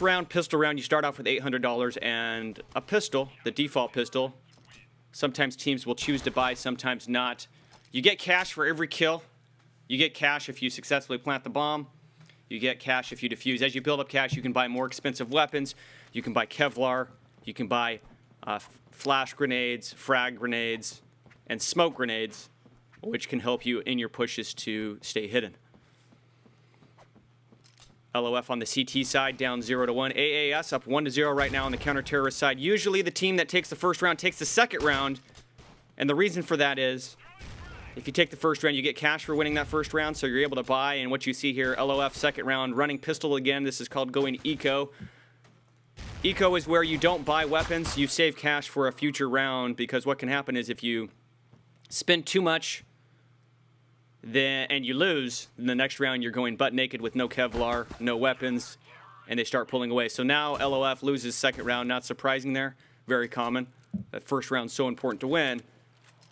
round, pistol round, you start off with $800 and a pistol, the default pistol. Sometimes teams will choose to buy, sometimes not. You get cash for every kill. You get cash if you successfully plant the bomb. You get cash if you defuse. As you build up cash, you can buy more expensive weapons. You can buy Kevlar. You can buy flash grenades, frag grenades, and smoke grenades, which can help you in your pushes to stay hidden. LOF on the CT side down 0-1. AAS up 1-0 right now on the counter-terrorist side. Usually the team that takes the first round takes the second round. And the reason for that is if you take the first round, you get cash for winning that first round, so you're able to buy. And what you see here, LOF second round, running pistol again. This is called going eco. Eco is where you don't buy weapons. You save cash for a future round, because what can happen is if you spend too much and you lose, in the next round you're going butt naked with no Kevlar, no weapons, and they start pulling away. So now LOF loses second round. Not surprising there. Very common. That first round's so important to win.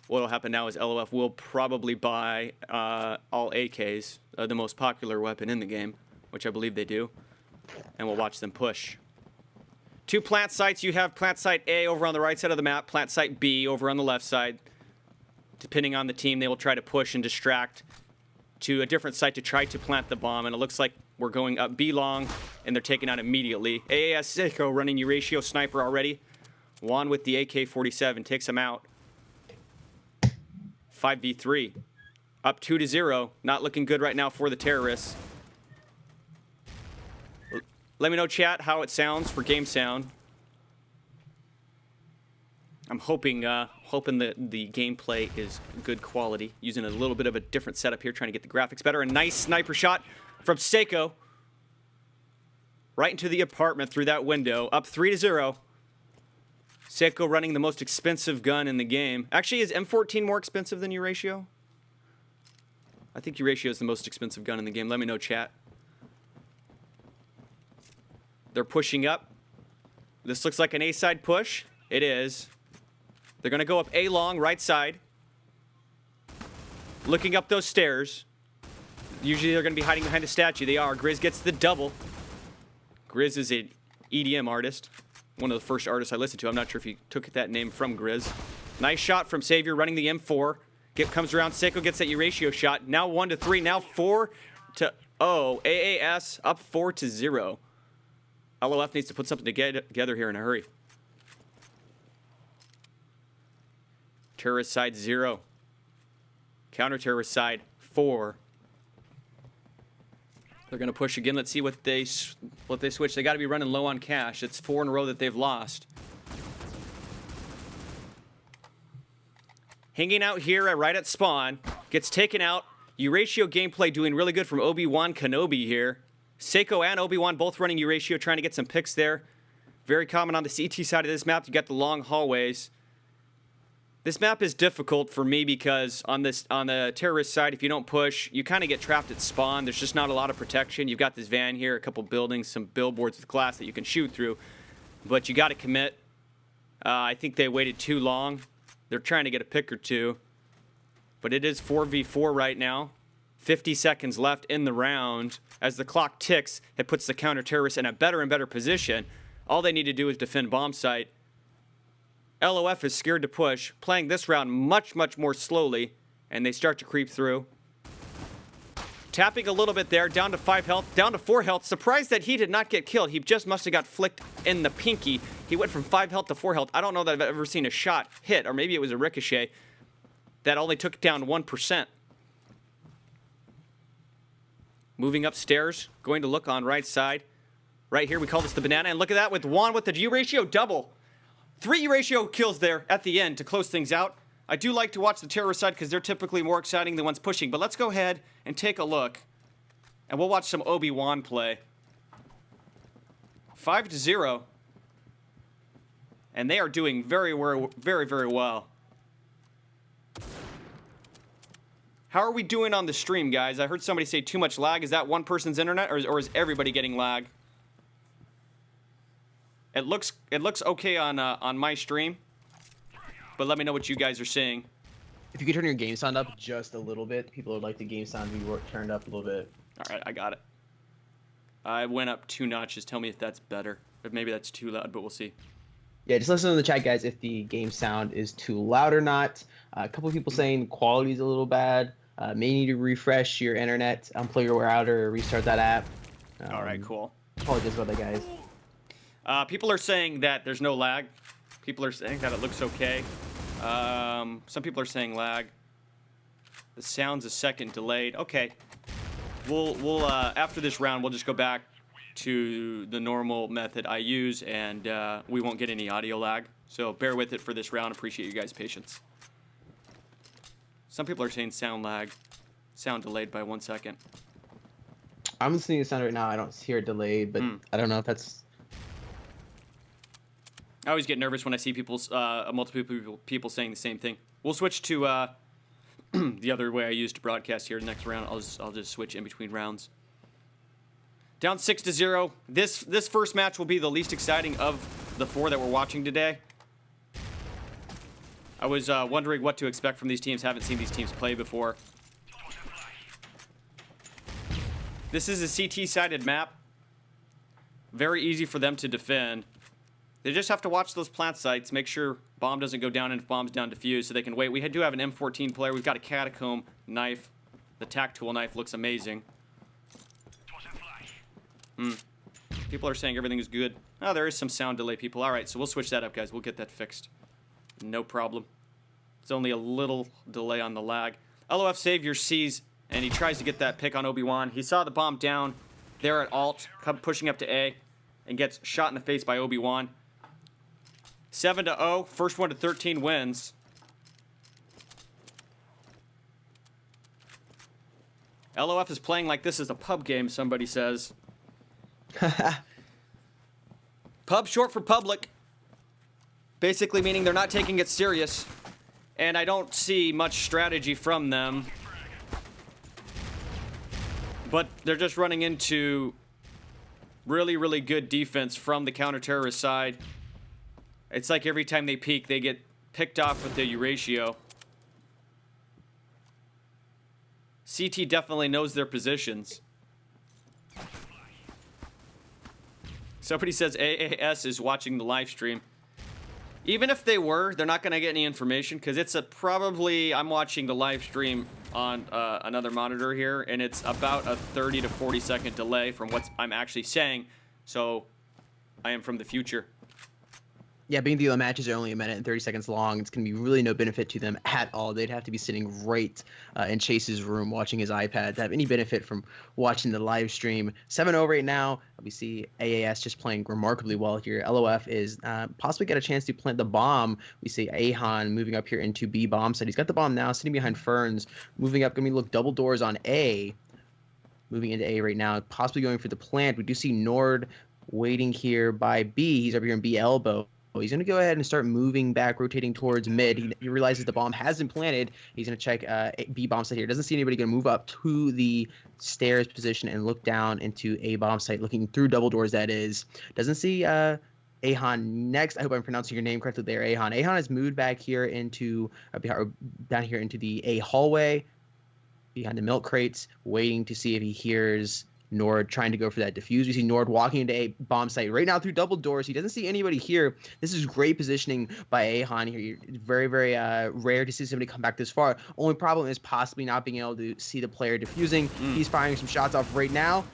What will happen now is LOF will probably buy all AKs, the most popular weapon in the game, which I believe they do, and we'll watch them push. Two plant sites. You have plant site A over on the right side of the map, plant site B over on the left side. Depending on the team, they will try to push and distract to a different site to try to plant the bomb, and it looks like we're going up B long, and they're taken out immediately. AAS Seiko running Euratio Sniper already. Juan with the AK-47 takes him out. 5v3. Up 2-0. Not looking good right now for the terrorists. Let me know, chat, how it sounds for game sound. I'm hoping that the gameplay is good quality. Using a little bit of a different setup here, trying to get the graphics better. A nice sniper shot from Seiko. Right into the apartment through that window. Up 3-0. Seiko running the most expensive gun in the game. Actually, is M14 more expensive than Euratio? I think Euratio is the most expensive gun in the game. Let me know, chat. They're pushing up. This looks like an A-side push. It is. They're going to go up A long, right side. Looking up those stairs. Usually they're going to be hiding behind a statue. They are. Grizz gets the double. Grizz is an EDM artist. One of the first artists I listened to. I'm not sure if he took that name from Grizz. Nice shot from Savior running the M4. Comes around. Seiko gets that Euratio shot. Now 1-3. Now 4-0. AAS up 4-0. LOF needs to put something together here in a hurry. Terrorist side 0. Counter-terrorist side 4. They're going to push again. Let's see what they switch. They got to be running low on cash. It's 4 in a row that they've lost. Hanging out here right at spawn. Gets taken out. Euratio gameplay doing really good from Obi-Wan Kenobi here. Seiko and Obi-Wan both running Euratio, trying to get some picks there. Very common on the CT side of this map. You got the long hallways. This map is difficult for me because on the terrorist side, if you don't push, you kind of get trapped at spawn. There's just not a lot of protection. You've got this van here, a couple buildings, some billboards with glass that you can shoot through, but you got to commit. I think they waited too long. They're trying to get a pick or two, but it is 4v4 right now. 50 seconds left in the round. As the clock ticks, it puts the counter-terrorists in a better and better position. All they need to do is defend bomb site. LOF is scared to push, playing this round much, much more slowly, and they start to creep through. Tapping a little bit there, down to 5 health, down to 4 health. Surprised that he did not get killed. He just must have got flicked in the pinky. He went from 5 health to 4 health. I don't know that I've ever seen a shot hit, or maybe it was a ricochet, that only took down 1%. Moving upstairs, going to look on right side. Right here, we call this the banana, and look at that with Juan with the Euratio double. 3 Euratio kills there at the end to close things out. I do like to watch the terrorist side because they're typically more exciting than ones pushing. But let's go ahead and take a look. And we'll watch some Obi-Wan play. 5-0. And they are doing very, very, very well. How are we doing on the stream, guys? I heard somebody say too much lag. Is that one person's internet, or is everybody getting lag? It looks okay on my stream, but let me know what you guys are seeing. If you could turn your game sound up just a little bit, people would like the game sound to be turned up a little bit. All right, I got it. I went up 2 notches. Tell me if that's better. Or maybe that's too loud, but we'll see. Yeah, just listen in the chat, guys, if the game sound is too loud or not. A couple of people saying quality is a little bad. May need to refresh your internet, unplug your router, or restart that app. All right, cool. Apologies about that, guys. People are saying that there's no lag. People are saying that it looks okay. Some people are saying lag. The sound's a second delayed. Okay. We'll after this round, we'll just go back to the normal method I use, and we won't get any audio lag. So bear with it for this round. Appreciate you guys' patience. Some people are saying sound lag, sound delayed by 1 second. I'm listening to the sound right now. I don't hear it delayed, but I don't know if that's... I always get nervous when I see multiple people saying the same thing. We'll switch to the other way I used to broadcast here next round. I'll just switch in between rounds. Down 6-0. This first match will be the least exciting of the 4 that we're watching today. I was wondering what to expect from these teams. Haven't seen these teams play before. This is a CT-sided map. Very easy for them to defend. They just have to watch those plant sites, make sure bomb doesn't go down, and if bomb's down, defuse, so they can wait. We do have an M14 player. We've got a catacomb knife. The tac tool knife looks amazing. People are saying everything is good. Oh, there is some sound delay, people. All right, so we'll switch that up, guys. We'll get that fixed. No problem. It's only a little delay on the lag. LOF Savior sees, and he tries to get that pick on Obi-Wan. He saw the bomb down there at alt, pushing up to A, and gets shot in the face by Obi-Wan. 7-0. First one to 13 wins. LOF is playing like this is a pub game, somebody says. Pub short for public. Basically meaning they're not taking it serious. And I don't see much strategy from them. But they're just running into really, really good defense from the counter-terrorist side. It's like every time they peek, they get picked off with the Euratio. CT definitely knows their positions. Somebody says AAS is watching the live stream. Even if they were, they're not going to get any information because it's probably, I'm watching the live stream on another monitor here, and it's about a 30 to 40 second delay from what I'm actually saying. So I am from the future. Yeah, being the matches are only 1 minute and 30 seconds long, it's going to be really no benefit to them at all. They'd have to be sitting right in Chase's room watching his iPad to have any benefit from watching the live stream. 7-0 right now. We see AAS just playing remarkably well here. LOF is possibly get a chance to plant the bomb. We see Ahan moving up here into B bomb site. He's got the bomb now, sitting behind Ferns, moving up. Going to look double doors on A. Moving into A right now, possibly going for the plant. We do see Nord waiting here by B. He's over here in B elbow. He's going to go ahead and start moving back, rotating towards mid. He realizes the bomb has been planted. He's going to check B bomb site here. Doesn't see anybody going to move up to the stairs position and look down into A bomb site, looking through double doors, that is. Doesn't see Ahan next. I hope I'm pronouncing your name correctly there, Ahan. Ahan has moved back here into, down here into the A hallway, behind the milk crates, waiting to see if he hears Nord trying to go for that defuse. We see Nord walking into A bomb site right now through double doors. He doesn't see anybody here. This is great positioning by Ahan here. It's very, very rare to see somebody come back this far. Only problem is possibly not being able to see the player defusing. He's firing some shots off right now.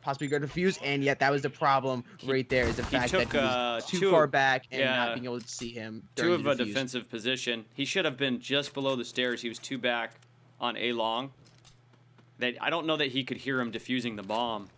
Possibly go defuse, and yet that was the problem right there, is the fact that he was too far back and not being able to see him during the defuse. A defensive position. He should have been just below the stairs. He was too back on A long. I don't know that he could hear him defusing the bomb.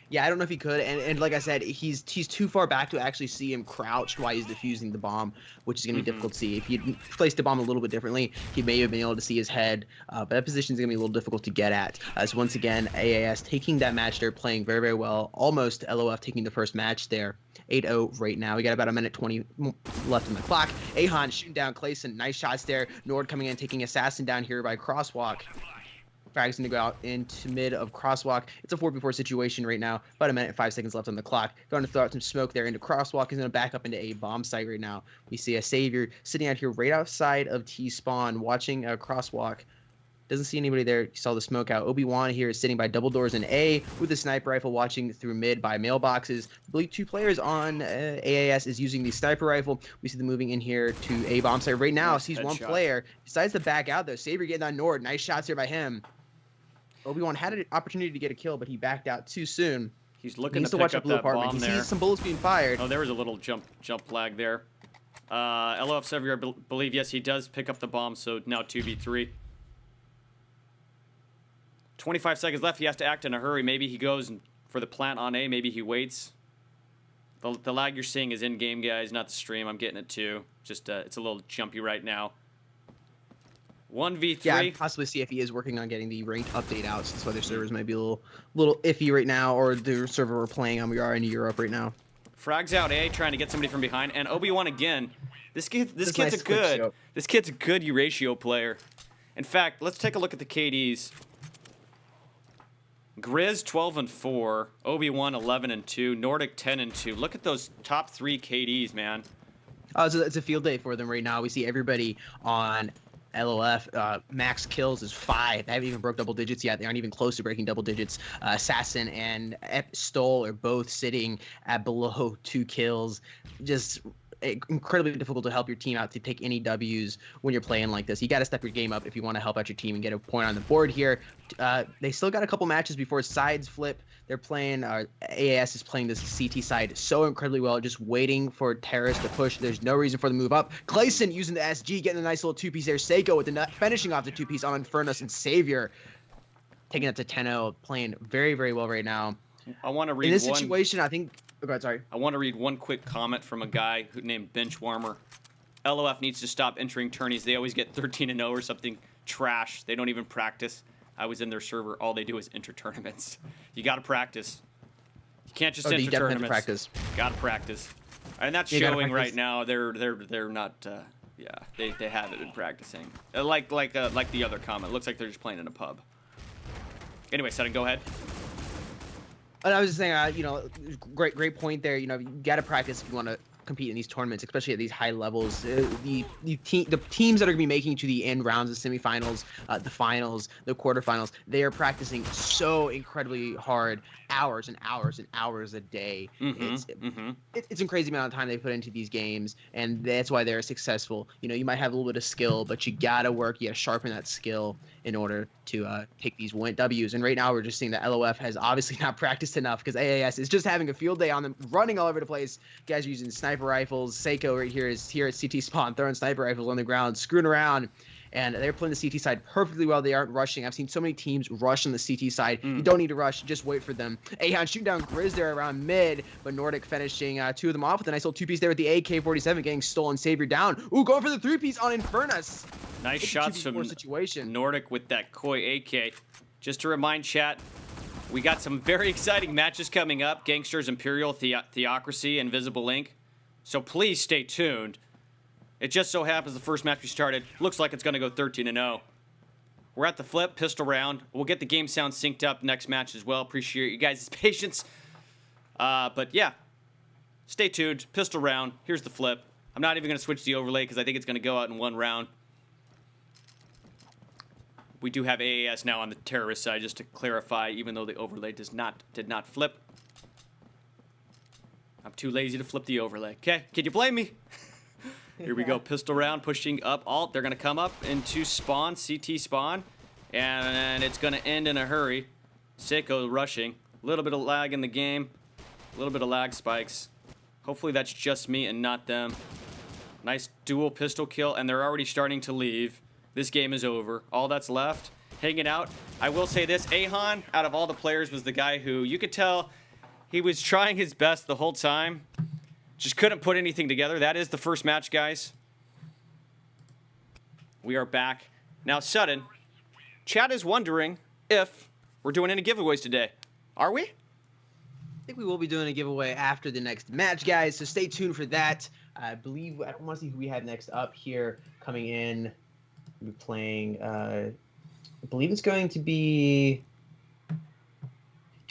Yeah, I don't know if he could, and like I said, he's too far back to actually see him crouched while he's defusing the bomb, which is going to be difficult to see. If he placed the bomb a little bit differently, he may have been able to see his head, but that position is going to be a little difficult to get at. So once again, AAS taking that match there, playing very, very well. Almost LOF taking the first match there. 8-0 right now. We got about 1:20 left on the clock. Ahan shooting down Clayson. Nice shots there. Nord coming in, taking Assassin down here by Crosswalk. Frag's going to go out into mid of Crosswalk. It's a 4v4 situation right now. About 1 minute and 5 seconds left on the clock. Going to throw out some smoke there into Crosswalk. He's going to back up into A bomb site right now. We see a Savior sitting out here right outside of T-spawn, watching Crosswalk Doesn't see anybody there. You saw the smoke out. Obi-Wan here is sitting by double doors in A with a sniper rifle, watching through mid by mailboxes. I believe 2 players on AAS is using the sniper rifle. We see them moving in here to A bomb site right now. Nice Sees headshot. one player. Decides to back out though. Saber getting on Nord. Nice shots here by him. Obi-Wan had an opportunity to get a kill, but he backed out too soon. He's He looking needs to to watch pick that up blue that apartment. bomb He there. sees some bullets being fired. Oh, there was a little jump lag there. LOF Sevier, I believe, yes, he does pick up the bomb, so now 2v3. 25 seconds left. He has to act in a hurry. Maybe he goes for the plant on A. Maybe he waits. The lag you're seeing is in-game, guys, not the stream. I'm getting it, too. Just it's a little jumpy right now. 1v3. Yeah, I'd possibly see if he is working on getting the ranked update out, since other servers might be a little iffy right now, or the server we're playing on, we are in Europe right now. Frags out A, trying to get somebody from behind, and Obi-Wan again. This kid's nice a quick good. scope. This kid's a good Euratio player. In fact, let's take a look at the KDs. Grizz 12-4, Obi-Wan 11-2, Nordic 10-2. Look at those top 3 KDs, man. Oh, so it's a field day for them right now. We see everybody on LOF. Max kills is 5. They haven't even broke double digits yet. They aren't even close to breaking double digits. Assassin and Stoll are both sitting at below 2 kills. Just incredibly difficult to help your team out to take any W's when you're playing like this. You got to step your game up if you want to help out your team and get a point on the board here. They still got a couple matches before sides flip. They're playing, AAS is playing this CT side so incredibly well, just waiting for Terrace to push. There's no reason for the move up. Clayson using the SG, getting a nice little 2-piece there. Seiko with the finishing off the 2-piece on Infernus, and Savior taking it to 10-0, playing very, very well right now. I want to read In this one. situation, I think... Oh, God, sorry. I want to read one quick comment from a guy named Benchwarmer. LOF needs to stop entering tourneys. They always get 13-0 or something trash. They don't even practice. I was in their server. All they do is enter tournaments. You got to practice. You can't just enter you definitely have to tournaments. practice. Got to practice. And that's You gotta showing practice. right now. They're not. Yeah, they haven't been practicing. Like the other comment. Looks like they're just playing in a pub. Anyway, Sutton, go ahead. And I was just saying, great point there. You got to practice if you want to compete in these tournaments, especially at these high levels. The teams that are going to be making it to the end rounds, the semifinals, the finals, the quarterfinals, they are practicing so incredibly hard, hours and hours and hours a day. It's a crazy amount of time they put into these games, and that's why they're successful. You might have a little bit of skill, but you got to work, you got to sharpen that skill in order to take these W's. And right now we're just seeing that LOF has obviously not practiced enough, because AAS is just having a field day on them, running all over the place. Guys are using sniper rifles. Seiko right here is here at CT spawn, throwing sniper rifles on the ground, screwing around. And they're playing the CT side perfectly well. They aren't rushing. I've seen so many teams rush on the CT side. You don't need to rush. Just wait for them. Ahan shooting down Grizz there around mid, but Nordic finishing 2 of them off with a nice little 2-piece there with the AK-47, getting stolen. Savior down. Ooh, going for the 3-piece on Infernus. Nice It's a shots 2v4 from situation. Nordic with that Koi AK. Just to remind chat, we got some very exciting matches coming up. Gangsters, Imperial, Theocracy, Invisible Link. So please stay tuned. It just so happens the first match we started looks like it's going to go 13-0. We're at the flip, pistol round. We'll get the game sound synced up next match as well. Appreciate you guys' patience. But yeah, stay tuned. Pistol round. Here's the flip. I'm not even going to switch the overlay because I think it's going to go out in one round. We do have AAS now on the terrorist side, just to clarify, even though the overlay did not flip. I'm too lazy to flip the overlay. Okay, can you blame me? Here we go, pistol round, pushing up alt. They're going to come up into spawn, CT spawn, and it's going to end in a hurry. Seiko rushing. A little bit of lag in the game. A little bit of lag spikes. Hopefully that's just me and not them. Nice dual pistol kill, and they're already starting to leave. This game is over. All that's left, hanging out. I will say this, Ahan, out of all the players, was the guy who you could tell he was trying his best the whole time. Just couldn't put anything together. That is the first match, guys. We are back. Now, Sutton, chat is wondering if we're doing any giveaways today. Are we? I think we will be doing a giveaway after the next match, guys, so stay tuned for that. I don't want to see who we have next up here coming in. We're playing, I believe it's going to be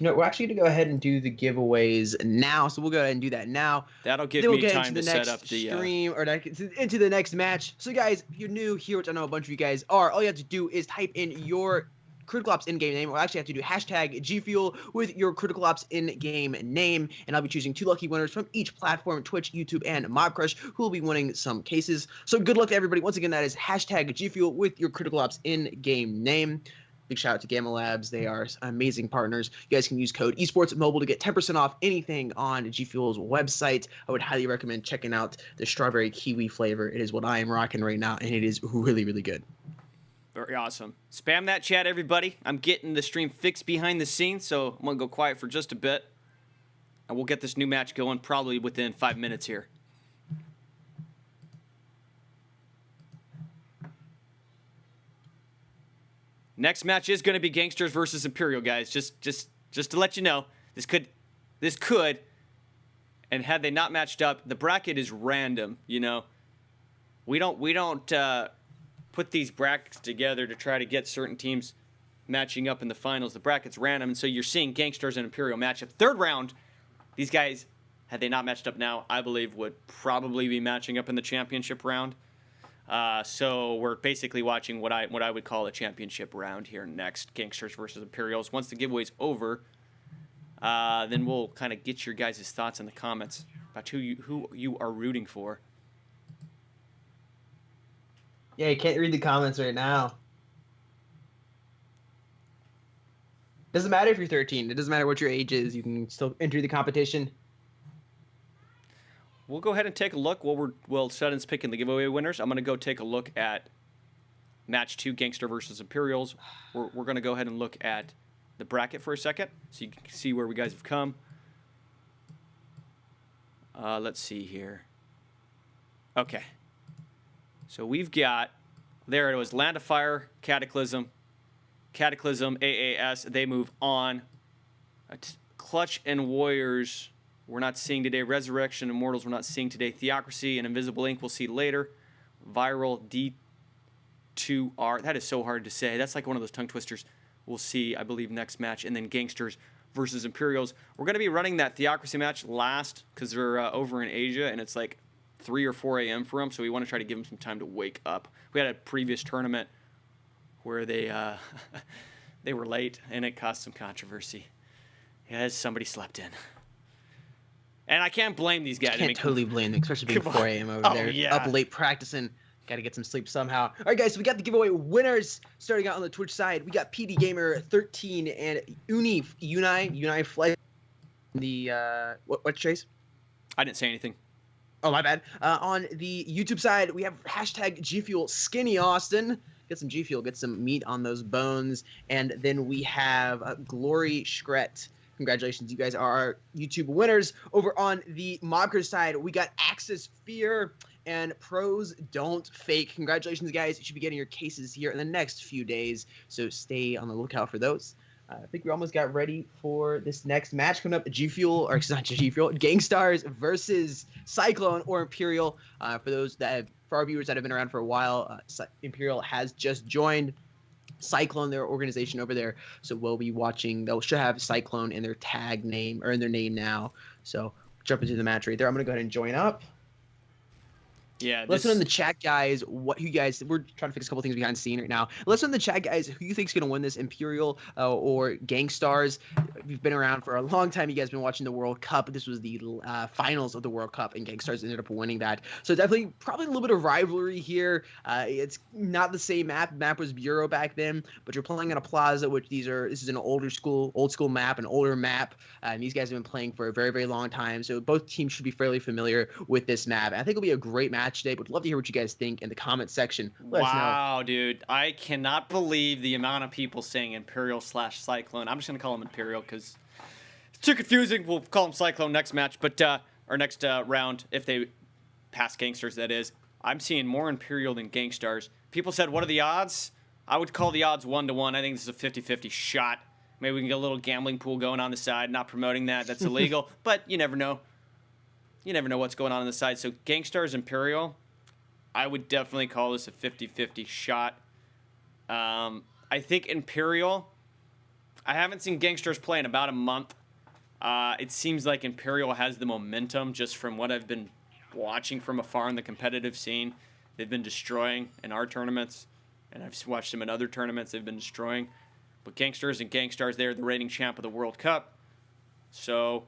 We're actually going to go ahead and do the giveaways now. So we'll go ahead and do that now. That'll give Then we'll me get time into to the set next up the. stream or into the next match. So, guys, if you're new here, which I know a bunch of you guys are, all you have to do is type in your Critical Ops in-game name. We'll actually have to do hashtag GFuel with your Critical Ops in-game name, and I'll be choosing 2 lucky winners from each platform, Twitch, YouTube, and MobCrush, who will be winning some cases. So good luck to everybody. Once again, that is hashtag GFuel with your Critical Ops in-game name. Big shout out to Gamma Labs. They are amazing partners. You guys can use code esports mobile to get 10% off anything on G Fuel's website. I would highly recommend checking out the strawberry kiwi flavor. It is what I am rocking right now, and it is really, really good. Very awesome. Spam that chat, everybody. I'm getting the stream fixed behind the scenes, so I'm going to go quiet for just a bit. And we'll get this new match going probably within 5 minutes here. Next match is going to be Gangsters versus Imperial, guys. Just to let you know, this could, and had they not matched up, the bracket is random. We don't put these brackets together to try to get certain teams matching up in the finals. The bracket's random, and so you're seeing Gangsters and Imperial matchup. Third round, these guys, had they not matched up now, I believe would probably be matching up in the championship round. So we're basically watching what I would call a championship round here next, Gangsters versus Imperials. Once the giveaway's over, then we'll kind of get your guys' thoughts in the comments about who you are rooting for. Yeah, you can't read the comments right now. Doesn't matter if you're 13. It doesn't matter what your age is. You can still enter the competition. We'll go ahead and take a look while Sutton's picking the giveaway winners. I'm going to go take a look at match 2, Gangster versus Imperials. We're going to go ahead and look at the bracket for a second so you can see where we guys have come. Let's see here. Okay. So we've got, there it was, Land of Fire, Cataclysm, AAS, they move on. Clutch and Warriors, we're not seeing today. Resurrection, Immortals, we're not seeing today. Theocracy and Invisible Ink, we'll see later. Viral, D2R, that is so hard to say. That's like one of those tongue twisters. We'll see, I believe, next match. And then Gangsters versus Imperials. We're going to be running that Theocracy match last because they're over in Asia, and it's like 3 or 4 a.m. for them, so we want to try to give them some time to wake up. We had a previous tournament where they they were late, and it caused some controversy. Yeah, somebody slept in. And I can't blame these guys. I can't totally blame them, especially being 4 a.m. over there. Yeah. Up late practicing. Got to get some sleep somehow. All right, guys, so we got the giveaway winners starting out on the Twitch side. We got PD Gamer 13 and Uni Flight. The what Chase? I didn't say anything. Oh, my bad. On the YouTube side, we have hashtag GFuel Skinny Austin. Get some GFuel, get some meat on those bones. And then we have Glory Shkret. Congratulations, you guys are our YouTube winners. Over on the Mobker side, we got Axis Fear and Pros Don't Fake. Congratulations, guys. You should be getting your cases here in the next few days, so stay on the lookout for those. I think we almost got ready for this next match coming up. G-Fuel, or not G-Fuel, Gangstars versus Cyclone or Imperial. For our viewers that have been around for a while, Imperial has just joined Cyclone, their organization over there. So we'll be watching. They should have Cyclone in their tag name or in their name now. So jump into the match right there. I'm gonna go ahead and join up. Yeah, Let's know in the chat, guys, we're trying to fix a couple things behind the scene right now. Let's know in the chat, guys, who you think's going to win this, Imperial or Gangstars. You've been around for a long time. You guys have been watching the World Cup. This was the finals of the World Cup, and Gangstars ended up winning that. So definitely probably a little bit of rivalry here. It's not the same map. The map was Bureau back then, but you're playing on a plaza, which this is an old school map, an older map. And these guys have been playing for a very, very long time. So both teams should be fairly familiar with this map. And I think it'll be a great match today, but would love to hear what you guys think in the comment section. Let us know. Wow, dude. I cannot believe the amount of people saying Imperial/Cyclone. I'm just going to call them Imperial because it's too confusing. We'll call them Cyclone next match, but our next round, if they pass Gangsters, that is. I'm seeing more Imperial than Gangstars. People said, what are the odds? I would call the odds 1-1. I think this is a 50-50 shot. Maybe we can get a little gambling pool going on the side. Not promoting that. That's illegal, but you never know. You never know what's going on the side. So Gangstars, Imperial, I would definitely call this a 50-50 shot. I think Imperial, I haven't seen Gangsters play in about a month. It seems like Imperial has the momentum just from what I've been watching from afar in the competitive scene. They've been destroying in our tournaments, and I've watched them in other tournaments. They've been destroying. But Gangsters and Gangstars, they're the reigning champ of the World Cup. So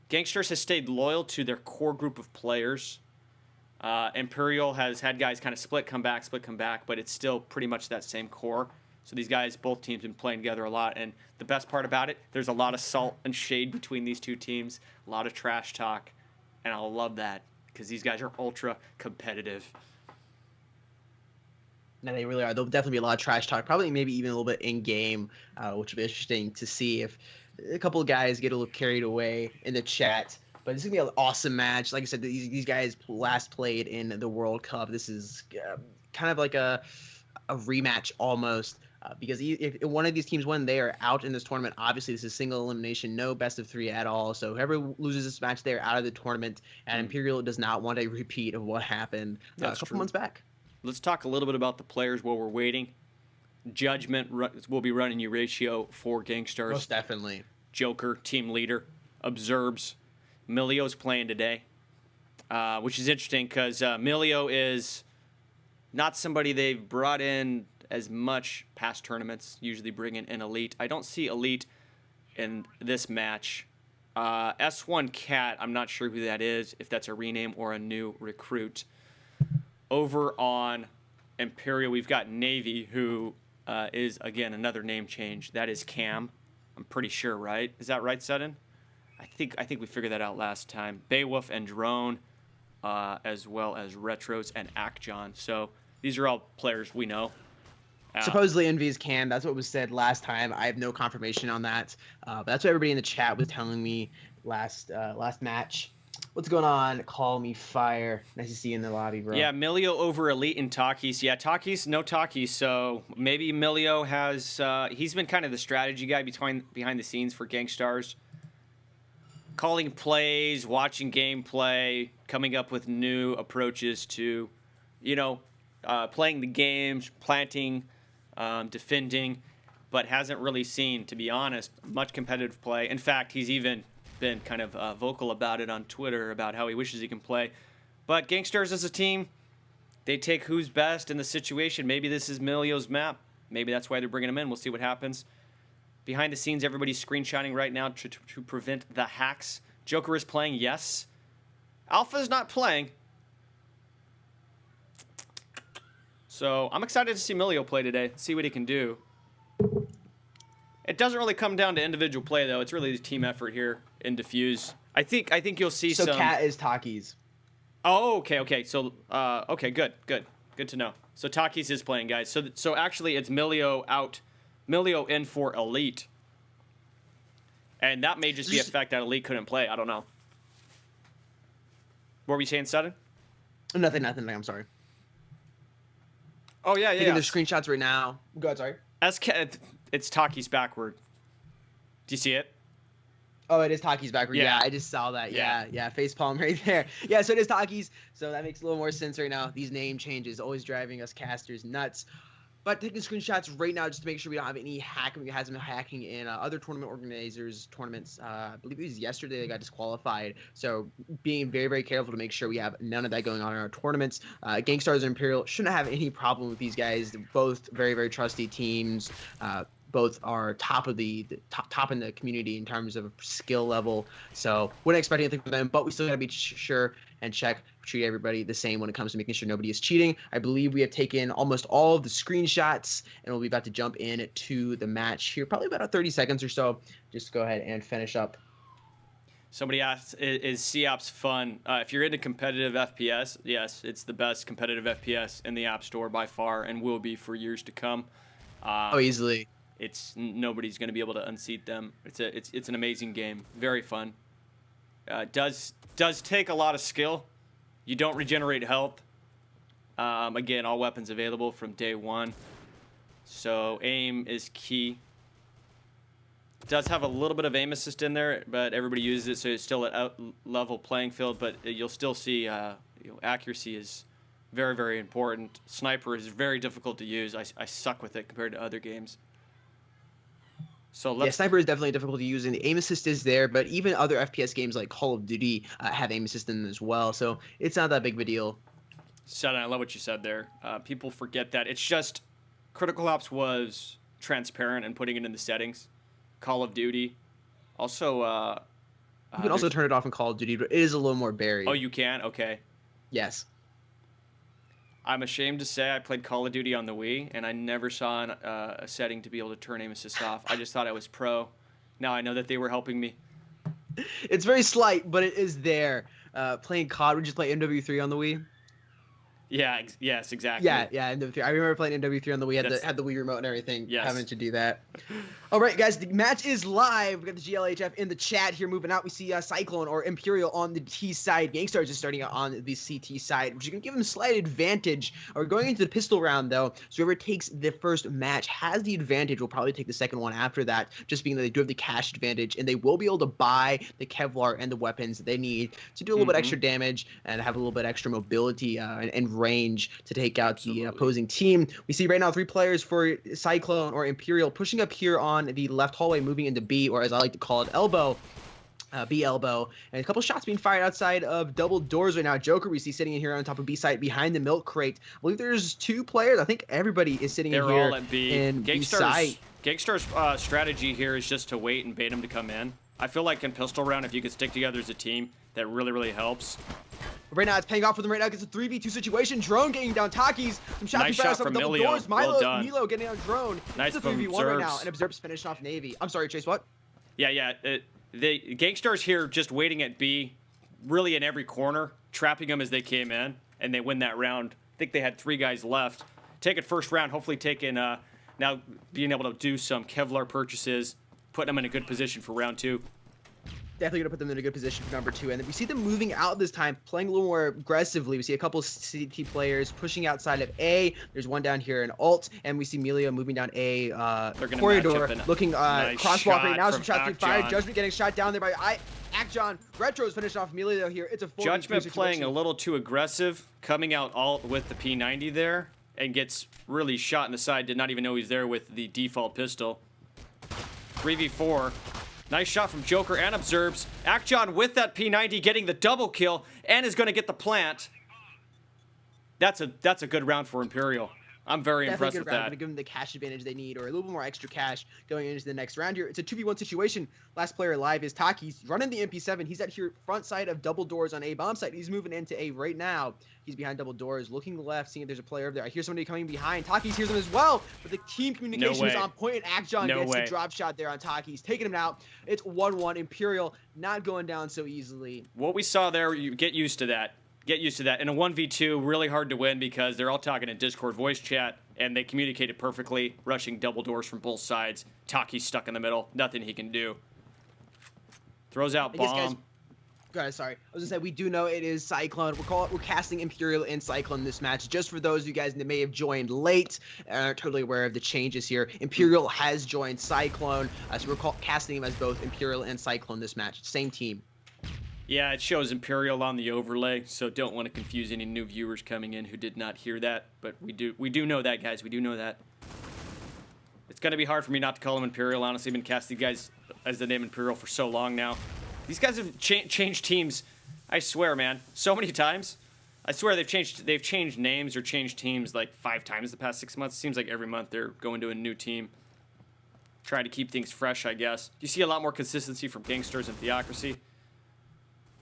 Gangsters has stayed loyal to their core group of players. Imperial has had guys kind of split, come back, but it's still pretty much that same core. So these guys, both teams, have been playing together a lot. And the best part about it, there's a lot of salt and shade between these two teams, a lot of trash talk. And I love that because these guys are ultra competitive. No, they really are. There'll definitely be a lot of trash talk, probably maybe even a little bit in game, which will be interesting to see if a couple of guys get a little carried away in the chat. But it's going to be an awesome match. Like I said, these guys last played in the World Cup. This is kind of like a rematch almost. Because if one of these teams win, they are out in this tournament. Obviously, this is single elimination, no best of 3 at all. So whoever loses this match, they're out of the tournament. And Imperial does not want a repeat of what happened a couple months back. Let's talk a little bit about the players while we're waiting. Judgment will be running Euratio for Gangsters. Most definitely. Joker, team leader, observes. Milio's playing today, which is interesting because Milio is not somebody they've brought in as much past tournaments, usually bringing in Elite. I don't see Elite in this match. S1 Cat, I'm not sure who that is, if that's a rename or a new recruit. Over on Imperial, we've got Navy, who is, again, another name change. That is Cam. I'm pretty sure, right? Is that right, Sutton? I think we figured that out last time. Beowulf and Drone, as well as Retros and Akjon. So these are all players we know. Supposedly Envy's Cam. That's what was said last time. I have no confirmation on that. But that's what everybody in the chat was telling me last match. What's going on? Call me Fire. Nice to see you in the lobby, bro. Yeah, Milio over Elite and Takis. Yeah, Takis, no Takis. So maybe Milio has... he's been kind of the strategy guy behind the scenes for Gangstars. Calling plays, watching gameplay, coming up with new approaches to, playing the games, planting, defending, but hasn't really seen, to be honest, much competitive play. In fact, he's even been kind of vocal about it on Twitter about how he wishes he can play. But Gangsters as a team, they take who's best in the situation. Maybe this is Milio's map. Maybe that's why they're bringing him in. We'll see what happens. Behind the scenes, everybody's screenshotting right now to prevent the hacks. Joker is playing, yes. Alpha's not playing. So I'm excited to see Milio play today, see what he can do. It doesn't really come down to individual play, though. It's really the team effort here in Diffuse. I think you'll see some... So Cat is Takis. Oh, okay. So, okay, good to know. So Takis is playing, guys. So actually, it's Milio out. Milio in for Elite. And that may just be a fact that Elite couldn't play. I don't know. What were you saying, Sutton? Nothing. I'm sorry. Oh, yeah. Taking the screenshots right now. Go ahead, sorry. It's Takis backward. Do you see it? Oh, it is Takis backward. Yeah. I just saw that. Yeah. Facepalm right there. Yeah, so it is Takis. So that makes a little more sense right now. These name changes always driving us casters nuts. But taking screenshots right now just to make sure we don't have any hacking. We had some hacking in other tournament organizers' tournaments. I believe it was yesterday they got disqualified. So being very, very careful to make sure we have none of that going on in our tournaments. Gangstars and Imperial shouldn't have any problem with these guys. They're both very, very trusty teams. Both are top in the community in terms of skill level. So wouldn't expect anything from them, but we still got to be sure and treat everybody the same when it comes to making sure nobody is cheating. I believe we have taken almost all of the screenshots, and we'll be about to jump in to the match here, probably about 30 seconds or so. Just go ahead and finish up. Somebody asked, is COPS fun? If you're into competitive FPS, yes, it's the best competitive FPS in the App Store by far, and will be for years to come. Easily. Nobody's going to be able to unseat them. It's an amazing game, very fun. Does take a lot of skill. You don't regenerate health. Again, all weapons available from day one. So aim is key. Does have a little bit of aim assist in there, but everybody uses it, so it's still at level playing field. But you'll still see accuracy is very, very important. Sniper is very difficult to use. I suck with it compared to other games. So Yeah, let's sniper is definitely difficult to use, and the aim assist is there. But even other FPS games like Call of Duty have aim assist in them as well, so it's not that big of a deal. Said, I love what you said there. People forget that. It's just Critical Ops was transparent and putting it in the settings. Call of Duty. Also, You can also turn it off in Call of Duty, but it is a little more buried. oh, you can? Okay. Yes. I'm ashamed to say I played Call of Duty on the Wii, and I never saw a setting to be able to turn aim assist off. I just thought I was pro. Now I know that they were helping me. It's very slight, but it is there. Playing COD, would you play MW3 on the Wii? Yeah, yes, exactly. Yeah, MW3. I remember playing MW3 on the Wii. That's- Had the Wii remote and everything. Yes. Having to do that. All right, guys, the match is live. We got the GLHF in the chat here moving out. We see Cyclone or Imperial on the T side. Gangstars is starting out on the CT side, which is going to give them a slight advantage. We're going into the pistol round, though. So whoever takes the first match has the advantage. Will probably take the second one after that, just being that they do have the cash advantage, and they will be able to buy the Kevlar and the weapons that they need to do a little bit extra damage and have a little bit extra mobility and range to take out the opposing team. We see right now 3 players for Cyclone or Imperial pushing up here on the left hallway, moving into B, or as I like to call it, elbow. B elbow, and a couple shots being fired outside of double doors right now. Joker we see sitting in here on top of B site behind the milk crate. I believe there's 2 players. I think everybody is sitting in here. They're all at B. In B site. Gangstar's strategy here is just to wait and bait him to come in. I feel like in pistol round, if you could stick together as a team, that really, really helps. Right now, it's paying off for them right now. It's a 3v2 situation. Drone getting down Takis. Some shots Nice being fired shot from double Milio. doors. Well done. Milo getting on Drone. Nice It's a 3v1 from right now. Zerbs. And Observe's finishing off Navy. I'm sorry, Chase, what? Yeah. The Gangstar's here just waiting at B, really in every corner, trapping them as they came in, and they win that round. I think they had 3 guys left. Take it first round, hopefully taking, now being able to do some Kevlar purchases, putting them in a good position for round 2. Definitely going to put them in a good position for number 2. And we see them moving out this time, playing a little more aggressively. We see a couple CT players pushing outside of A. There's one down here in alt, and we see Milio moving down A corridor, looking nice crosswalk right now. Some shot shots being from fired. Akjon. Judgment getting shot down there by Akjon. Retro's finished off Milio here. It's a 4v2 Judgment situation. playing a little too aggressive, coming out alt with the P90 there, and gets really shot in the side. Did not even know he's there with the default pistol. 3v4. Nice shot from Joker and Observes. Akjon with that P90 getting the double kill and is going to get the plant. That's a good round for Imperial. I'm very impressed with that. Going to give them the cash advantage they need, or a little bit more extra cash going into the next round here. It's a 2v1 situation. Last player alive is Taki. He's running the MP7. He's at here front side of double doors on A bomb site. He's moving into A right now. He's behind double doors, looking left, seeing if there's a player over there. I hear somebody coming behind. Taki hears him as well, but the team communication is on point. Akjon gets the drop shot there on Taki. He's taking him out. It's 1-1. Imperial not going down so easily. What we saw there, you get used to that. Get used to that. In a 1v2, really hard to win because they're all talking in Discord voice chat, and they communicated perfectly, rushing double doors from both sides. Taki's stuck in the middle. Nothing he can do. Throws out bomb. Guys, sorry. I was gonna say we do know it is Cyclone. We're casting Imperial and Cyclone this match. Just for those of you guys that may have joined late and aren't totally aware of the changes here, Imperial has joined Cyclone, so we're casting him as both Imperial and Cyclone this match. Same team. Yeah, it shows Imperial on the overlay, so don't want to confuse any new viewers coming in who did not hear that. But we do know that, guys. We do know that. It's going to be hard for me not to call him Imperial. Honestly, I've been casting guys as the name Imperial for so long now. These guys have changed teams, I swear, man, so many times. I swear they've changed names or changed teams like 5 times the past 6 months. It seems like every month they're going to a new team. Trying to keep things fresh, I guess. You see a lot more consistency from Gangsters and Theocracy.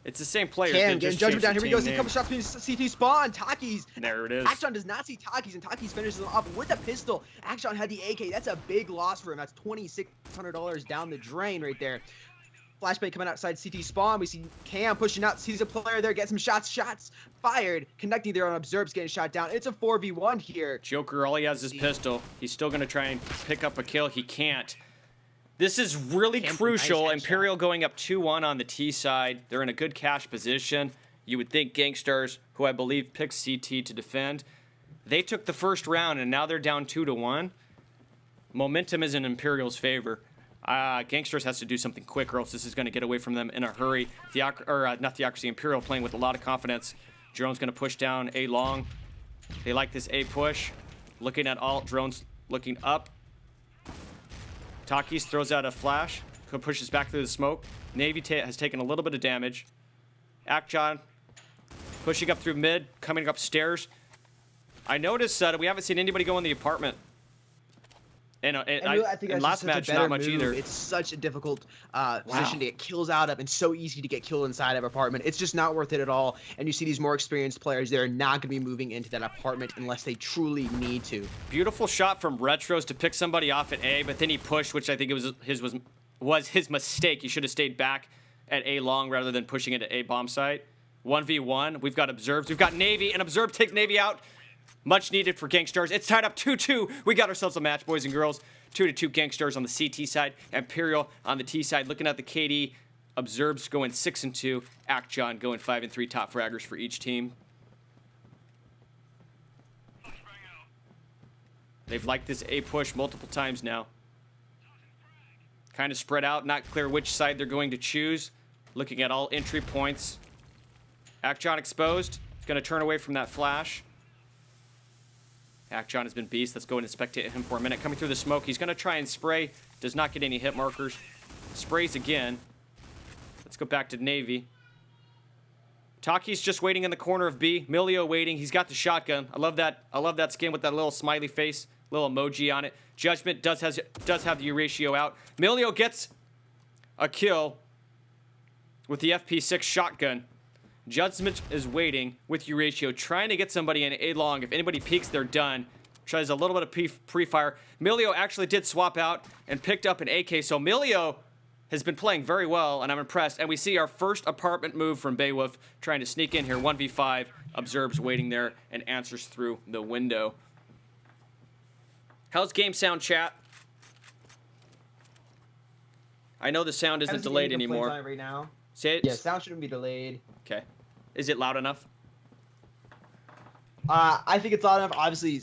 It's the same players. Getting Judgment down. Here we go. See a couple shots between CT Spawn. Takis. There it is. Akjon does not see Takis, and Takis finishes him up with a pistol. Akjon had the AK. That's a big loss for him. That's $2,600 down the drain right there. Flashbang coming outside CT Spawn. We see Cam pushing out, sees a player there, gets some shots fired. Connecting there on Observes, getting shot down. It's a 4v1 here. Joker, all he has is pistol. He's still going to try and pick up a kill. He can't. This is really crucial. Nice Imperial going up 2-1 on the T side. They're in a good cash position. You would think Gangsters, who I believe picked CT to defend, they took the first round, and now they're down 2-1. Momentum is in Imperial's favor. Gangsters has to do something quick, or else this is going to get away from them in a hurry. Not Theocracy, Imperial playing with a lot of confidence. Drone's going to push down A long. They like this A push. Looking at alt, Drone's looking up. Takis throws out a flash. Pushes back through the smoke. Navy has taken a little bit of damage. Akjon pushing up through mid, coming upstairs. I noticed that we haven't seen anybody go in the apartment. And I think that's last just such match, a better not much move. either. It's such a difficult position to get kills out of, and so easy to get killed inside of apartment. It's just not worth it at all. And you see these more experienced players, they're not going to be moving into that apartment unless they truly need to. Beautiful shot from Retros to pick somebody off at A, but then he pushed, which I think was his mistake. He should have stayed back at A long rather than pushing into A bomb site. 1v1. We've got Observed. We've got Navy, and Observed takes Navy out. Much needed for Gangstars. It's tied up 2-2. We got ourselves a match, boys and girls. 2-2 Gangstars on the CT side. Imperial on the T side. Looking at the KD, Observes going 6-2. Akjon going 5-3. Top fraggers for each team. They've liked this A push multiple times now. Kind of spread out. Not clear which side they're going to choose. Looking at all entry points. Akjon exposed. Going to turn away from that flash. Akjon has been beast. Let's go and spectate him for a minute. Coming through the smoke. He's going to try and spray. Does not get any hit markers. Sprays again. Let's go back to Navy. Taki's just waiting in the corner of B. Milio waiting. He's got the shotgun. I love that skin with that little smiley face, little emoji on it. Judgment does have the ratio out. Milio gets a kill with the FP6 shotgun. Judgment is waiting with Euratio, trying to get somebody in A long. If anybody peeks, they're done. Tries a little bit of pre-fire. Milio actually did swap out and picked up an AK. So Milio has been playing very well, and I'm impressed. And we see our first apartment move from Beowulf, trying to sneak in here. 1v5, Observes waiting there, and answers through the window. How's game sound, chat? I know the sound isn't delayed anymore. Right now. Say it. Yeah, sound shouldn't be delayed. Okay. Is it loud enough? I think it's loud enough. Obviously,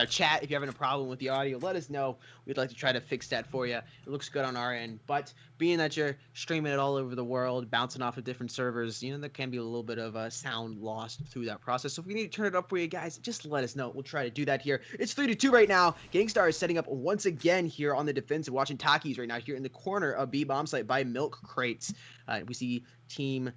chat, if you're having a problem with the audio, let us know. We'd like to try to fix that for you. It looks good on our end. But being that you're streaming it all over the world, bouncing off of different servers, there can be a little bit of sound lost through that process. So if we need to turn it up for you guys, just let us know. We'll try to do that here. It's 3-2 right now. Gangstar is setting up once again here on the defensive, watching Takis right now here in the corner of B bomb site by Milk Crates. We see team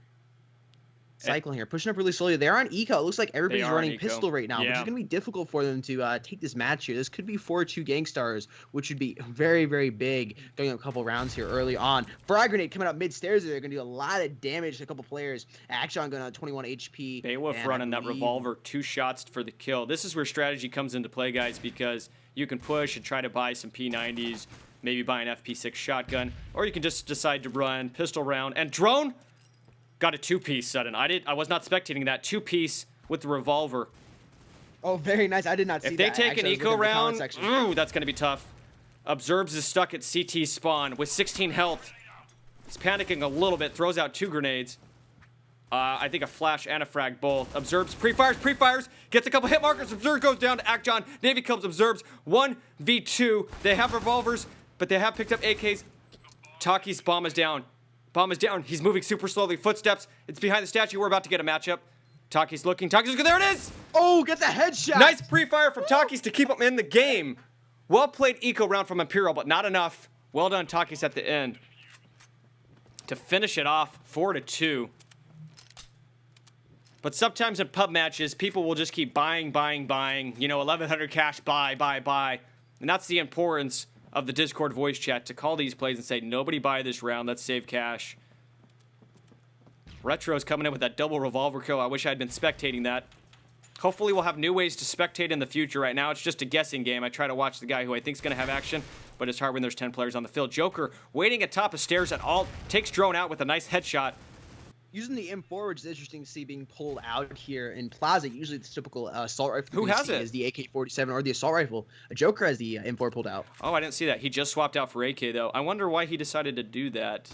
cycling here, pushing up really slowly. They're on eco. It looks like everybody's running pistol right now, which is going to be difficult for them to take this match here. This could be 4-2 Gangstars, which would be very, very big going a couple rounds here early on. Frag Grenade coming up mid-stairs. They're going to do a lot of damage to a couple players. Akjon going on 21 HP. Beowulf running that revolver, 2 shots for the kill. This is where strategy comes into play, guys, because you can push and try to buy some P90s, maybe buy an FP6 shotgun, or you can just decide to run pistol round. And Drone got a 2-piece sudden. I was not spectating that 2-piece with the revolver. Oh, very nice. I did not see that. If they take an eco round, ooh, that's going to be tough. Observes is stuck at CT spawn with 16 health. He's panicking a little bit. Throws out 2 grenades. I think a flash and a frag both. Observes, pre-fires, gets a couple hit markers. Observes goes down to Akjon. Navy comes, Observes. 1v2. They have revolvers, but they have picked up AKs. Taki's bomb is down. Bomb is down. He's moving super slowly. Footsteps. It's behind the statue. We're about to get a matchup. Taki's looking. Taki's looking. There it is! Oh, get the headshot! Nice pre-fire from Takis to keep him in the game. Well played eco round from Imperial, but not enough. Well done, Takis, at the end. To finish it off, 4-2. But sometimes in pub matches, people will just keep buying. 1,100 cash, buy. And that's the importance of the Discord voice chat, to call these plays and say, nobody buy this round, let's save cash. Retro's coming in with that double revolver kill. I wish I had been spectating that. Hopefully we'll have new ways to spectate in the future. Right now it's just a guessing game. I try to watch the guy who I think is going to have action, but it's hard when there's 10 players on the field. Joker waiting at top of stairs at alt, takes Drone out with a nice headshot. Using the M4, which is interesting to see being pulled out here in Plaza. Usually the typical assault rifle Who has it? is the AK-47 or the assault rifle. A Joker has the M4 pulled out. Oh, I didn't see that. He just swapped out for AK, though. I wonder why he decided to do that.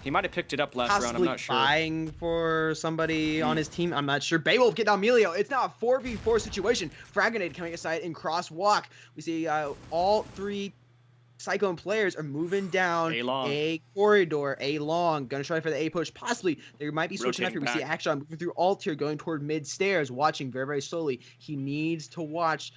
He might have picked it up last round. I'm not sure. Buying for somebody on his team. I'm not sure. Beowulf get down Melio. It's now a 4v4 situation. Frag Grenade coming aside in crosswalk. We see all 3 Cyclone players are moving down a corridor, A long. Gonna try for the A push. Possibly they might be switching up here. We see Akjon moving through alt here, going toward mid stairs, watching very, very slowly. He needs to watch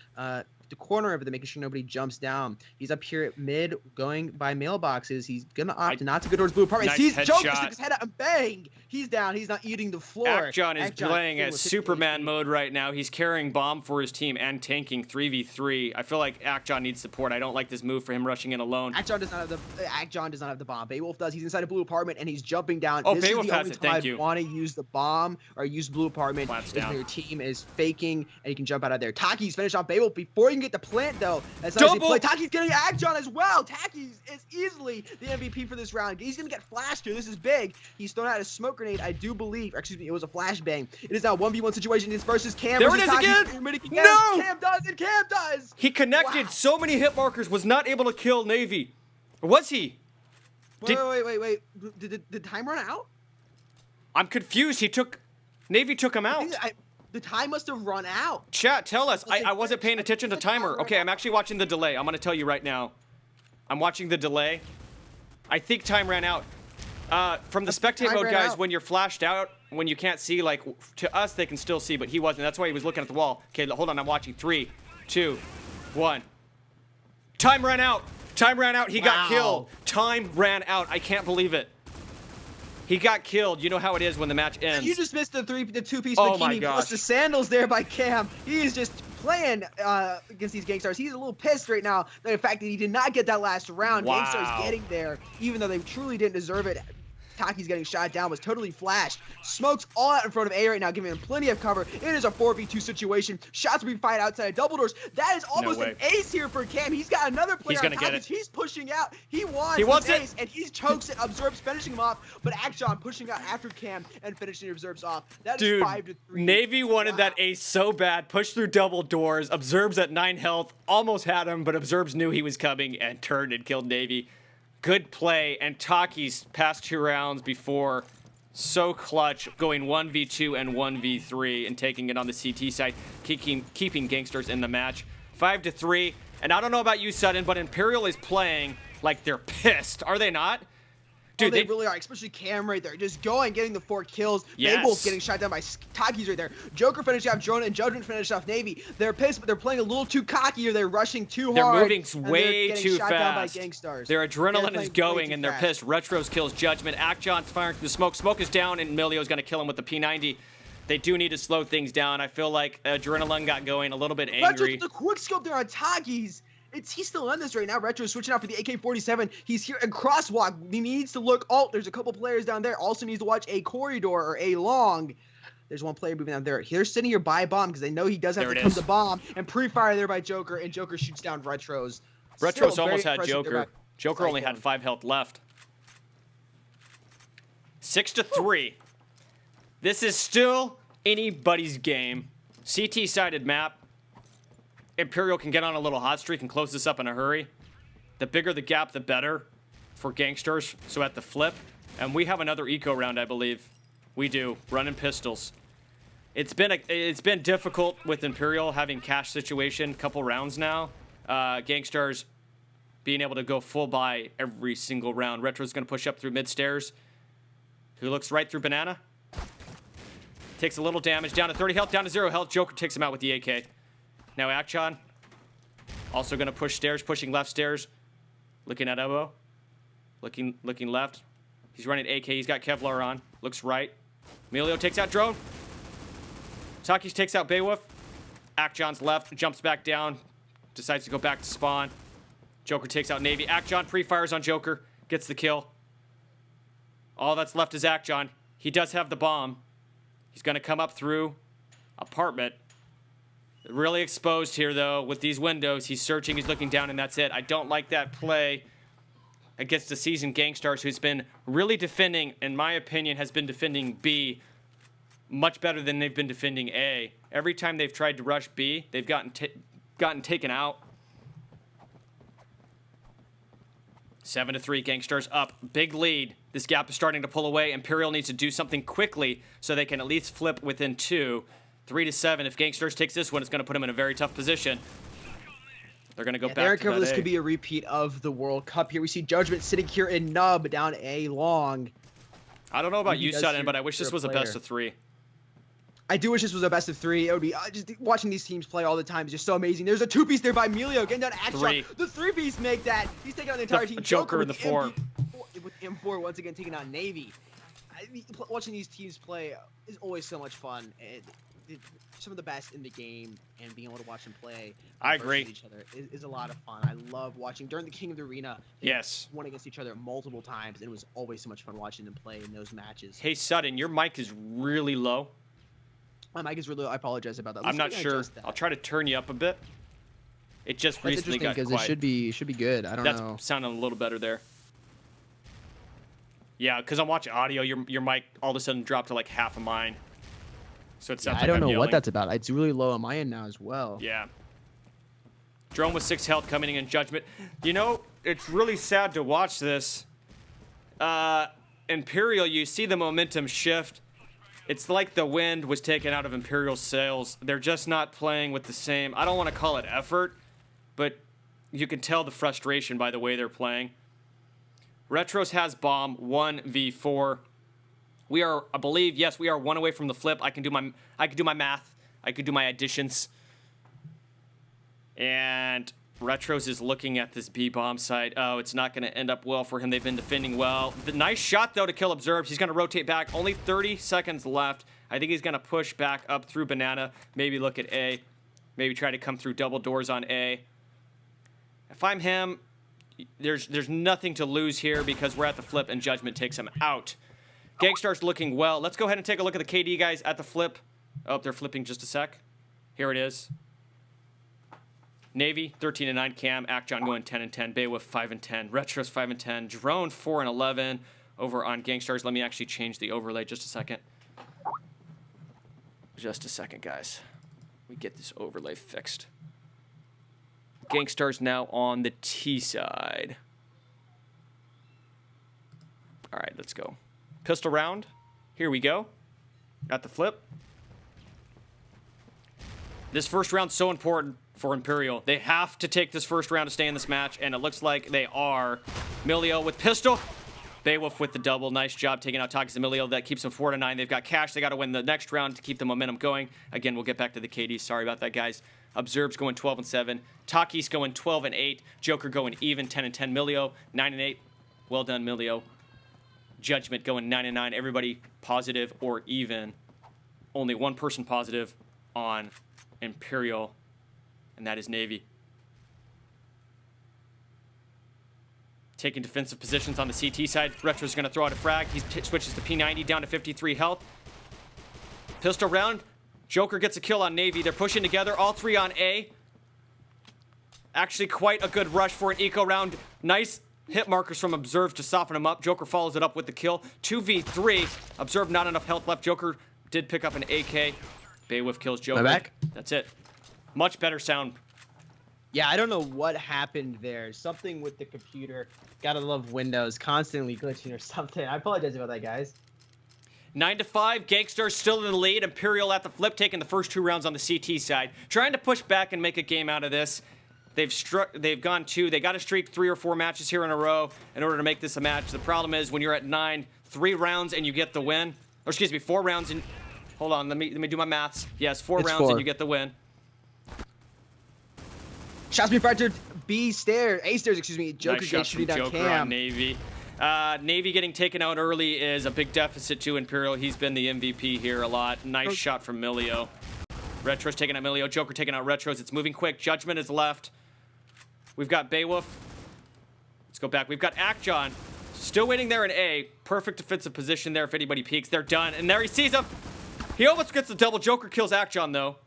the corner of it, making sure nobody jumps down. He's up here at mid, going by mailboxes. He's gonna opt not to go towards blue apartment. Nice Sees Joker headshot. stick his head out and bang! He's down. He's not eating the floor. Akjon is playing in as with 50 Superman HP. mode right now. He's carrying bomb for his team and tanking 3v3. I feel like Akjon needs support. I don't like this move for him rushing in alone. Akjon does not have the bomb. Beowulf does. He's inside a blue apartment and he's jumping down. Oh, this Beowulf is the has only it. time Thank I you. want to use the bomb or use blue apartment Plants is down. when your team is faking and you can jump out of there. Taki's finished off Beowulf before you can get the plant though. That's how they Double! play. Taki's getting Akjon as well. Taki is easily the MVP for this round. He's gonna get flashed here. This is big. He's thrown out a smoke grenade, I do believe. Or excuse me, it was a flashbang. It is now a 1v1 situation. It's versus Cam. There versus it is Taki. again! No! Cam does it. Cam does. He connected Wow. so many hit markers, was not able to kill Navy. Or was he? Wait. Did the time run out? I'm confused. Navy took him out. The time must have run out. Chat, tell us. Well, I wasn't paying attention to timer. Okay, I'm actually watching the delay. I'm going to tell you right now. I'm watching the delay. I think time ran out. From the spectate time mode, ran guys, out. when you're flashed out, when you can't see, like, to us, they can still see, but he wasn't. That's why he was looking at the wall. Okay, hold on. I'm watching. 3, 2, 1. Time ran out. Time ran out. He got Wow. killed. Time ran out. I can't believe it. He got killed. You know how it is when the match ends. You just missed the two-piece Oh my bikini gosh. plus the sandals there by Cam. He is just playing against these Gangstars. He's a little pissed right now that the fact that he did not get that last round. Wow. Gangstars getting there, even though they truly didn't deserve it. Taki's getting shot down, was totally flashed. Smoke's all out in front of A right now, giving him plenty of cover. It is a 4v2 situation. Shots will be fired outside of double doors. That is almost way. an ace here for Cam. He's got another player He's on gonna top. get it. He's pushing out. He wants, He wants his it. ace, and he chokes it. Observes finishing him off, but Akjon pushing out after Cam and finishing Observes off. That is Dude, 5-3. Navy wanted Wow. that ace so bad, pushed through double doors, Observes at 9 health, almost had him, but Observes knew he was coming and turned and killed Navy. Good play, and Taki's past 2 rounds before, so clutch, going 1v2 and 1v3 and taking it on the CT side, keeping Gangsters in the match. 5-3, and I don't know about you, Sutton, but Imperial is playing like they're pissed, are they not? Dude, They really are, especially Cam right there. Just going, getting the 4 kills. Yes. Beowulf getting shot down by Taki's right there. Joker finished off Jonah, and Judgment finished off Navy. They're pissed, but they're playing a little too cocky, or they're rushing too They're hard. moving and way they're getting too shot down by fast. Gangstars. Their They're adrenaline playing is way going too and they're fast. pissed. Retros kills Judgment. Akjon's firing through the smoke. Smoke is down and Emilio's going to kill him with the P90. They do need to slow things down. I feel like adrenaline got going, a little bit angry. Retro's the quick scope there on Taki's. He's still on this right now. Retro's switching out for the AK-47. He's here in crosswalk. He needs to look. Oh, there's a couple players down there. Also needs to watch a corridor or a long. There's one player moving down there. They're sitting here by bomb because they know he does have There to it come is. to bomb and pre-fire there by Joker, and Joker shoots down Retros. Retros Still almost very had impressive there Joker. by Joker only had Cyclone. 5 health left. 6-3. This is still anybody's game. CT-sided map. Imperial can get on a little hot streak and close this up in a hurry. The bigger the gap, the better for Gangsters. So at the flip, and we have another eco round, I believe. We do, running pistols. It's been difficult with Imperial having cash situation, couple rounds now. Gangsters being able to go full buy every single round. Retro's gonna push up through mid stairs. Who looks right through Banana? Takes a little damage, down to 30 health, down to 0 health. Joker takes him out with the AK. Now Akjon, also gonna push stairs, pushing left stairs. Looking at elbow. Looking left. He's running AK, he's got Kevlar on. Looks right. Emilio takes out drone. Takis takes out Beowulf. Akjon's left, jumps back down. Decides to go back to spawn. Joker takes out Navy. Akjon pre-fires on Joker. Gets the kill. All that's left is Akjon. He does have the bomb. He's gonna come up through apartment. Really exposed here, though, with these windows. He's searching, he's looking down, and that's it. I don't like that play against the seasoned Gangstars, who's been really defending, in my opinion, has been defending B much better than they've been defending A. Every time they've tried to rush B, they've gotten taken out. 7-3, Gangsters up. Big lead. This gap is starting to pull away. Imperial needs to do something quickly so they can at least flip within 2. 3-7. If Gangsters takes this one, it's going to put them in a very tough position. They're going to go back They're to covered. that This A. could be a repeat of the World Cup. Here we see Judgment sitting here in Nub down A long. I don't know about He you, does Sutton, shoot but I wish for this a was a player. best of 3. I do wish this was a best of 3. It would be just watching these teams play all the time is just so amazing. There's a 2-piece there by Emilio getting down action. 3. The 3-piece make that. He's taking out the entire team. Joker in the 4. With M4 once again taking out Navy. Watching these teams play is always so much fun. And some of the best in the game, and being able to watch them play I agree. each other is a lot of fun. I love watching during the King of the Arena. They Yes. won against each other multiple times, and it was always so much fun watching them play in those matches. Hey, Sutton, your mic is really low. My mic is really. I apologize about that. I'm not Let's sure. adjust that. I'll try to turn you up a bit. It just That's recently interesting got because quiet. it should be good. I don't That's know. sounding a little better there. Yeah, because I'm watching audio. Your mic all of a sudden dropped to like half of mine. So it sounds like I don't I'm know yelling. what that's about. It's really low on my end now as well. Yeah. Drone with 6 health coming in Judgment. You know, it's really sad to watch this. Imperial, you see the momentum shift. It's like the wind was taken out of Imperial's sails. They're just not playing with the same, I don't want to call it effort, but you can tell the frustration by the way they're playing. Retros has bomb 1v4. We are, I believe, yes, we are 1 away from the flip. I can do my math. I could do my additions. And Retros is looking at this B bomb site. Oh, it's not going to end up well for him. They've been defending well. The nice shot though to kill Observed. He's going to rotate back. Only 30 seconds left. I think he's going to push back up through Banana. Maybe look at A. Maybe try to come through double doors on A. If I'm him, there's nothing to lose here because we're at the flip and Judgment takes him out. Gangstar's looking well. Let's go ahead and take a look at the KD guys at the flip. Oh, they're flipping just a sec. Here it is. Navy 13-9, Cam, Akjon going 10-10, Beowulf 5-10, Retros 5-10, Drone 4-11 over on Gangstars. Let me actually change the overlay just a second. Just a second, guys. We get this overlay fixed. Gangstars now on the T side. All right, let's go. Pistol round. Here we go. At the flip. This first round's so important for Imperial. They have to take this first round to stay in this match, and it looks like they are. Milio with pistol. Beowulf with the double. Nice job taking out Takis and Milio. That keeps them 4-9. They've got cash. They got to win the next round to keep the momentum going. Again, we'll get back to the KD. Sorry about that, guys. Observe's going 12-7. Takis going 12-8. Joker going even 10-10. Milio 9-8. Well done, Milio. Judgment going 9-9. Everybody positive or even. Only one person positive on Imperial, and that is Navy. Taking defensive positions on the CT side. Retro's going to throw out a frag. He switches to P90 down to 53 health. Pistol round. Joker gets a kill on Navy. They're pushing together. All 3 on A. Actually quite a good rush for an eco round. Nice hit markers from Observe to soften him up. Joker follows it up with the kill. 2v3. Observe not enough health left. Joker did pick up an AK. Beowulf kills Joker. Am I back? That's it. Much better sound. Yeah, I don't know what happened there. Something with the computer. Gotta love Windows constantly glitching or something. I apologize about that, guys. 9-5. Gangstar still in the lead. Imperial at the flip, taking the first 2 rounds on the CT side. Trying to push back and make a game out of this. They've gone 2. They got to streak 3 or 4 matches here in a row in order to make this a match. The problem is when you're at 9, 3 rounds and you get the win. Or excuse me, 4 rounds and hold on, let me do my maths. Yes, 4 It's rounds 4. and you get the win. Shots being fired to A stairs, excuse me. Joker Nice gets shots from shooting down Joker on Cam. Navy. Navy getting taken out early is a big deficit to Imperial. He's been the MVP here a lot. Nice shot from Milio. Retro's taking out Milio. Joker taking out Retros. It's moving quick. Judgment is left. We've got Beowulf. Let's go back. We've got Akjon. Still waiting there in A. Perfect defensive position there if anybody peeks. They're done. And there he sees him. He almost gets the double. Joker kills Akjon, though.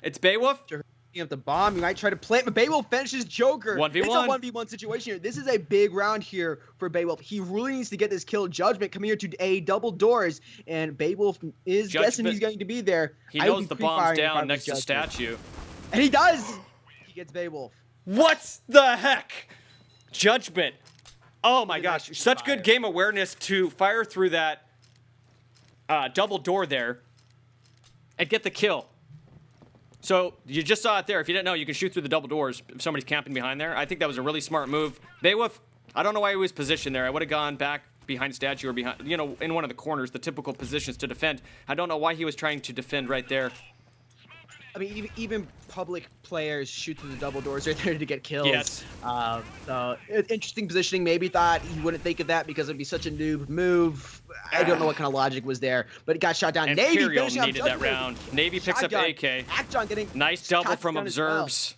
It's Beowulf. Joker picking up the bomb. You might try to plant, but Beowulf finishes Joker. 1v1. It's a 1v1 situation here. This is a big round here for Beowulf. He really needs to get this kill. Judgment coming here to A, double doors, and Beowulf is guessing he's going to be there. He knows the bomb's down next to statue. And he does. He gets Beowulf. What the heck? Judgment. Oh my gosh. Such good game awareness to fire through that double door there and get the kill. So you just saw it there. If you didn't know, you can shoot through the double doors if somebody's camping behind there. I think that was a really smart move. Beowulf, I don't know why he was positioned there. I would have gone back behind statue or behind, in one of the corners, the typical positions to defend. I don't know why he was trying to defend right there. I mean, even public players shoot through the double doors right there to get kills. Yes. So interesting positioning. Maybe thought he wouldn't think of that because it'd be such a noob move. I don't know what kind of logic was there, but it got shot down. Navy Imperial finishing needed up that round. Navy picks up Shotgun. AK. Akjon getting Nice double from shotgun as well. Observes.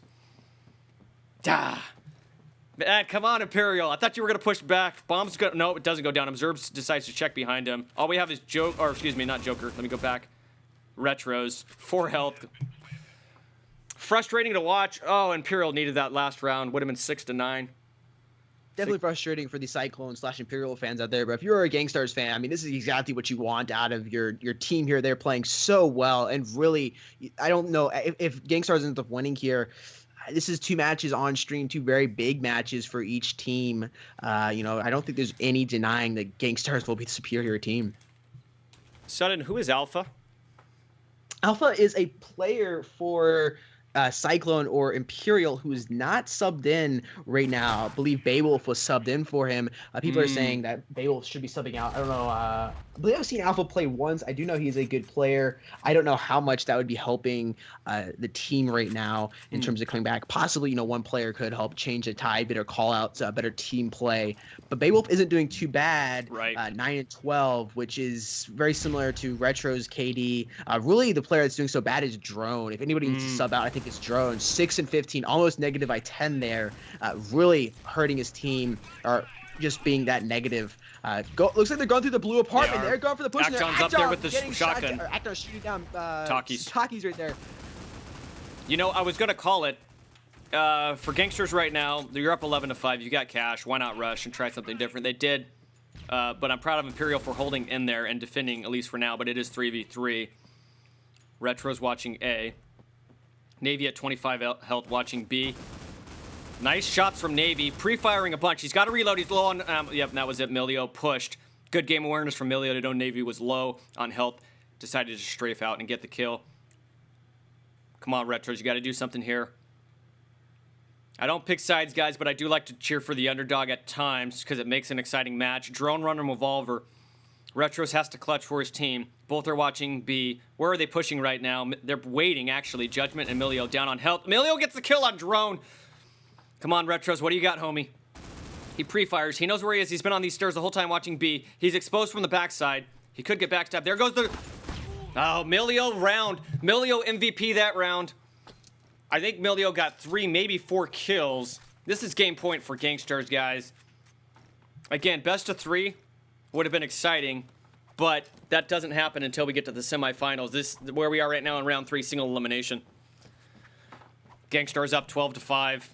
Man, come on, Imperial. I thought you were going to push back. Bomb's go. No, it doesn't go down. Observes decides to check behind him. All we have is not Joker. Let me go back. Retros. 4 health. Frustrating to watch. Oh, Imperial needed that last round. Would have been 6-9. Definitely frustrating for the Cyclone/Imperial fans out there. But if you're a Gangstars fan, I mean, this is exactly what you want out of your team here. They're playing so well, and really, I don't know if Gangstars ends up winning here. This is 2 matches on stream, 2 very big matches for each team. I don't think there's any denying that Gangstars will be the superior team. Sudden, who is Alpha? Alpha is a player for Cyclone or Imperial who is not subbed in right now. I believe Beowulf was subbed in for him. People are saying that Beowulf should be subbing out. I don't know. I believe I've seen Alpha play once. I do know he's a good player. I don't know how much that would be helping the team right now in terms of coming back. Possibly, one player could help change the tide, better call outs, better team play. But Beowulf isn't doing too bad. Right. 9-12, which is very similar to Retro's KD. Really, the player that's doing so bad is Drone. If anybody needs to sub out, I think it's Drone. 6-15, almost negative by 10 there. Really hurting his team, or just being that negative. Looks like they're going through the blue apartment. They're going for the push. Akjon's up there with the shotgun. Akjon's shooting down Takis right there. I was going to call it. For Gangsters right now, you're up 11-5. You got cash. Why not rush and try something different? They did. But I'm proud of Imperial for holding in there and defending, at least for now. But it is 3v3. Retro's watching A. Navy at 25 health watching B. Nice shots from Navy. Pre-firing a bunch. He's got to reload. He's low on... yep, that was it. Milio pushed. Good game awareness from Milio to know Navy was low on health. Decided to strafe out and get the kill. Come on, Retros. You got to do something here. I don't pick sides, guys, but I do like to cheer for the underdog at times because it makes an exciting match. Drone Runner Revolver. Retros has to clutch for his team. Both are watching B. Where are they pushing right now? They're waiting, actually. Judgment and Milio down on health. Milio gets the kill on Drone. Come on, Retros. What do you got, homie? He pre-fires. He knows where he is. He's been on these stairs the whole time watching B. He's exposed from the backside. He could get backstabbed. There goes the... Oh, Milio round. Milio MVP that round. I think Milio got 3, maybe 4 kills. This is game point for Gangsters, guys. Again, best of 3 would have been exciting, but that doesn't happen until we get to the semifinals. This where we are right now in round 3, single elimination. Gangsters up 12-5.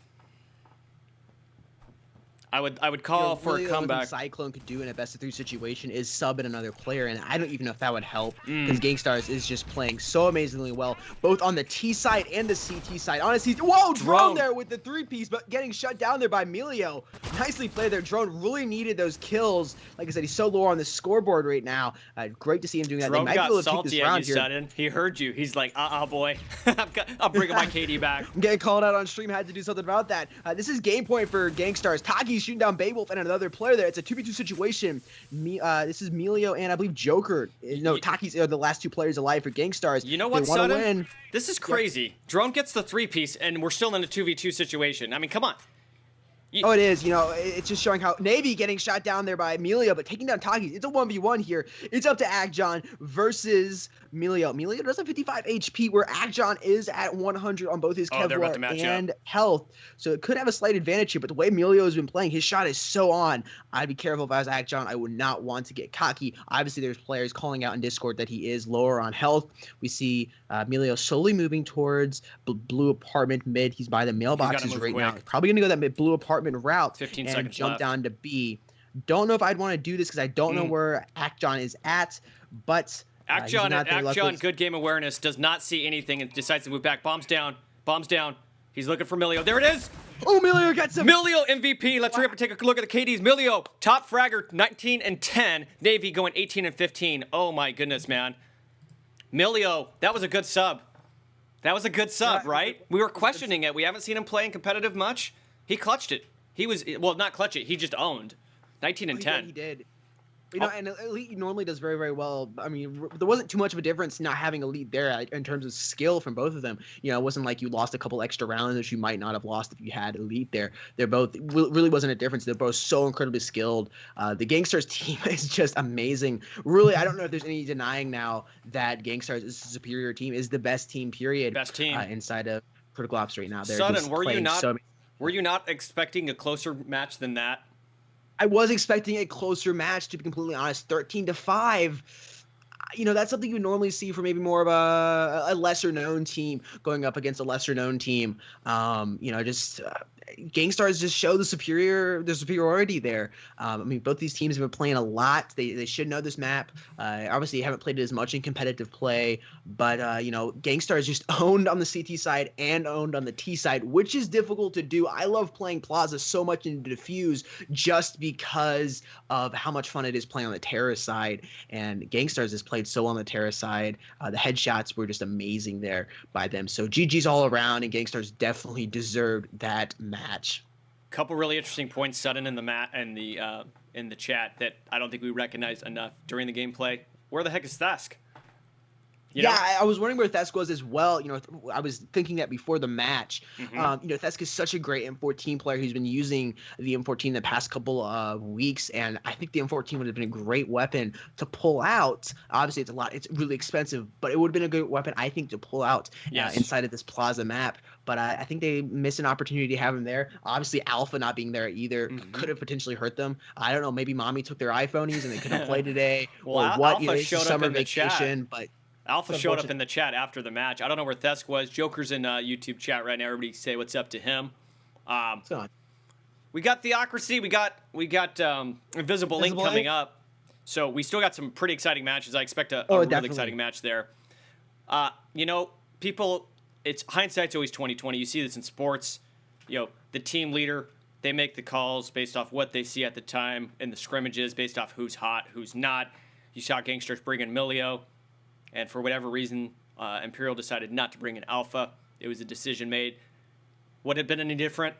I would call for really a comeback. Cyclone could do in a best of 3 situation is sub in another player, and I don't even know if that would help because Gangstars is just playing so amazingly well, both on the T side and the CT side. Honestly, whoa, Drone there with the 3-piece, but getting shut down there by Milio. Nicely played there. Drone really needed those kills. Like I said, he's so low on the scoreboard right now. Great to see him doing that. Drone they might got be able to take salty this at round you, here. Sudden. He heard you. He's like, boy. I'm bringing my KD back. I'm getting called out on stream. Had to do something about that. This is game point for Gangstars. Taki's shooting down Beowulf and another player there. It's a 2v2 situation. This is Milio and I believe Joker. No, Taki's are the last 2 players alive for Gangstars. You know what, they want to Sudden? win. This is crazy. Yep. Drone gets the 3-piece, and we're still in a 2v2 situation. I mean, come on. Oh, it is. It's just showing how Navy getting shot down there by Milio, but taking down Takis. It's a 1v1 here. It's up to Akjon versus Milio. Milio does have 55 HP, where Akjon is at 100 on both his Kevlar and health. So it could have a slight advantage here, but the way Milio has been playing, his shot is so on. I'd be careful if I was Akjon. I would not want to get cocky. Obviously, there's players calling out in Discord that he is lower on health. We see Milio slowly moving towards blue apartment mid. He's by the mailboxes right now. Probably going to go that blue apartment route 15 and seconds jump left. down to B. Don't know if I'd want to do this because I don't know where Akjon is at, but Akjon, good game awareness, does not see anything and decides to move back. Bombs down. He's looking for Milio. There it is. Oh, Milio gets him. Milio MVP. Let's hurry up and take a look at the KDs. Milio, top fragger, 19-10. Navy going 18-15. Oh my goodness, man. Milio, that was a good sub. Right? We were questioning it. We haven't seen him playing competitive much. He clutched it. He was, well, not clutch it. He just owned. 19-10. He did. And Elite normally does very, very well. I mean, there wasn't too much of a difference not having Elite there in terms of skill from both of them. It wasn't like you lost a couple extra rounds that you might not have lost if you had Elite there. They're both really wasn't a difference. They're both so incredibly skilled. The Gangstars team is just amazing. Really, I don't know if there's any denying now that Gangstars is a superior team, is the best team. Period. Best team inside of Critical Ops right now. They're Sudden, were you not expecting a closer match than that? I was expecting a closer match, to be completely honest. 13-5. That's something you normally see for maybe more of a lesser known team going up against a lesser known team. Gangstars just show the superiority there. I mean, both these teams have been playing a lot. They should know this map. Obviously, haven't played it as much in competitive play, but Gangstars just owned on the CT side and owned on the T side, which is difficult to do. I love playing Plaza so much in Diffuse just because of how much fun it is playing on the Terra side, and Gangstars has played so on the Terra side. The headshots were just amazing there by them. So GG's all around, and Gangstars definitely deserved that match. Couple really interesting points, Sudden, in the chat that I don't think we recognized enough during the gameplay. Where the heck is Thesk? I was wondering where Thesk was as well. I was thinking that before the match. Mm-hmm. Thesk is such a great M14 player who's been using the M14 the past couple of weeks, and I think the M14 would have been a great weapon to pull out. Obviously, it's really expensive, but it would have been a good weapon, I think, to pull out inside of this Plaza map. But I think they missed an opportunity to have him there. Obviously, Alpha not being there either could have potentially hurt them. I don't know. Maybe Mommy took their iPhonies and they couldn't play today, well, or what? Alpha it's showed summer up in vacation, the chat. but. Alpha showed up in the chat after the match. I don't know where Thesk was. Joker's in YouTube chat right now. Everybody say what's up to him. We got Theocracy. We got Invisible Ink coming up. So we still got some pretty exciting matches. I expect a really exciting match there. People, it's hindsight's always 20/20. You see this in sports. The team leader, they make the calls based off what they see at the time in the scrimmages, based off who's hot, who's not. You saw Gangsters bring in Milio. And for whatever reason, Imperial decided not to bring in Alpha. It was a decision made. Would it have been any different?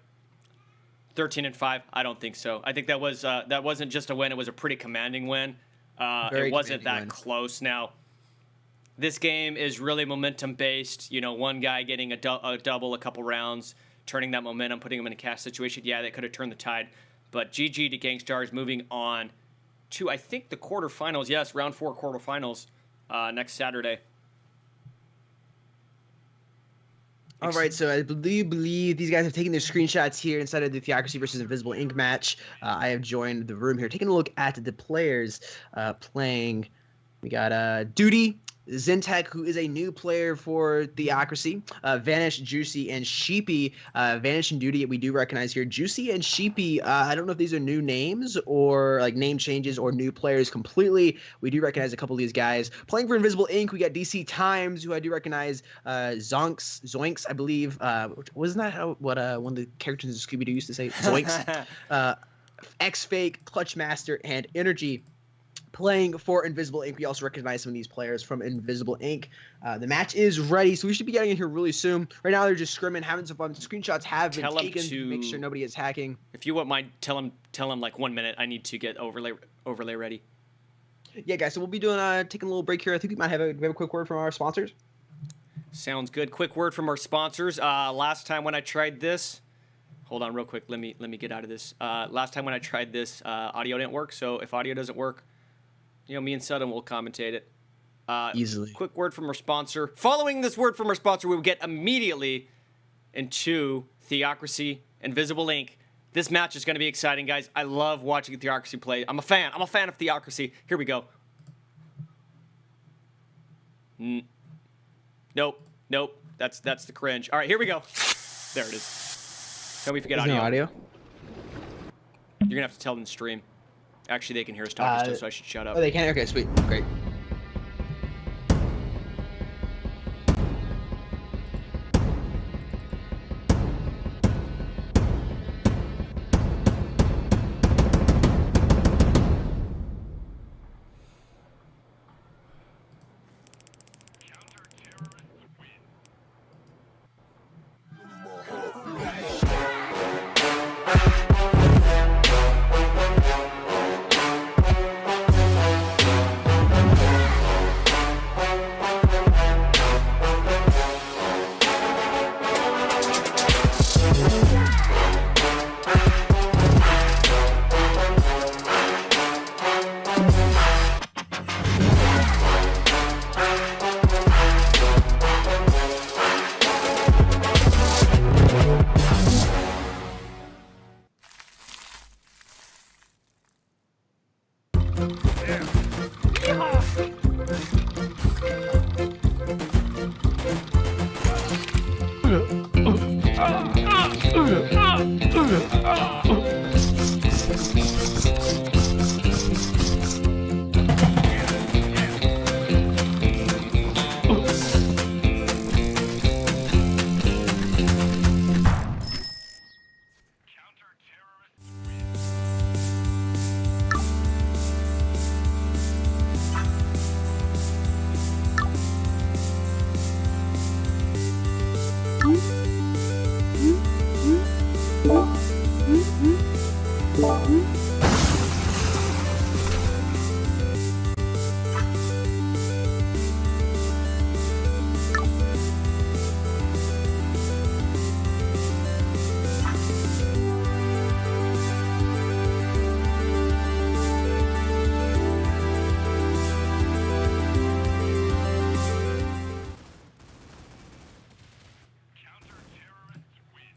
13-5? I don't think so. I think that wasn't just a win. It was a pretty commanding win. It wasn't that close. Now, this game is really momentum-based. One guy getting a double a couple rounds, turning that momentum, putting him in a cash situation. Yeah, that could have turned the tide. But GG to Gangstars, moving on to, I think, the quarterfinals. Yes, round 4 quarterfinals. Next Saturday. All right, so I believe these guys have taken their screenshots here inside of the Theocracy versus Invisible Ink match. I have joined the room here, taking a look at the players playing. We got Duty, Zentek, who is a new player for Theocracy, Vanish, Juicy, and Sheepy. Vanish and Duty we do recognize here. Juicy and Sheepy, I don't know if these are new names or like name changes or new players completely. We do recognize a couple of these guys. Playing for Invisible Ink, we got DC Times, who I do recognize. Zoinks, I believe. Wasn't that what one of the characters in Scooby-Doo used to say? Zoinks. X-Fake, Clutchmaster, and Energy. Playing for Invisible Ink. We also recognize some of these players from Invisible Ink. The match is ready, so we should be getting in here really soon. Right now, they're just scrimming, having some fun. Screenshots have been taken to make sure nobody is hacking. If you wouldn't mind, tell him like 1 minute. I need to get overlay ready. Yeah, guys. So we'll be doing taking a little break here. I think we might have a quick word from our sponsors. Sounds good. Quick word from our sponsors. Last time when I tried this. Hold on real quick. Let me get out of this. Last time when I tried this, audio didn't work. So if audio doesn't work, me and Sudden will commentate it. Easily. Quick word from our sponsor. Following this word from our sponsor, we will get immediately into Theocracy, Invisible Ink. This match is going to be exciting, guys. I love watching Theocracy play. I'm a fan of Theocracy. Here we go. Nope. That's the cringe. All right, here we go. There it is. Tell me if you get audio. No audio. You're going to have to tell them to stream. Actually, they can hear us talking still, so I should shut up. Oh, they can? Okay, sweet. Great.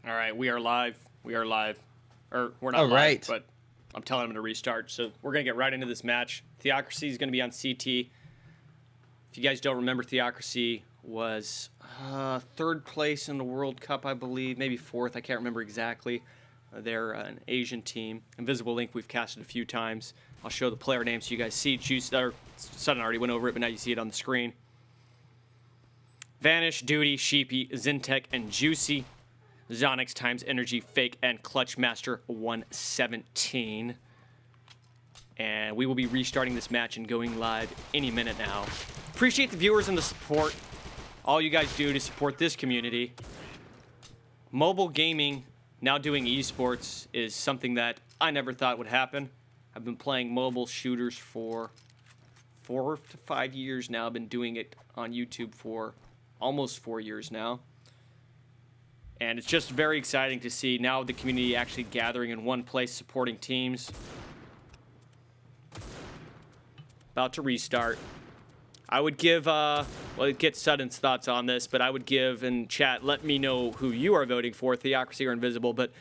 All right, we are live. We are live. Or we're not All live, right. but I'm telling him to restart. So we're going to get right into this match. Theocracy is going to be on CT. If you guys don't remember, Theocracy was third place in the World Cup, I believe. Maybe fourth. I can't remember exactly. They're an Asian team. Invisible Link we've casted a few times. I'll show the player names so you guys see. Sudden already went over it, but now you see it on the screen. Vanish, Duty, Sheepy, Zintek, and Juicy. Zonix times Energy, Fake, and Clutchmaster 117. And we will be restarting this match and going live any minute now. Appreciate the viewers and the support. All you guys do to support this community. Mobile gaming, now doing esports, is something that I never thought would happen. I've been playing mobile shooters for 4 to 5 years now. I've been doing it on YouTube for almost 4 years now. And it's just very exciting to see now the community actually gathering in one place, supporting teams. About to restart. I would give, get Sudden's thoughts on this, but I would give in chat, let me know who you are voting for, Theocracy or Invisible, but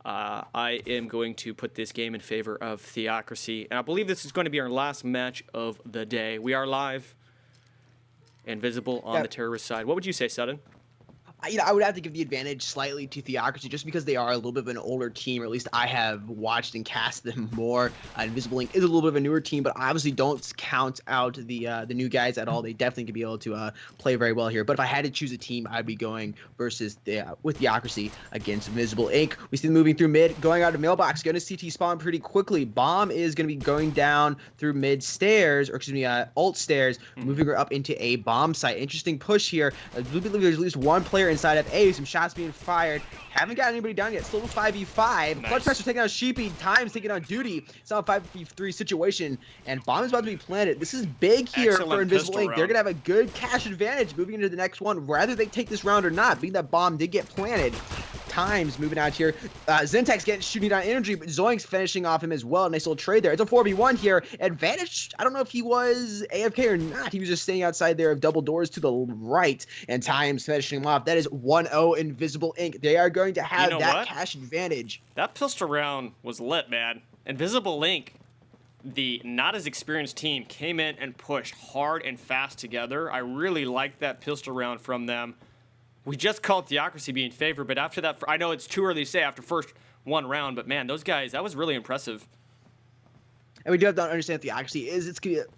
I am going to put this game in favor of Theocracy. And I believe this is going to be our last match of the day. We are live. Invisible on the terrorist side. What would you say, Sudden? I would have to give the advantage slightly to Theocracy just because they are a little bit of an older team, or at least I have watched and cast them more. Invisible Link is a little bit of a newer team, but I obviously don't count out the new guys at all. They definitely could be able to play very well here. But if I had to choose a team, I'd be going with Theocracy against Invisible Inc. We see them moving through mid, going out of mailbox, going to CT spawn pretty quickly. Bomb is going to be going down through mid stairs, or excuse me, alt stairs, moving her up into a bomb site. Interesting push here. I believe there's at least one player inside of A, some shots being fired. Haven't got anybody down yet. Still 5v5. Nice. Clutchmaster taking out Sheepy. Times taking on Duty. It's now a 5v3 situation, and bomb is about to be planted. This is big here Excellent for Invisible pistol Inc. They're round. gonna have a good cash advantage moving into the next one, whether they take this round or not. Being that bomb did get planted. Times moving out here. Zentek's getting shooting down Energy, but Zoink's finishing off him as well. Nice little trade there. It's a 4v1 here. Advantage, I don't know if he was AFK or not. He was just staying outside there of double doors to the right, and Times finishing him off. That is 1-0 Invisible Inc. They are going to have that cash advantage. That pistol round was lit, man. Invisible Link, the not as experienced team, came in and pushed hard and fast together. I really liked that pistol round from them. We just called Theocracy being favored, but after that, I know it's too early to say after first one round, but man, those guys, that was really impressive. And we do have to understand Theocracy is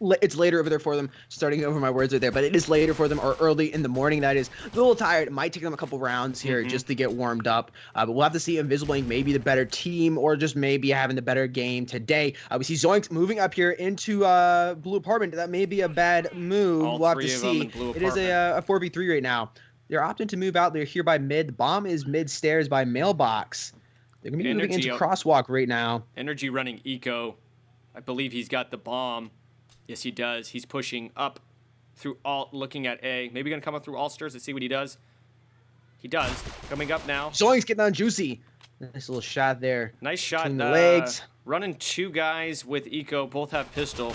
it's later over there for them. Starting over my words right there, but it is later for them, or early in the morning. That is a little tired. It might take them a couple rounds here just to get warmed up. But we'll have to see. Invisible Inc. maybe the better team, or just maybe having the better game today. We see Zoinks moving up here into blue apartment. That may be a bad move. All we'll have three to of them see. in blue It is a 4v3 right now. They're opting to move out. They're here by mid. The bomb is mid stairs by mailbox. They're gonna be moving into crosswalk right now. Energy running eco. I believe he's got the bomb. Yes, he does. He's pushing up through alt, looking at A. Maybe going to come up through alt stairs to see what he does. He does. Coming up now. Zoinks getting on Juicy. Nice little shot there. Nice shot. Between the legs. Running two guys with eco. Both have pistol.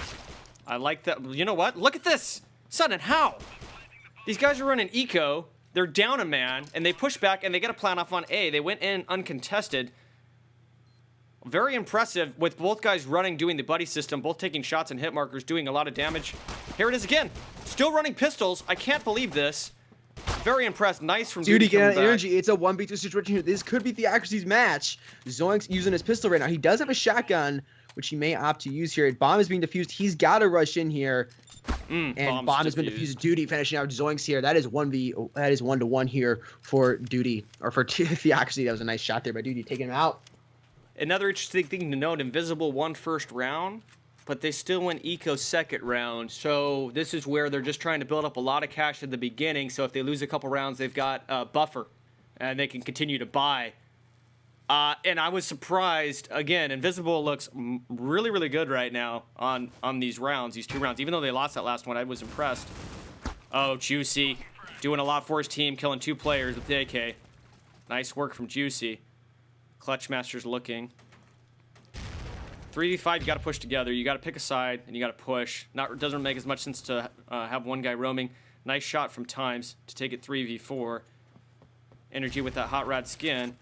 I like that. You know what? Look at this. Sudden, how? These guys are running eco. They're down a man, and they push back, and they get a plant off on A. They went in uncontested. Very impressive with both guys running, doing the buddy system, both taking shots and hit markers, doing a lot of damage. Here it is again. Still running pistols. I can't believe this. Very impressed. Nice from Duty Duty getting coming back. Energy. It's a 1v2 situation here. This could be Theocracy's match. Zoinks using his pistol right now. He does have a shotgun, which he may opt to use here. Bomb is being defused. He's got to rush in here. And bomb has been defused. Duty finishing out Zoinks here. That is 1-to-1 here for Duty, or for Theocracy. That was a nice shot there by Duty, taking him out. Another interesting thing to note, Invisible won first round, but they still went eco second round. So this is where they're just trying to build up a lot of cash at the beginning. So if they lose a couple rounds, they've got a buffer, and they can continue to buy. And I was surprised, again, Invisible looks really, really good right now on these rounds, these 2 rounds. Even though they lost that last one, I was impressed. Oh, Juicy, doing a lot for his team, killing 2 players with the AK. Nice work from Juicy. Clutchmaster's looking. 3v5, you got to push together. You got to pick a side, and you got to push. Doesn't make as much sense to have one guy roaming. Nice shot from Times to take it 3v4. Energy with that hot rod skin.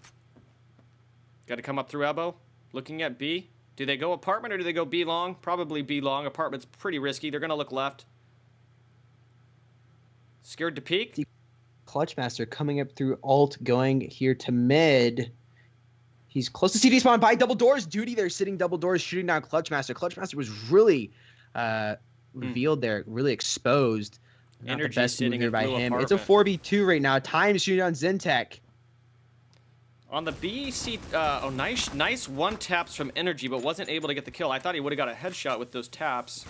Got to come up through elbow. Looking at B. Do they go apartment or do they go B long? Probably B long. Apartment's pretty risky. They're going to look left. Scared to peek. Clutchmaster coming up through alt, going here to mid. He's close to CD spawn by double doors. Duty there, sitting double doors, shooting down Clutchmaster. Clutchmaster was really revealed there, really exposed. Not Energy the best move sitting there in by blue him. apartment. It's a 4v2 right now. Time shooting on Zentek. On the B, nice one taps from Energy, but wasn't able to get the kill. I thought he would have got a headshot with those taps,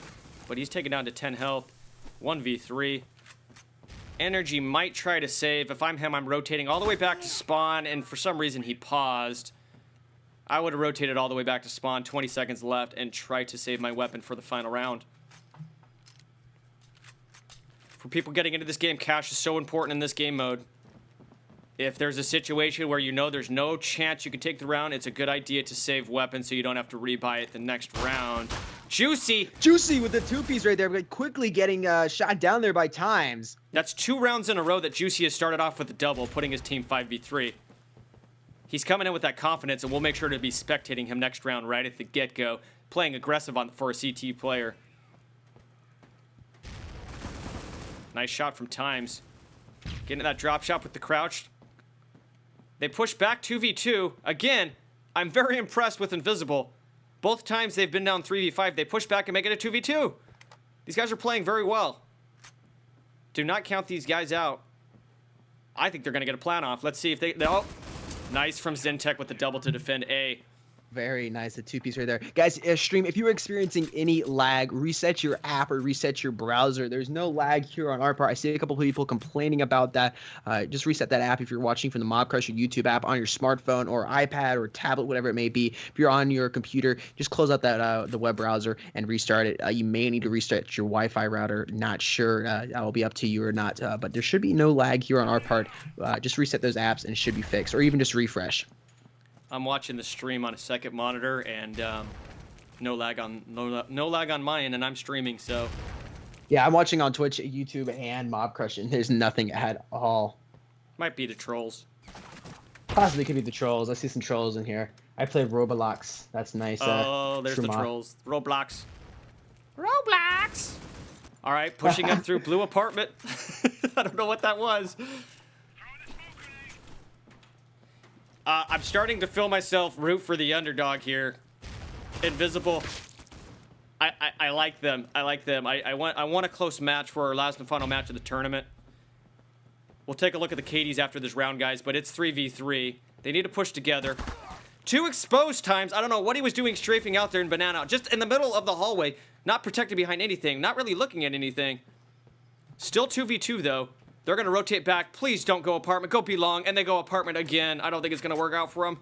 but he's taken down to 10 health. 1v3. Energy might try to save. If I'm him, I'm rotating all the way back to spawn, and for some reason he paused. I would have rotated all the way back to spawn, 20 seconds left, and tried to save my weapon for the final round. For people getting into this game, cash is so important in this game mode. If there's a situation where you know there's no chance you can take the round, it's a good idea to save weapons so you don't have to rebuy it the next round. Juicy! Juicy with the two-piece right there, but quickly getting shot down there by Times. That's 2 rounds in a row that Juicy has started off with a double, putting his team 5v3. He's coming in with that confidence, and we'll make sure to be spectating him next round right at the get-go, playing aggressive for a CT player. Nice shot from Times. Getting that drop shot with the crouch. They push back 2v2. Again, I'm very impressed with Invisible. Both times they've been down 3v5, they push back and make it a 2v2. These guys are playing very well. Do not count these guys out. I think they're going to get a plan off. Let's see if they... Oh, nice from Zentek with the double to defend A. Very nice, the two-piece right there. Guys, stream, if you're experiencing any lag, reset your app or reset your browser. There's no lag here on our part. I see a couple people complaining about that. Just reset that app if you're watching from the Mob Crusher YouTube app on your smartphone or iPad or tablet, whatever it may be. If you're on your computer, just close out that the web browser and restart it. You may need to restart your Wi-Fi router. Not sure. That will be up to you or not. But there should be no lag here on our part. Just reset those apps and it should be fixed, or even just refresh. I'm watching the stream on a second monitor, and no lag on mine, and I'm streaming, so. Yeah, I'm watching on Twitch, YouTube, and Mob Crush, and there's nothing at all. Might be the trolls. Possibly could be the trolls. I see some trolls in here. I play Roblox. That's nice. Oh, there's the trolls. Roblox. Roblox! All right, pushing up through blue apartment. I don't know what that was. I'm starting to feel myself root for the underdog here. Invisible. I like them. I like them. I want a close match for our last and final match of the tournament. We'll take a look at the KDs after this round, guys, but it's 3v3. They need to push together. 2 exposed times. I don't know what he was doing strafing out there in Banana. Just in the middle of the hallway. Not protected behind anything. Not really looking at anything. Still 2v2, though. They're going to rotate back. Please don't go apartment. Go B long. And they go apartment again. I don't think it's going to work out for them.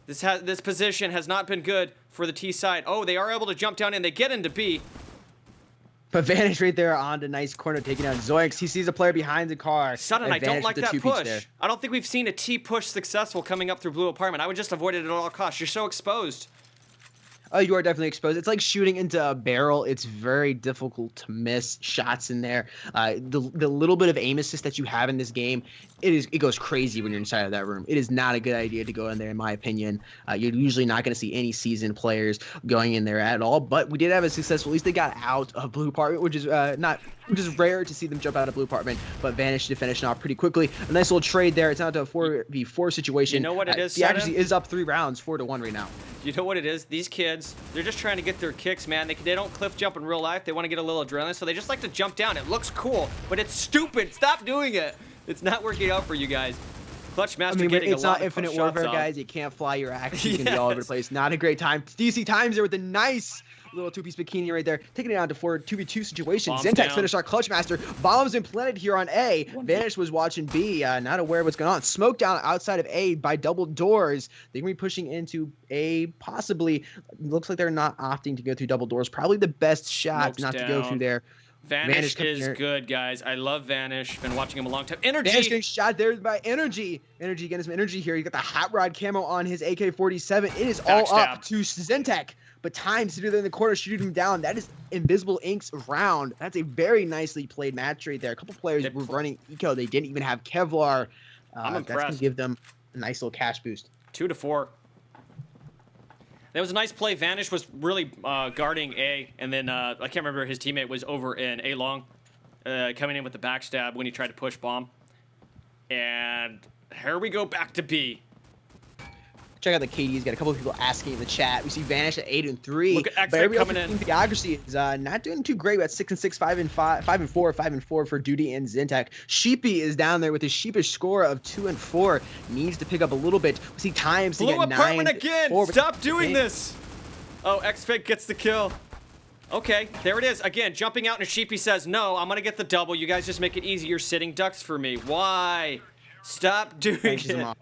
This position has not been good for the T side. Oh, they are able to jump down and they get into B. But Vanish right there on the nice corner, taking out Zoinks. He sees a player behind the car. Sudden, I don't like that push. I don't think we've seen a T push successful coming up through blue apartment. I would just avoid it at all costs. You're so exposed. Oh, you are definitely exposed. It's like shooting into a barrel. It's very difficult to miss shots in there. The little bit of aim assist that you have in this game, it goes crazy when you're inside of that room. It is not a good idea to go in there, in my opinion. You're usually not going to see any seasoned players going in there at all. But we did have a successful. At least they got out of blue apartment, which is rare to see them jump out of blue apartment. But Vanish to finish off pretty quickly. A nice little trade there. It's not a 4v4 situation. You know what it is? He actually is up 3 rounds, 4-1 right now. You know what it is? These kids, they're just trying to get their kicks, man. They don't cliff jump in real life. They want to get a little adrenaline, so they just like to jump down. It looks cool, but it's stupid. Stop doing it. It's not working out for you guys. Clutchmaster getting a lot of it's not Infinite Warfare, guys. You can't fly your axe. You can be all over the place. Not a great time. DC Times there with a nice little 2-piece bikini right there, taking it down to 2v2 situation. Zentek finished our Clutchmaster. Bombs implanted here on A. Vanish was watching B, not aware of what's going on. Smoke down outside of A by double doors. They're going to be pushing into A, possibly. Looks like they're not opting to go through double doors. Probably the best shot not to go through there. Vanish is good, guys. I love Vanish. Been watching him a long time. Energy! Vanish getting shot there by Energy. Energy getting some energy here. He got the hot rod camo on his AK-47. It is all up to Zentek. But Times to do that in the corner, shooting him down. That is Invisible Ink's round. That's a very nicely played match right there. A couple players were running eco. They didn't even have Kevlar. I'm That's going impressed. to give them a nice little cash boost. 2 to 4. That was a nice play. Vanish was really guarding A, and then I can't remember, his teammate was over in A long, coming in with the backstab when he tried to push bomb. And here we go back to B. Check out the KDs. Got a couple of people asking in the chat. We see Vanish at 8 and 3. Look at X-Fake but everybody coming else in. Theocracy is not doing too great. At 6 and 6, 5 and 5, 5 and 4, 5 and 4 for Duty and Zintek. Sheepy is down there with his sheepish score of 2 and 4. Needs to pick up a little bit. We see Times to Blue get 9 apartment again. 4, Stop doing this. Oh, X-Fake gets the kill. Okay, there it is. Again, jumping out and Sheepy says, no, I'm going to get the double. You guys just make it easy. You're sitting ducks for me. Why? Stop doing it.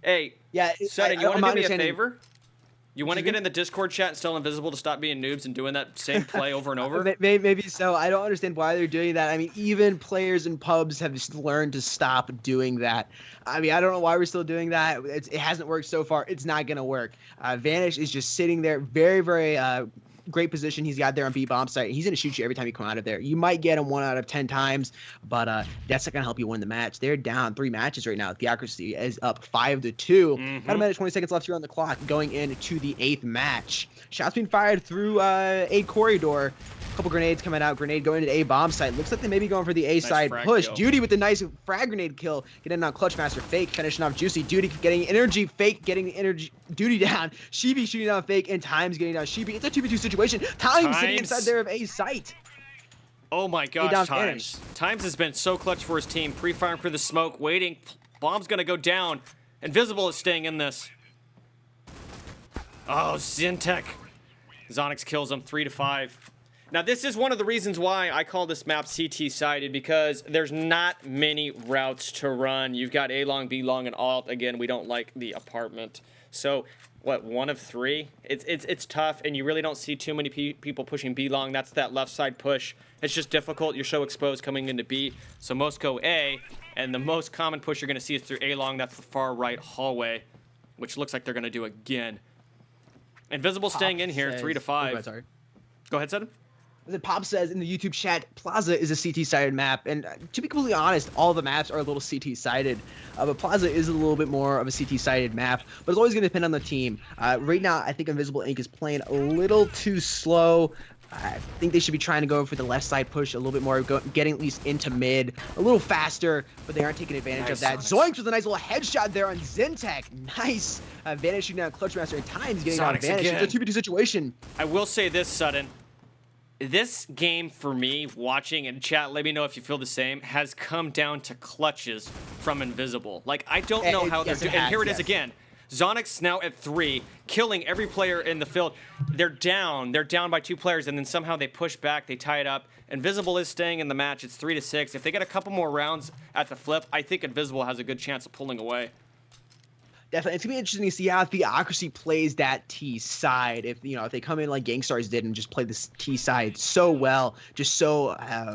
Hey, yeah, Sudden, you want to do me a understanding- favor? You want to get in the Discord chat and still invisible to stop being noobs and doing that same play over and over? Maybe so. I don't understand why they're doing that. I mean, even players in pubs have just learned to stop doing that. I mean, I don't know why we're still doing that. It hasn't worked so far. It's not going to work. Vanish is just sitting there, very, very great position he's got there on B bomb site. He's going to shoot you every time you come out of there. You might get him 1 out of 10 times, but that's not going to help you win the match. They're down 3 matches right now. Theocracy is up 5 to 2. About a minute 20 seconds left here on the clock, going into the 8th match. Shots being fired through A corridor. Couple grenades coming out. Grenade going into A bomb site. Looks like they may be going for the A side frag push. kill. Duty with the nice frag grenade kill. Getting on Clutch Master. Fake finishing off Juicy. Duty getting energy. Fake getting the energy. Duty down. Sheepy shooting down Fake, and Times getting down Sheepy. It's a 2v2 situation. Times sitting inside there of A site. Oh my down gosh, Vanish. Times has been so clutch for his team. Pre-firing for the smoke, waiting. Bomb's going to go down. Invisible is staying in this. Oh, Zintek. Zonix kills him 3 to 5. Now, this is one of the reasons why I call this map CT-sided, because there's not many routes to run. You've got A long, B long, and alt. Again, we don't like the apartment. So, what, 1 of 3? It's tough, and you really don't see too many people pushing B long. That's that left side push. It's just difficult. You're so exposed coming into B. So most go A, and the most common push you're going to see is through A long. That's the far right hallway, which looks like they're going to do again. Invisible staying in here, 3 to 5. Sorry. Go ahead, Sudden. As Pop says in the YouTube chat, Plaza is a CT-sided map, and to be completely honest, all the maps are a little CT-sided, but Plaza is a little bit more of a CT-sided map, but it's always going to depend on the team. Right now, I think Invisible Ink is playing a little too slow. I think they should be trying to go for the left side push a little bit more, getting at least into mid a little faster, but they aren't taking advantage of that. Zoinks with a nice little headshot there on Zintek. Nice. Vanish shooting down Clutch Master, and Times getting down Sonics Vanish. again. It's a 2v2 situation. I will say this, Sudden. This game, for me, watching in chat, let me know if you feel the same, has come down to clutches from Invisible. Like, I don't know how yes, they're it doing. And has, here it is yes. again. Zonix now at 3, killing every player in the field. They're down by 2 players, and then somehow they push back, they tie it up. Invisible is staying in the match. It's 3 to 6. If they get a couple more rounds at the flip, I think Invisible has a good chance of pulling away. Definitely, it's gonna be interesting to see how Theocracy plays that T side. If they come in like Gangstars did and just play this T side so well, just so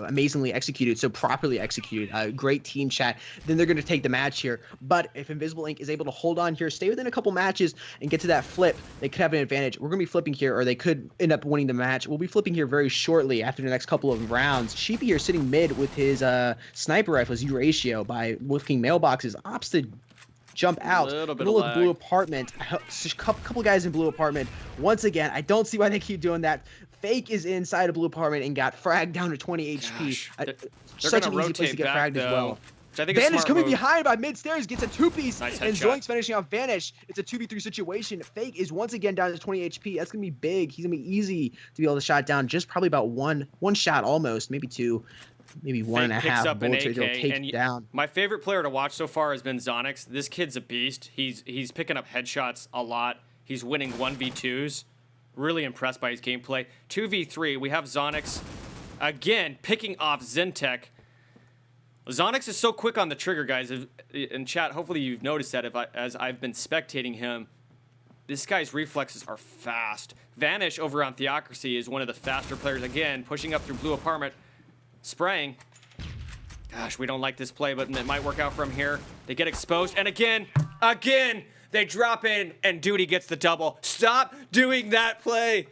amazingly executed, so properly executed, great team chat, then they're gonna take the match here. But if Invisible Ink is able to hold on here, stay within a couple matches, and get to that flip, they could have an advantage. We're gonna be flipping here, or they could end up winning the match. We'll be flipping here very shortly after the next couple of rounds. Sheepy here sitting mid with his sniper rifle, Z ratio, by looking mailboxes, opts to jump out. Little bit Middle of of the blue lag. apartment. A couple guys in blue apartment. Once again, I don't see why they keep doing that. Fake is inside a blue apartment and got fragged down to 20 HP. Gosh, they're Such gonna an easy place to rotate get back, fragged as though, well. which I think is a Vanish smart coming move. behind by mid-stairs, gets a 2-piece, Nice and headshot. Zoinks finishing off Vanish. It's a 2v3 situation. Fake is once again down to 20 HP. That's going to be big. He's going to be easy to be able to shot down just probably about one shot almost, maybe 2, maybe 1.5 picks up an bullets right there will AK, take and it down. my favorite player to watch so far has been Zonix. This kid's a beast. He's picking up headshots a lot. He's winning 1v2s. Really impressed by his gameplay. 2v3, we have Zonix again picking off Zintek. Zonix is so quick on the trigger, guys. In chat, hopefully you've noticed that as I've been spectating him. This guy's reflexes are fast. Vanish over on Theocracy is one of the faster players. Again, pushing up through blue apartment. Spraying. Gosh, we don't like this play, but it might work out from here. They get exposed, and again, they drop in, and Duty gets the double. Stop doing that play.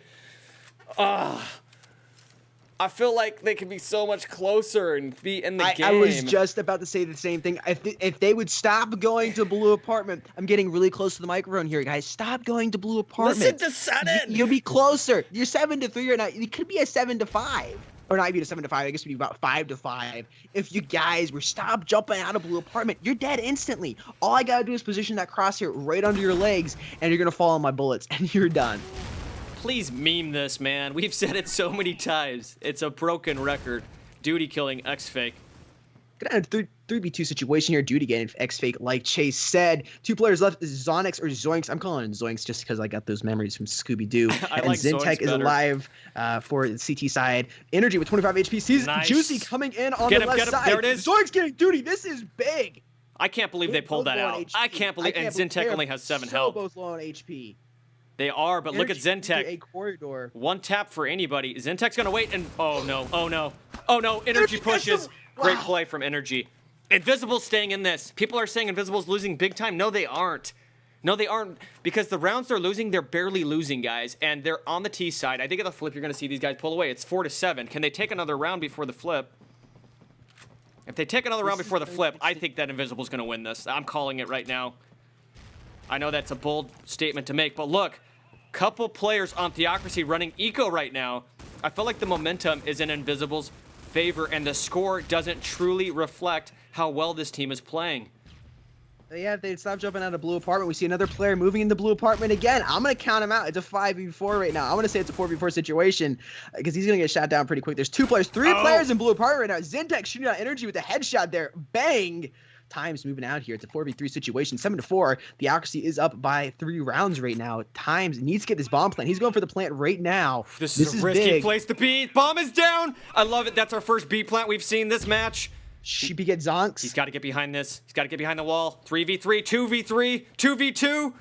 I feel like they could be so much closer and be in the game. I was just about to say the same thing. If they would stop going to Blue Apartment, I'm getting really close to the microphone here, guys. Stop going to Blue Apartment. Listen to Sudden. You'll be closer. You're 7-3 right now. It could be a 7-5. Or not even a 7-5. I guess it'd be about 5-5. If you guys were stop jumping out of Blue Apartment, you're dead instantly. All I gotta do is position that crosshair right under your legs, and you're gonna fall on my bullets, and you're done. Please meme this, man. We've said it so many times. It's a broken record. Duty killing X-Fake. Gonna have a 3v2 situation here. Duty getting X-Fake, like Chase said. 2 players left is Zonix or Zoinks. I'm calling it Zoinks just because I got those memories from Scooby-Doo. I And like Zintek Zoinks is better. alive for the CT side. Energy with 25 HP. Sees Nice. Juicy coming in on Get the him, left get him. side. There it is. Zoinks getting Duty. This is big. I can't believe they pulled Both that low on out. HP. I can't believe, and Zintek they're only has 7 so health. both low on HP. They are, but look at Energy into a Zintek. corridor. One tap for anybody. Zintek's gonna wait and oh no, oh no, oh no. Energy Energy gets pushes. him. Great Wow. play from Energy. Invisible's staying in this. People are saying Invisible's losing big time. No, they aren't. No, they aren't. Because the rounds they're losing, they're barely losing, guys. And they're on the T side. I think at the flip, you're gonna see these guys pull away. It's 4-7. Can they take another round before the flip? If they take another round This is before the very flip, I interesting. think that Invisible's gonna win this. I'm calling it right now. I know that's a bold statement to make, but look, couple players on Theocracy running eco right now. I feel like the momentum is in Invisible's favor, and the score doesn't truly reflect how well this team is playing. Yeah, if they stop jumping out of Blue Apartment, we see another player moving into Blue Apartment again. I'm going to count him out. It's a 5v4 right now. I'm going to say it's a 4v4 situation because he's going to get shot down pretty quick. There's 2 players, 3 Oh. players in Blue Apartment right now. Zintek shooting out Energy with a headshot there. Bang! Times moving out here. It's a 4v3 situation. 7-4. Theocracy is up by 3 rounds right now. Times needs to get this bomb plant. He's going for the plant right now. This is a risky big. place to be. Bomb is down. I love it. That's our first B plant we've seen this match. Sheepy gets Zonks. He's got to get behind this. He's got to get behind the wall. 3v3, 2v3, 2v2.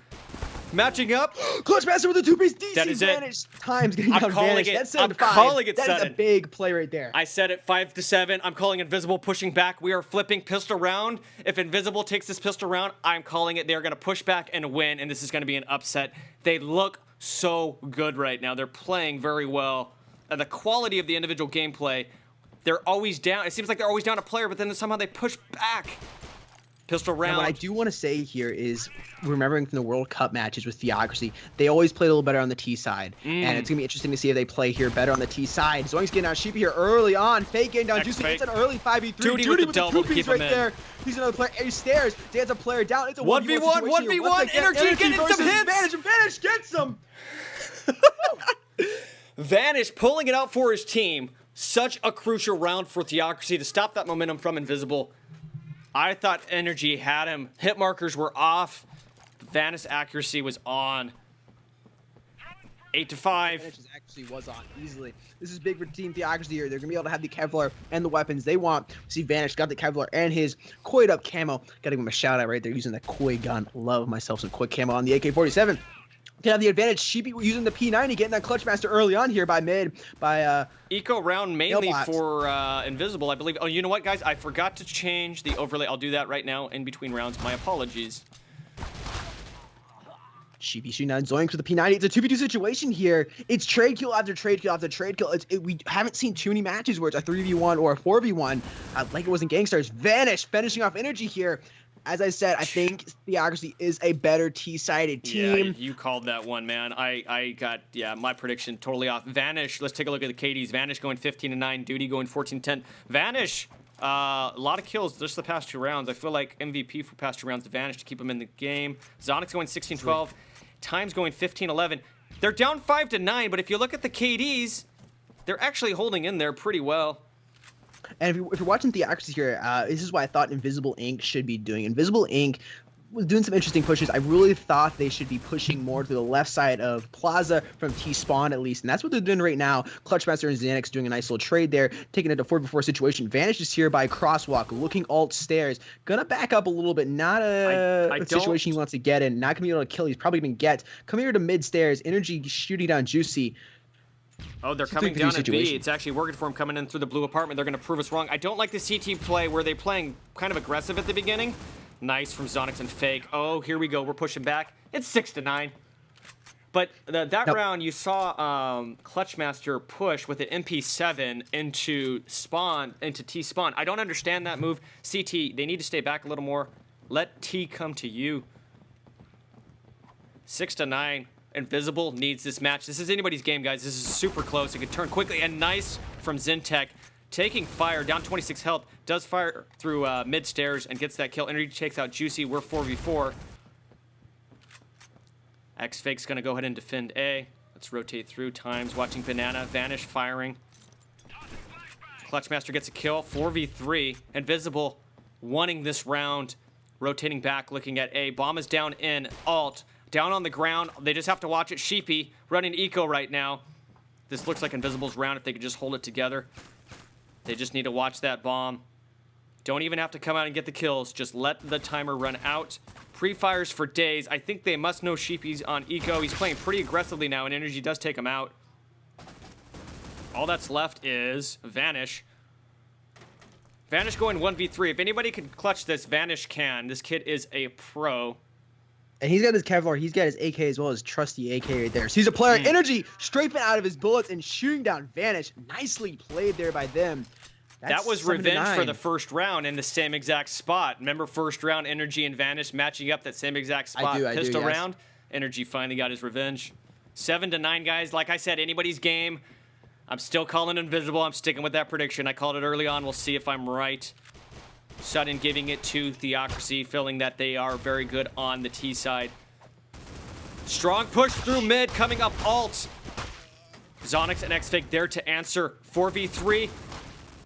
Matching up. Clutchmaster with a 2-piece DC That is it. Vanish. Times getting I'm down calling Vanish. it. That's I'm 7-5. calling it That is a sudden. big play right there. I said it 5-7. I'm calling Invisible pushing back. We are flipping pistol round. If Invisible takes this pistol round, I'm calling it. They're going to push back and win, and this is going to be an upset. They look so good right now. They're playing very well. The quality of the individual gameplay, they're always down. It seems like they're always down a player, but then somehow they push back. Pistol Now, round. what I do want to say here is, remembering from the World Cup matches with Theocracy, they always play a little better on the T side. And it's going to be interesting to see if they play here better on the T side. Zoinks getting down Sheepy here early on. Fake getting down Juicy. X-Fake. It's an early 5v3. Duty with the double to two-piece keep him right in. there. He's another player. He stairs. Dan's a player down. It's a 1v1, 1v1 situation here. 1v1. Once again, Energy getting some versus hits. Vanish. Vanish gets him. Vanish pulling it out for his team. Such a crucial round for Theocracy to stop that momentum from Invisible. I thought Energy had him. Hit markers were off. Vanish accuracy was on. 8-5. Vanish actually was on easily. This is big for Team Theocracy here. They're going to be able to have the Kevlar and the weapons they want. See, Vanish got the Kevlar and his coiled up camo. Got to give him a shout out right there using the Koi gun. Love myself some quick camo on the AK-47. Can have the advantage. Sheepy using the P90, getting that Clutchmaster early on here by mid, by Eco round mainly Mailbox. for Invisible, I believe. Oh, you know what, guys? I forgot to change the overlay. I'll do that right now in between rounds. My apologies. Sheepy shooting down Zoinks with the P90. It's a 2v2 situation here. It's trade kill after trade kill after trade kill. We haven't seen too many matches where it's a 3v1 or a 4v1 like it was in Gangstars. Vanish finishing off Energy here. As I said, I think Theocracy is a better T-sided team. Yeah, you called that one, man. I got, my prediction totally off. Vanish, let's take a look at the KDs. Vanish going 15-9, Duty going 14-10. Vanish, a lot of kills just the past 2 rounds. I feel like MVP for past 2 rounds to Vanish to keep him in the game. Zonix going 16-12. Times going 15-11. They're down 5-9, but if you look at the KDs, they're actually holding in there pretty well. And if you're watching Theocracy here, this is what I thought Invisible Inc. should be doing. Invisible Inc. was doing some interesting pushes. I really thought they should be pushing more to the left side of Plaza from T-Spawn at least. And that's what they're doing right now. Clutchmaster and Xanax doing a nice little trade there, taking it to 4v4 situation. Vanish is here by Crosswalk, looking alt stairs. Gonna back up a little bit. Not a situation he wants to get in. Not gonna be able to kill. He's probably gonna get. Come here to mid stairs. Energy shooting down Juicy. Oh, they're It's a coming 3v3 down at B. situation. It's actually working for him coming in through the blue apartment. They're going to prove us wrong. I don't like the CT play where they're playing kind of aggressive at the beginning. Nice from Zonix and Fake. Oh, here we go. We're pushing back. It's 6-9. But that Nope. round, you saw Clutchmaster push with an MP7 into T spawn. I don't understand that move. CT, they need to stay back a little more. Let T come to you. 6-9. Invisible needs this match. This is anybody's game, guys. This is super close. It could turn quickly, and nice from Zintek. Taking fire, down 26 health, does fire through mid stairs and gets that kill. Energy takes out Juicy. We're 4v4. X-Fake's going to go ahead and defend A. Let's rotate through times. Watching Banana. Vanish firing. Clutchmaster gets a kill. 4v3. Invisible wanting this round. Rotating back, looking at A. Bomb is down in. Alt. Down on the ground. They just have to watch it. Sheepy running eco right now. This looks like Invisible's round if they could just hold it together. They just need to watch that bomb. Don't even have to come out and get the kills. Just let the timer run out. Pre-fires for days. I think they must know Sheepy's on eco. He's playing pretty aggressively now, and Energy does take him out. All that's left is Vanish. Vanish going 1v3. If anybody can clutch this, Vanish can. This kid is a pro. And he's got his Kevlar, he's got his AK as well as trusty AK right there. So he's a player. Energy strafing out of his bullets and shooting down Vanish. Nicely played there by them. That was revenge for the first round in the same exact spot. Remember first round Energy and Vanish matching up that same exact spot. I do, Pistol yes. round. Energy finally got his revenge. 7-9, guys. Like I said, anybody's game. I'm still calling Invisible. I'm sticking with that prediction. I called it early on. We'll see if I'm right. Sudden giving it to Theocracy, feeling that they are very good on the T side. Strong push through mid, coming up alt. Zonix and X-Fake there to answer. 4v3.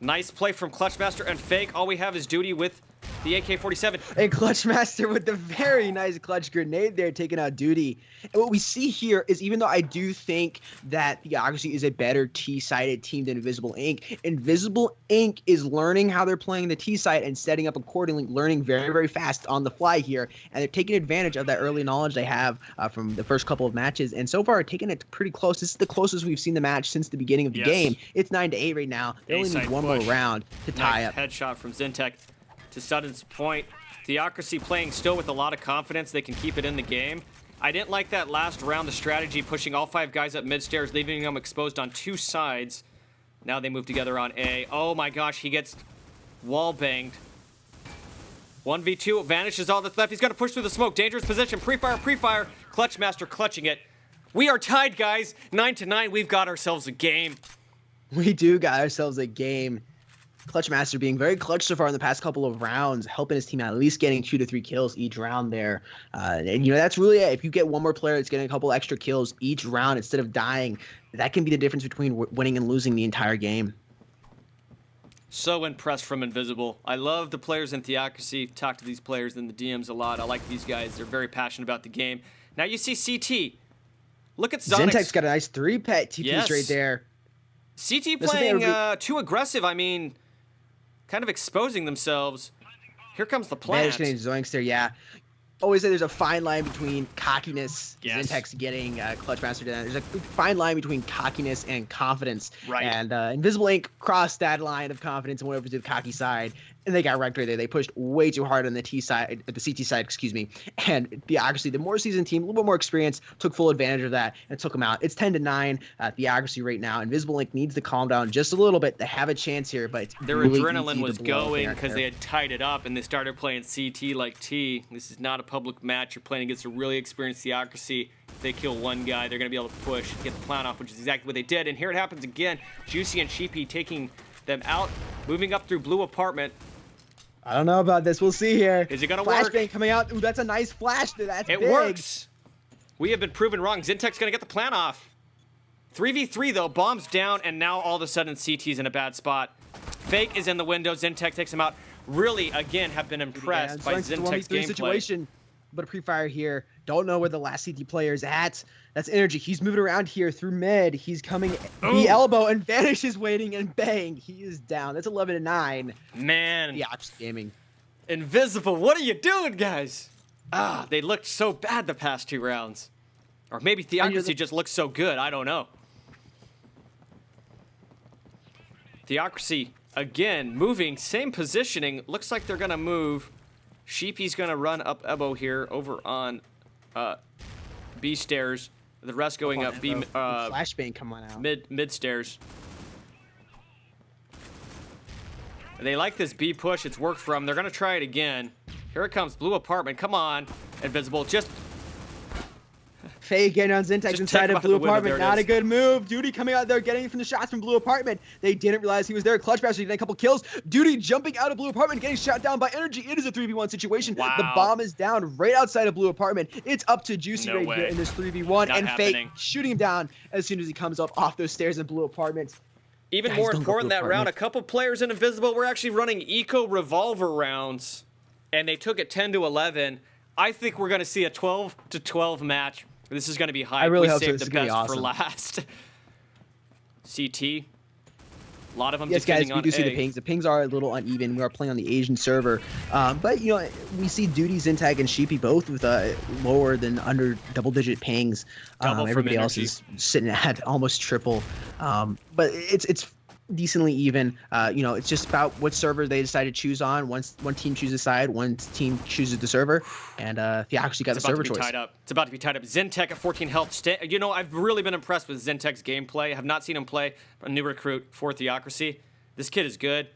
Nice play from Clutchmaster and Fake. All we have is Duty with the AK-47. And Clutchmaster with the very nice clutch grenade there, taking out Duty. And what we see here is, even though I do think that Theocracy is a better T-sided team than Invisible Inc., Invisible Inc. is learning how they're playing the T-side and setting up accordingly, learning very, very fast on the fly here. And they're taking advantage of that early knowledge they have from the first couple of matches. And so far, taking it pretty close. This is the closest we've seen the match since the beginning of the game. It's 9-8 right now. They only need one more round to tie up. Headshot from Zintek. To Sutton's point, Theocracy playing still with a lot of confidence. They can keep it in the game. I didn't like that last round, the strategy, pushing all 5 guys up mid-stairs, leaving them exposed on 2 sides. Now they move together on A. Oh my gosh, he gets wall banged. 1v2, vanishes all that's left. He's going to push through the smoke. Dangerous position, pre-fire, pre-fire. Clutchmaster clutching it. We are tied, guys. 9-9, we've got ourselves a game. We do got ourselves a game. Clutchmaster being very clutch so far in the past couple of rounds, helping his team out, at least getting 2 to 3 kills each round there. And, you know, that's really it. If you get one more player that's getting a couple extra kills each round instead of dying, that can be the difference between winning and losing the entire game. So impressed from Invisible. I love the players in Theocracy. Talk to these players in the DMs a lot. I like these guys. They're very passionate about the game. Now you see CT. Look at Zonix. Zintek's got a nice 3-pet TPs right there. CT playing too aggressive. I mean, kind of exposing themselves. Here comes the plant. Managed getting Zoinks there, yeah. Always say there's a fine line between cockiness. Yes. Zintek's getting Clutchmaster down. There's a fine line between cockiness and confidence. Right. And Invisible Inc. crossed that line of confidence and went over to the cocky side. And they got wrecked right there. They pushed way too hard on the T side, the CT side, excuse me. And Theocracy, the more seasoned team, a little bit more experience, took full advantage of that and took them out. It's 10-9. Theocracy right now. Invisible Inc. needs to calm down just a little bit. They have a chance here, but it's their really adrenaline easy was to blow going there. because they had tied it up and they started playing CT like T. This is not a public match. You're playing against a really experienced Theocracy. If they kill one guy, they're going to be able to push, get the plant off, which is exactly what they did. And here it happens again. Juicy and Sheepy taking them out, moving up through blue apartment. I don't know about this. We'll see here. Is it going to work? Flashbang coming out. Ooh, that's a nice flash. That's It big. works. We have been proven wrong. Zintek's going to get the plant off. 3v3, though. Bombs down, and now all of a sudden CT's in a bad spot. Fake is in the window. Zintek takes him out. Really, again, have been impressed by Zintek's gameplay. Situation, but a pre-fire here. Don't know where the last CT player is at. That's Energy. He's moving around here through mid. He's coming the elbow, and Vanish is waiting, and bang, he is down. That's 11-9. Man. Yeah, just gaming. Invisible, what are you doing, guys? They looked so bad the past 2 rounds. Or maybe Theocracy just looks so good. I don't know. Theocracy, again, moving. Same positioning. Looks like they're going to move. Sheepy's going to run up Ebo here over on B stairs. The rest going up B, flashbang, come on out. mid stairs. They like this B push. It's worked for them. They're gonna try it again. Here it comes. Blue apartment. Come on, Invisible. Just Faye getting on Zintex Just inside take him of out Blue the window, apartment. there it Not a is. good move. Duty coming out there, getting from the shots from Blue apartment. They didn't realize he was there. Clutch Bastard getting a couple kills. Duty jumping out of Blue apartment, getting shot down by Energy. It is a 3v1 situation. Wow. The bomb is down right outside of Blue apartment. It's up to Juicy No right way. here in this 3v1, Not and happening. Faye shooting him down as soon as he comes up off those stairs in Blue apartment. even Guys, more don't go important Blue that round. A apartment. couple players in Invisible were actually running eco revolver rounds, and they took it 10-11. I think we're gonna see a 12-12 match. This is gonna be high. I really we hope so. saved This the is gonna be best for awesome. last. CT. A lot of them Yes, guys, defending we on do see A. the pings. The pings are a little uneven. We are playing on the Asian server. But, you know, we see Duty, Zintag, and Sheepy both with lower than under double-digit pings. Double from Everybody else Energy. is sitting at almost triple. But it's decently even. You know, it's just about what server they decide to choose on. One team chooses a side, one team chooses the server, and Theocracy got It's the about server to be choice. tied up. It's about to be tied up. Zentech at 14 health. You know, I've really been impressed with Zentech's gameplay. I have not seen him play. A new recruit for Theocracy. This kid is good.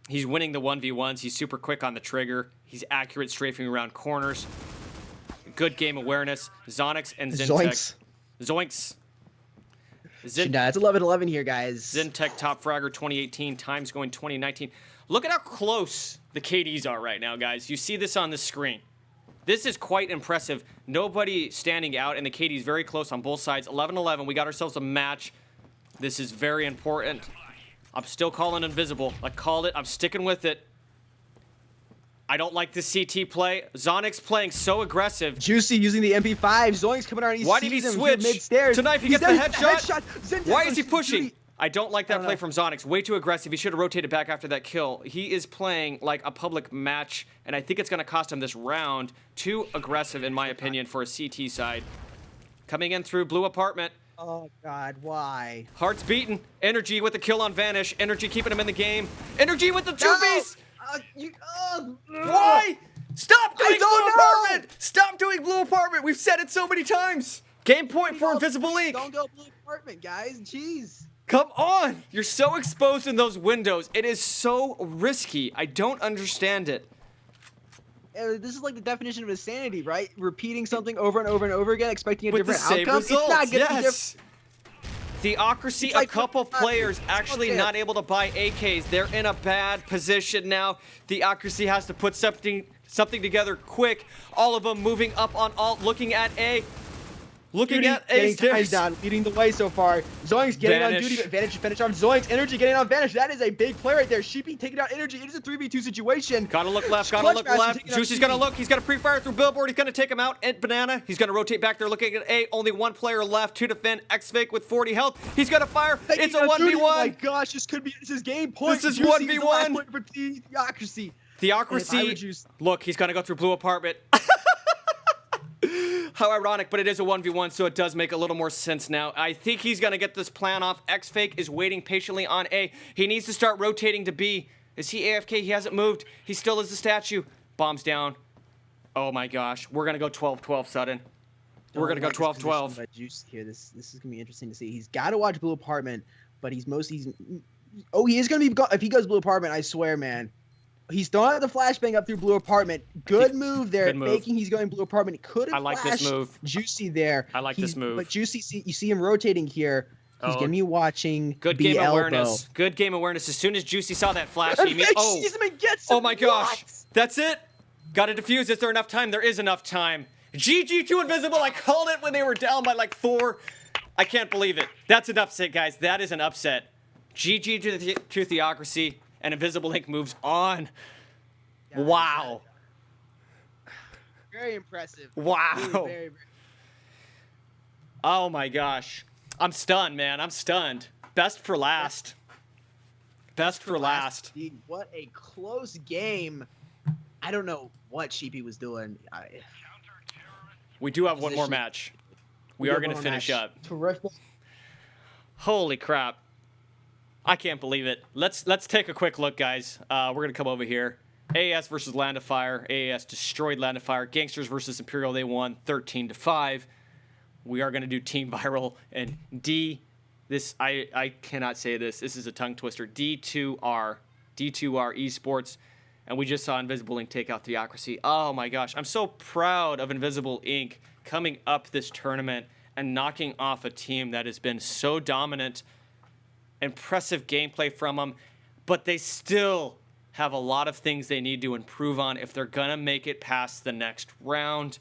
He's winning the 1v1s. He's super quick on the trigger. He's accurate strafing around corners. Good game awareness. Zonix and Zentech. Zoinks. Zoinks. It's 11-11 here, guys. Zentech top fragger 2018. Times going 2019. Look at how close the KDs are right now, guys. You see this on the screen. This is quite impressive. Nobody standing out, and the KD's very close on both sides. 11-11. We got ourselves a match. This is very important. I'm still calling Invisible. I called it. I'm sticking with it. I don't like the CT play. Zonix playing so aggressive. Juicy using the MP5. Zoinks coming out. And he Why did he sees him switch? mid-stairs. Tonight he He's gets the there, headshot. Zintag Why is he goes pushing? Duty. I don't like that don't play know. from Zonix. Way too aggressive. He should have rotated back after that kill. He is playing like a public match, and I think it's going to cost him this round. Too aggressive, in my opinion, for a CT side. Coming in through Blue apartment. Oh, God, why? Hearts beaten. Energy with the kill on Vanish. Energy keeping him in the game. Energy with the two-piece. Why? Stop doing don't Blue know. apartment. Stop doing Blue apartment. We've said it so many times. Game point for Invisible Link. Don't go Blue apartment, guys. Jeez. Come on! You're so exposed in those windows. It is so risky. I don't understand it. This is like the definition of insanity, right? Repeating something over and over and over again, expecting a With the different same outcome. results, It's not gonna be different. yes. Theocracy, It's like a couple what- players actually Okay. not able to buy AKs. They're in a bad position now. Theocracy has to put something together quick. All of them moving up on alt, looking at A. Looking Duty at A getting stairs. ties down, leading the way so far. Zoinks getting on Vanish. Duty, but Vanish finish on Zoinks. Energy getting on Vanish. That is a big play right there. Sheepy taking out Energy. It is a 3v2 situation. Gotta look left, gotta Clutch look Master left. taking out Juicy's gonna Sheepy. look. He's gonna pre-fire through Billboard. He's gonna take him out. And Banana. He's gonna rotate back there looking at A. Only one player left to defend. X-Fake with 40 health. He's gonna fire. Taking It's a out Duty. 1v1. Oh my gosh, this could be his game point. This is Juicy 1v1. the last point for Theocracy. And if I Theocracy. were Juice- Look, he's gonna go through Blue apartment. How ironic, but it is a 1v1, so it does make a little more sense now. I think he's gonna get this plan off. X-Fake is waiting patiently on A. He needs to start rotating to B. Is he AFK? He hasn't moved. He still is the statue. Bombs down. Oh my gosh. We're gonna go 12-12, Sudden. We're gonna go like this position 12-12. by Juice here. This is gonna be interesting to see. He's got to watch Blue Apartment, but he is gonna be if he goes Blue Apartment. I swear, man. He's throwing out the flashbang up through Blue Apartment. Good move there. Good move. Faking he's going Blue Apartment. He could have I like this flashed move. Juicy there. I like this move. But Juicy, you see him rotating here. He's Oh. gonna be watching Good B game elbow. awareness. Good game awareness. As soon as Juicy saw that flash, he And oh. sees him and gets Oh him. my gosh. What? That's it. Got to defuse. Is there enough time? There is enough time. GG to Invisible. I called it when they were down by like 4. I can't believe it. That's an upset, guys. That is an upset. GG to Theocracy, and Invisible Link moves on. Yeah, Wow. Very impressive. Wow. Really very, very Oh my gosh. I'm stunned, man. I'm stunned. Best for last. Best for last. Dude, what a close game. I don't know what Sheepy was doing. We do have one more Position. match. We are going to finish up. Terrific. Holy crap. I can't believe it. Let's take a quick look, guys. We're going to come over here. AAS versus Land of Fire. AAS destroyed Land of Fire. Gangsters versus Imperial. They won 13-5. we are going to do Team Viral and I cannot say this. This is a tongue twister. D2R Esports. And we just saw Invisible Inc. take out Theocracy. Oh my gosh. I'm so proud of Invisible Inc. coming up this tournament and knocking off a team that has been so dominant. Impressive gameplay from them. But they still have a lot of things they need to improve on if they're going to make it past the next round.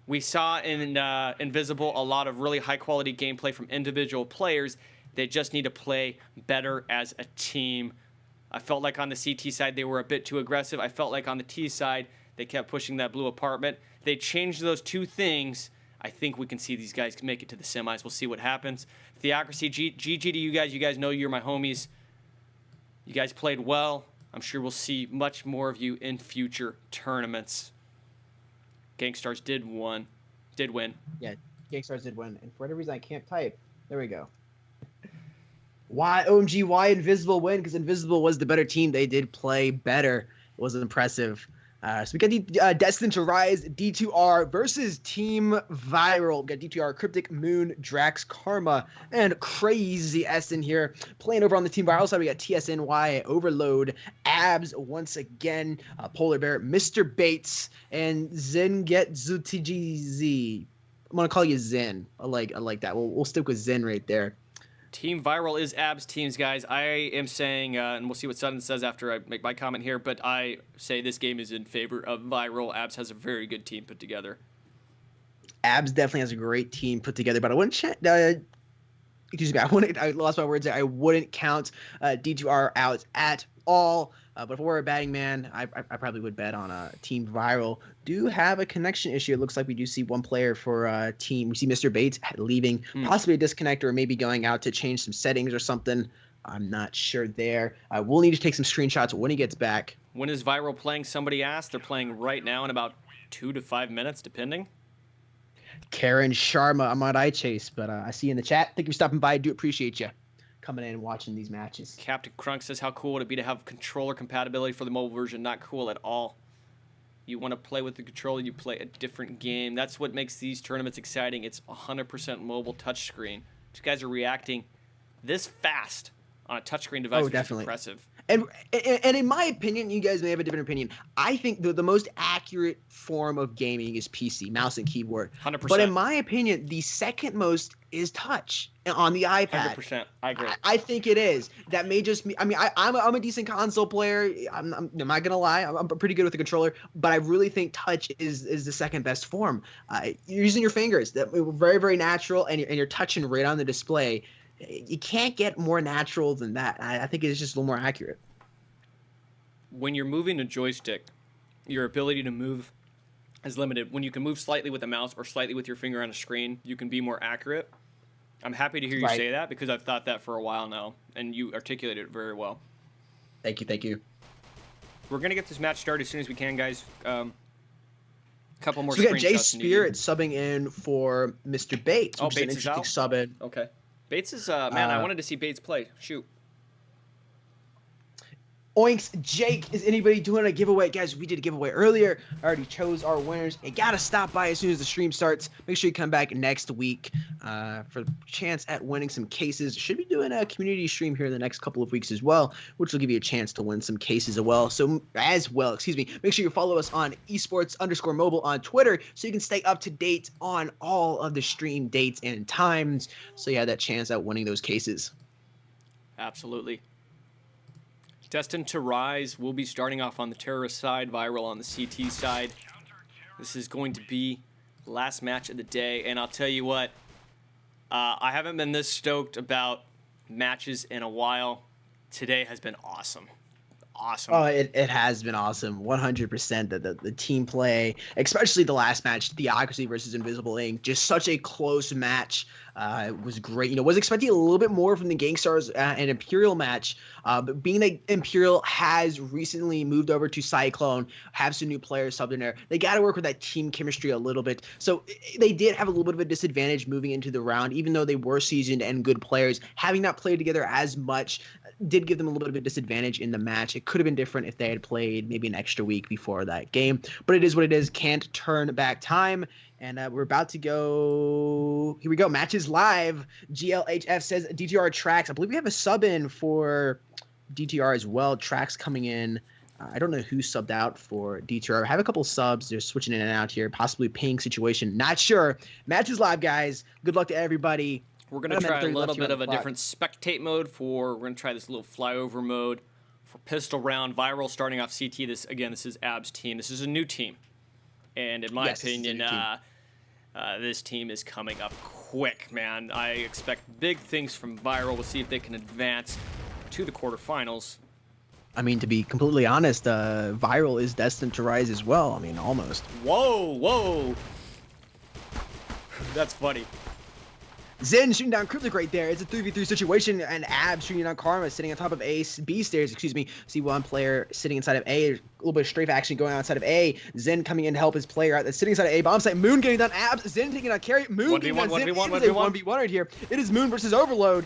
We saw in Invisible a lot of really high-quality gameplay from individual players. They just need to play better as a team. I felt like on the CT side they were a bit too aggressive. I felt like on the T side they kept pushing that blue apartment. They changed those two things. I think we can see these guys make it to the semis. We'll see what happens. Theocracy, GG to you guys. You guys know you're my homies. You guys played well. I'm sure we'll see much more of you in future tournaments. Gangstars did win. Yeah, Gangstars did win. And for whatever reason, I can't type. There we go. Why Invisible win? Because Invisible was the better team. They did play better. It was impressive. So we got the Destined to Rise D2R versus Team Viral. We got D2R, Cryptic Moon, Drax Karma, and Crazy S in here. Playing over on the Team Viral side, we got TSNY, Overload, Abs once again, Polar Bear, Mr. Bates, and Zengetzutgz. I'm gonna call you Zen. I like that. We'll stick with Zen right there. Team Viral is Abs teams, guys. I am saying, and we'll see what Sutton says after I make my comment here, but I say this game is in favor of Viral. Abs has a very good team put together. Abs definitely has a great team put together, but I wouldn't I lost my words there. I wouldn't count D2R out at all. But if we're a betting man, I probably would bet on Team Viral. Do have a connection issue. It looks like we do see one player for team. We see Mr. Bates leaving, possibly a disconnect or maybe going out to change some settings or something. I'm not sure there. We'll need to take some screenshots when he gets back. When is Viral playing? Somebody asked. They're playing right now in about 2 to 5 minutes, depending. Karen Sharma, I'm on iChase, but I see you in the chat. Thank you for stopping by. I do appreciate you coming in and watching these matches. Captain Crunk says, how cool would it be to have controller compatibility for the mobile version? Not cool at all. You want to play with the controller, you play a different game. That's what makes these tournaments exciting. It's 100% mobile touchscreen. These guys are reacting this fast on a touchscreen device, which is impressive. And in my opinion, you guys may have a different opinion. I think the most accurate form of gaming is PC, mouse and keyboard. 100%. But in my opinion, the second most is touch on the iPad. 100%. I agree. I think it is. That may just be. I mean, I'm a decent console player. I'm not gonna lie. I'm pretty good with the controller. But I really think touch is the second best form. You're using your fingers. That very, very natural, and you're touching right on the display. You can't get more natural than that. I think it's just a little more accurate. When you're moving a joystick, your ability to move is limited. When you can move slightly with a mouse or slightly with your finger on a screen, you can be more accurate. I'm happy to hear you say that because I've thought that for a while now, and you articulated it very well. Thank you. We're going to get this match started as soon as we can, guys. Couple more so we got Jay screenshots Spirit subbing in for Mr. Bates. Oh, Bates is out? Sub in. Okay. Bates is, man, I wanted to see Bates play. Shoot. Oinks, Jake, is anybody doing a giveaway? Guys, we did a giveaway earlier. I already chose our winners. You got to stop by as soon as the stream starts. Make sure you come back next week for the chance at winning some cases. Should be doing a community stream here in the next couple of weeks as well, which will give you a chance to win some cases as well. Make sure you follow us on esports_mobile on Twitter so you can stay up to date on all of the stream dates and times so you have that chance at winning those cases. Absolutely. Destined to Rise will be starting off on the terrorist side, Viral on the CT side. This is going to be the last match of the day, and I'll tell you what, I haven't been this stoked about matches in a while. Today has been awesome. Awesome. Oh, it has been awesome. 100%. The team play, especially the last match, Theocracy versus Invisible Inc. Just such a close match. It was great. Was expecting a little bit more from the Gangstars and Imperial match, but being that Imperial has recently moved over to Cyclone, have some new players subbed in there, they got to work with that team chemistry a little bit. So they did have a little bit of a disadvantage moving into the round, even though they were seasoned and good players. Having not played together as much did give them a little bit of a disadvantage in the match. It could have been different if they had played maybe an extra week before that game, but it is what it is. Can't turn back time. And we're about to go. Here we go. Matches live. GLHF says DTR Tracks. I believe we have a sub in for DTR as well. Tracks coming in. I don't know who subbed out for DTR. I have a couple subs. They're switching in and out here. Possibly ping situation. Not sure. Matches live, guys. Good luck to everybody. We're going to try a little bit of a different spectate mode we're going to try this little flyover mode for pistol round. Viral starting off CT. This is Ab's team. This is a new team. And in my opinion, this team is coming up quick, man. I expect big things from Viral. We'll see if they can advance to the quarterfinals. I mean, to be completely honest, Viral is destined to rise as well. I mean, almost. Whoa. That's funny. Zen shooting down Cryptic right there. It's a 3v3 situation, and Ab shooting down Karma, sitting on top of B stairs, See one player sitting inside of A. A little bit of strafe action going on outside of A. Zen coming in to help his player out. That's sitting inside of A. Bomb site. Moon getting down Abs. Zen taking on Carry. Moon getting down Zen. 1v1 right here. It is Moon versus Overload.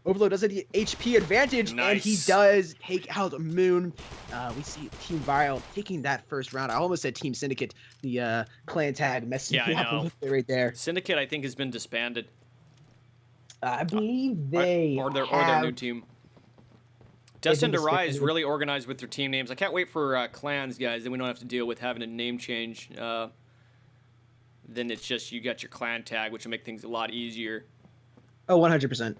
Overload does have the HP advantage, and he does take out Moon. We see Team Viral taking that first round. I almost said Team Syndicate. The clan tag messing me up a little bit right there. Syndicate, I think, has been disbanded. I believe they or their new team. Destined to Rise really organized with their team names. I can't wait for clans, guys. Then we don't have to deal with having a name change. Then it's just you got your clan tag, which will make things a lot easier. Oh, 100%.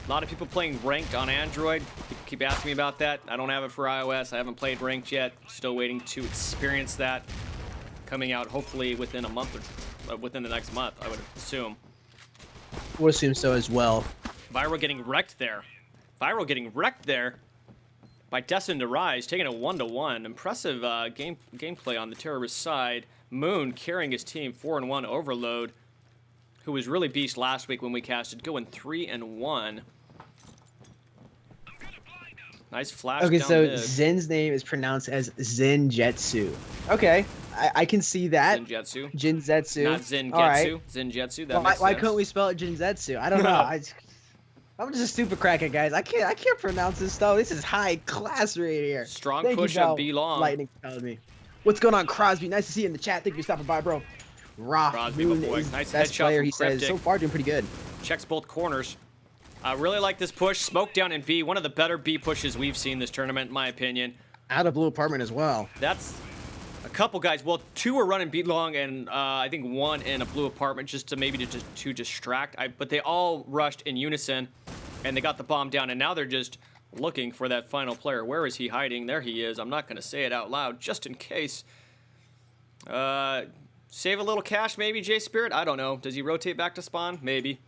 A lot of people playing ranked on Android. People keep asking me about that. I don't have it for iOS. I haven't played ranked yet. Still waiting to experience that. Coming out hopefully within a month or within the next month, I would assume. We'll assume so as well. Viral getting wrecked there. By Destined to Rise, taking a 1-1. Impressive gameplay on the terrorist side. Moon carrying his team 4-1. Overload, who was really beast last week when we casted, going 3-1. Nice flash. Okay, down so mid. Zen's name is pronounced as Zenjetsu. Okay, I can see that. Zenjetsu. Jinzetsu. Not Zengetsu. Right. Zenjetsu. That makes why sense. couldn't we spell it Jinzetsu? I don't know. I'm just a stupid crackhead, guys. I can't pronounce this stuff. This is high class right here. Strong Thank push you, on B long. Lightning telling me. What's going on, Crosby? Nice to see you in the chat. Thank you for stopping by, bro. Roth Crosby, Moon my boy. is Nice best headshot player. from He says Cryptic. so far doing pretty good. Checks both corners. I really like this push. Smoke down in B. One of the better B pushes we've seen this tournament, in my opinion. Out of blue apartment as well. That's a couple guys. Well, two are running B long, and I think one in a blue apartment just to maybe to distract. But they all rushed in unison, and they got the bomb down, and now they're just looking for that final player. Where is he hiding? There he is. I'm not going to say it out loud just in case. Save a little cash, maybe, J-Spirit? I don't know. Does he rotate back to spawn? Maybe.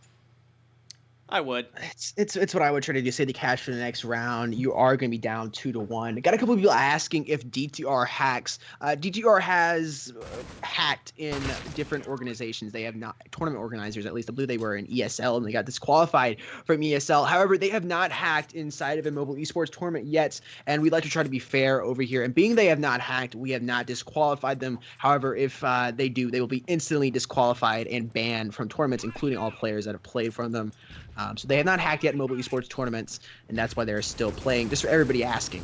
I would. It's what I would try to do. Save the cash for the next round. You are going to be down 2-1. Got a couple of people asking if DTR hacks. DTR has hacked in different organizations. They have not tournament organizers. At least I believe they were in ESL and they got disqualified from ESL. However, they have not hacked inside of a mobile esports tournament yet. And we'd like to try to be fair over here. And being they have not hacked, we have not disqualified them. However, if they do, they will be instantly disqualified and banned from tournaments, including all players that have played from them. So they have not hacked yet in mobile esports tournaments, and that's why they're still playing, just for everybody asking.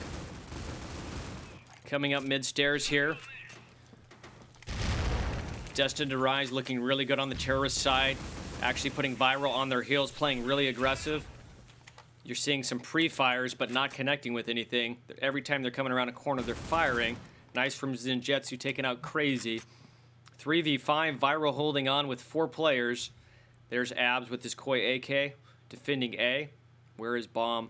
Coming up mid-stairs here. Destined to Rise looking really good on the terrorist side. Actually putting Viral on their heels, playing really aggressive. You're seeing some pre-fires, but not connecting with anything. Every time they're coming around a corner, they're firing. Nice from Zenjetsu, taking out Crazy. 3v5, Viral holding on with 4 players. There's Abs with his Koi AK, defending A. Where is Bomb?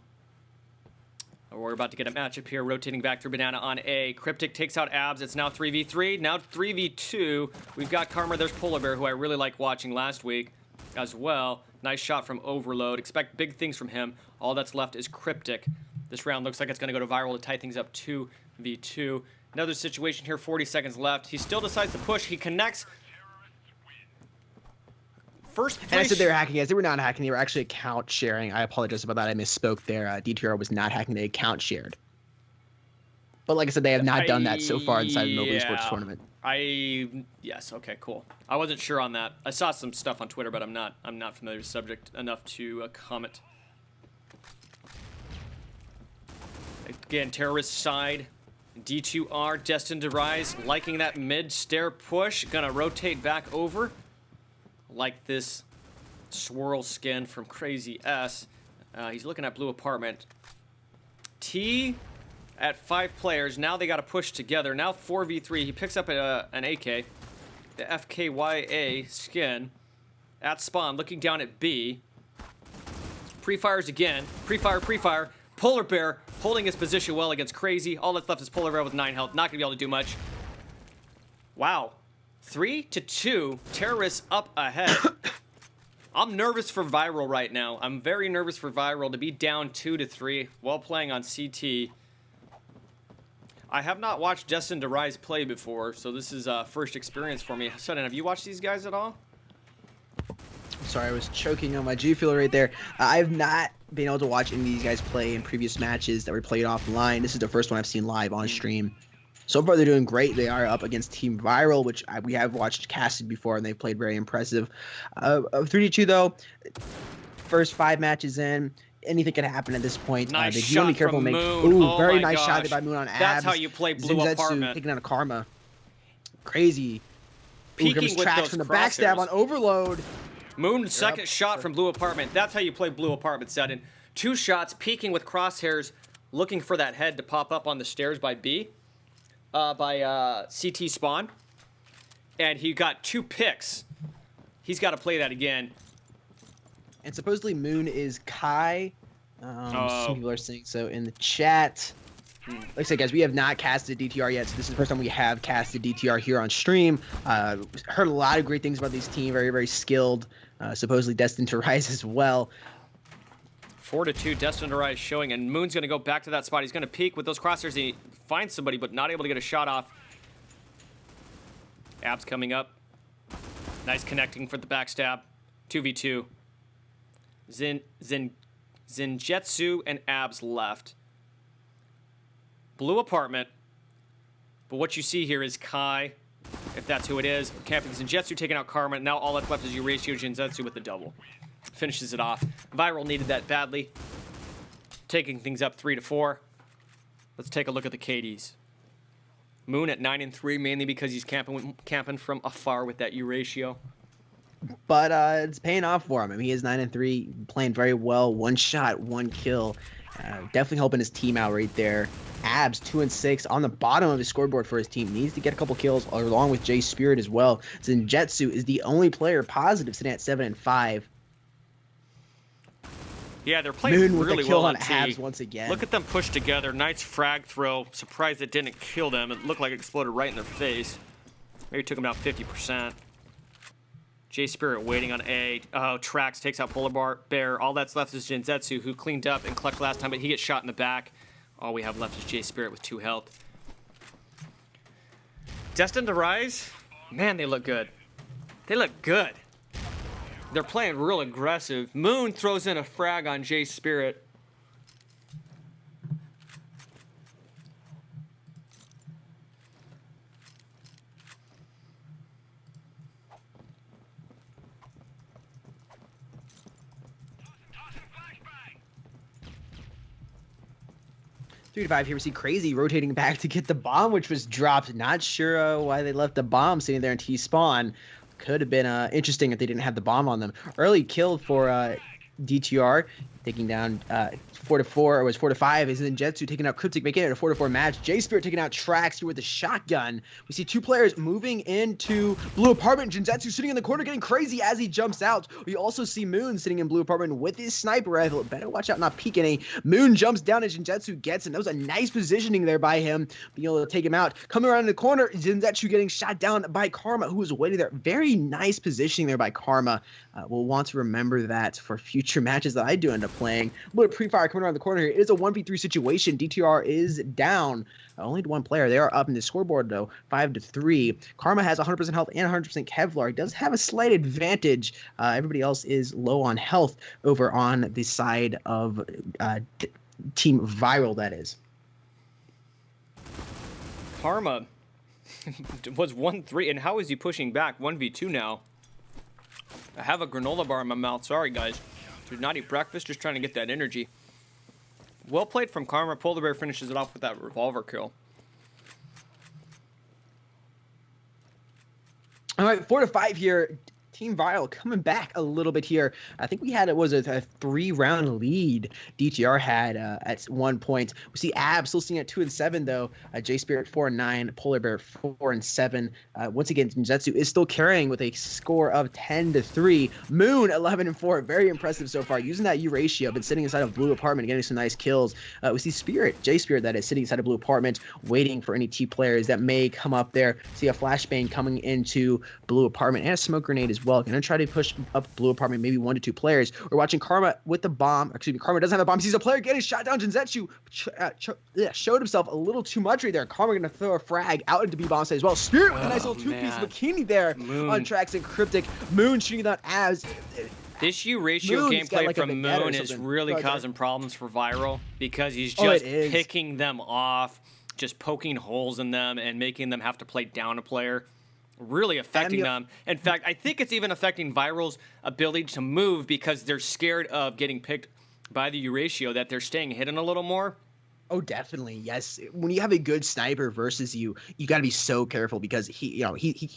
We're about to get a matchup here, rotating back through Banana on A. Cryptic takes out Abs. It's now 3v3, now 3v2. We've got Karma. There's Polar Bear, who I really liked watching last week as well. Nice shot from Overload. Expect big things from him. All that's left is Cryptic. This round looks like it's going to go to Viral to tie things up 2v2. Another situation here, 40 seconds left. He still decides to push. He connects. And I said they were hacking, guys. They were not hacking. They were actually account sharing. I apologize about that. I misspoke there. DTR was not hacking. They account shared. But like I said, they have not done that so far inside the mobile esports tournament. Yes. Okay. Cool. I wasn't sure on that. I saw some stuff on Twitter, but I'm not familiar with the subject enough to comment. Again, terrorist side. D2R destined to rise, liking that mid-stair push. Gonna rotate back over. Like this swirl skin from Crazy S. He's looking at blue apartment. T at 5 players. Now they got to push together. Now 4v3. He picks up an AK. The FKYA skin at spawn, looking down at B. Pre-fires again. Pre-fire. Polar Bear holding his position well against Crazy. All that's left is Polar Bear with 9 health. Not going to be able to do much. Wow. 3-2. Terrorists up ahead. I'm nervous for Viral right now. I'm very nervous for Viral to be down 2-3 while playing on CT. I have not watched Destined to Rise play before, so this is first experience for me. Sudden, have you watched these guys at all? Sorry, I was choking on my G Fuel right there. I've not been able to watch any of these guys play in previous matches that were played offline. This is the first one I've seen live on stream. So far, they're doing great. They are up against Team Viral, which we have watched casted before, and they've played very impressive. 3-2, though. First 5 matches in. Anything can happen at this point. Nice they shot be careful from make. Moon. Ooh, very nice gosh. shot by Moon on Abs. That's how you play Blue Zenzetsu Apartment. taking out a Karma. Crazy. Peeking with tracks those from the crosshairs. backstab on Overload. Moon's second shot from Blue Apartment. That's how you play Blue Apartment, Sudden. 2 shots, peeking with crosshairs, looking for that head to pop up on the stairs by B. By CT spawn, and he got 2 picks. He's got to play that again. And supposedly Moon is Kai. Some people are saying so in the chat. Like I said, guys, we have not casted DTR yet, so this is the first time we have casted DTR here on stream. Heard a lot of great things about this team. Very, very skilled. Supposedly destined to rise as well. 4-2, Destined to Rise showing, and Moon's going to go back to that spot. He's going to peek with those crosshairs. He finds somebody, but not able to get a shot off. Abs coming up. Nice connecting for the backstab. 2v2. Zenjetsu and Abs left. Blue Apartment. But what you see here is Kai, if that's who it is. Camping Zenjetsu taking out Karma. Now all that's left is Euratio Zenzetsu with the double. Finishes it off. Viral needed that badly. Taking things up 3-4. Let's take a look at the KDs. Moon at 9-3, mainly because he's camping from afar with that Euratio. But it's paying off for him. I mean, he is 9-3, playing very well. 1 shot, 1 kill. Definitely helping his team out right there. Abs 2-6 on the bottom of his scoreboard for his team. Needs to get a couple kills along with Jay Spirit as well. Zenjetsu is the only player positive, sitting at 7-5. Yeah, they're playing Moon really with a kill well on on T. Abs once again. Look at them push together. Nice frag throw. Surprised it didn't kill them. It looked like it exploded right in their face. Maybe took them down 50%. J Spirit waiting on A. Oh, Trax takes out Polar Bear. All that's left is Jinzetsu, who cleaned up and clutched last time, but he gets shot in the back. All we have left is J Spirit with 2 health. Destined to Rise? Man, they look good. They look good. They're playing real aggressive. Moon throws in a frag on J Spirit. Three to 5 here. We see Crazy rotating back to get the bomb, which was dropped. Not sure why they left the bomb sitting there in T-spawn. Could have been interesting if they didn't have the bomb on them. Early kill for DTR, taking down 4-4, or was 4-5. Is then Jetsu taking out Cryptic, making it a 4-4 match. J Spirit taking out Trax here with the shotgun. We see 2 players moving into Blue Apartment. Jinzetsu sitting in the corner getting crazy as he jumps out. We also see Moon sitting in Blue Apartment with his sniper rifle. Better watch out not peek any. Moon jumps down and Jinzetsu gets him. That was a nice positioning there by him, being able to take him out. Coming around in the corner, Jinzetsu getting shot down by Karma, who was waiting there. Very nice positioning there by Karma. We'll want to remember that for future matches that I do end up playing. A little pre-fire coming around the corner here. It is a 1v3 situation. DTR is down. Only to 1 player. They are up in the scoreboard, though, 5-3. Karma has 100% health and 100% Kevlar. He does have a slight advantage. Everybody else is low on health over on the side of Team Viral, that is. Karma was 1-3, and how is he pushing back? 1v2 now. I have a granola bar in my mouth. Sorry, guys. Did not eat breakfast. Just trying to get that energy. Well played from Karma. Polar Bear finishes it off with that revolver kill. All right, 4-5 here. Team Viral coming back a little bit here. I think we had a 3-round lead. DTR had at one point. We see Ab still sitting at 2-7 though. J Spirit 4-9, Polar Bear 4-7. Once again, Jinzetsu is still carrying with a score of 10-3. Moon 11-4, very impressive so far. Using that U ratio, been sitting inside of Blue Apartment, getting some nice kills. We see Spirit, J Spirit, that is sitting inside of Blue Apartment, waiting for any T players that may come up there. See a flashbang coming into Blue Apartment and a smoke grenade as well. Gonna try to push up Blue Apartment, maybe 1 to 2 players. We're watching Karma with the bomb. Excuse me, Karma doesn't have a bomb. Sees a player getting shot down. Jinzetsu showed himself a little too much right there. Karma gonna throw a frag out into B-bomb side as well. Spirit with a nice little two-piece bikini there on Tracks and Cryptic. Moon shooting down Abs. This U ratio gameplay like from Moon is really causing problems for Viral because he's just picking them off, just poking holes in them and making them have to play down a player. Really affecting them. In fact, I think it's even affecting Viral's ability to move because they're scared of getting picked by the U ratio, that they're staying hidden a little more. Oh, definitely. Yes. When you have a good sniper versus you, you got to be so careful because he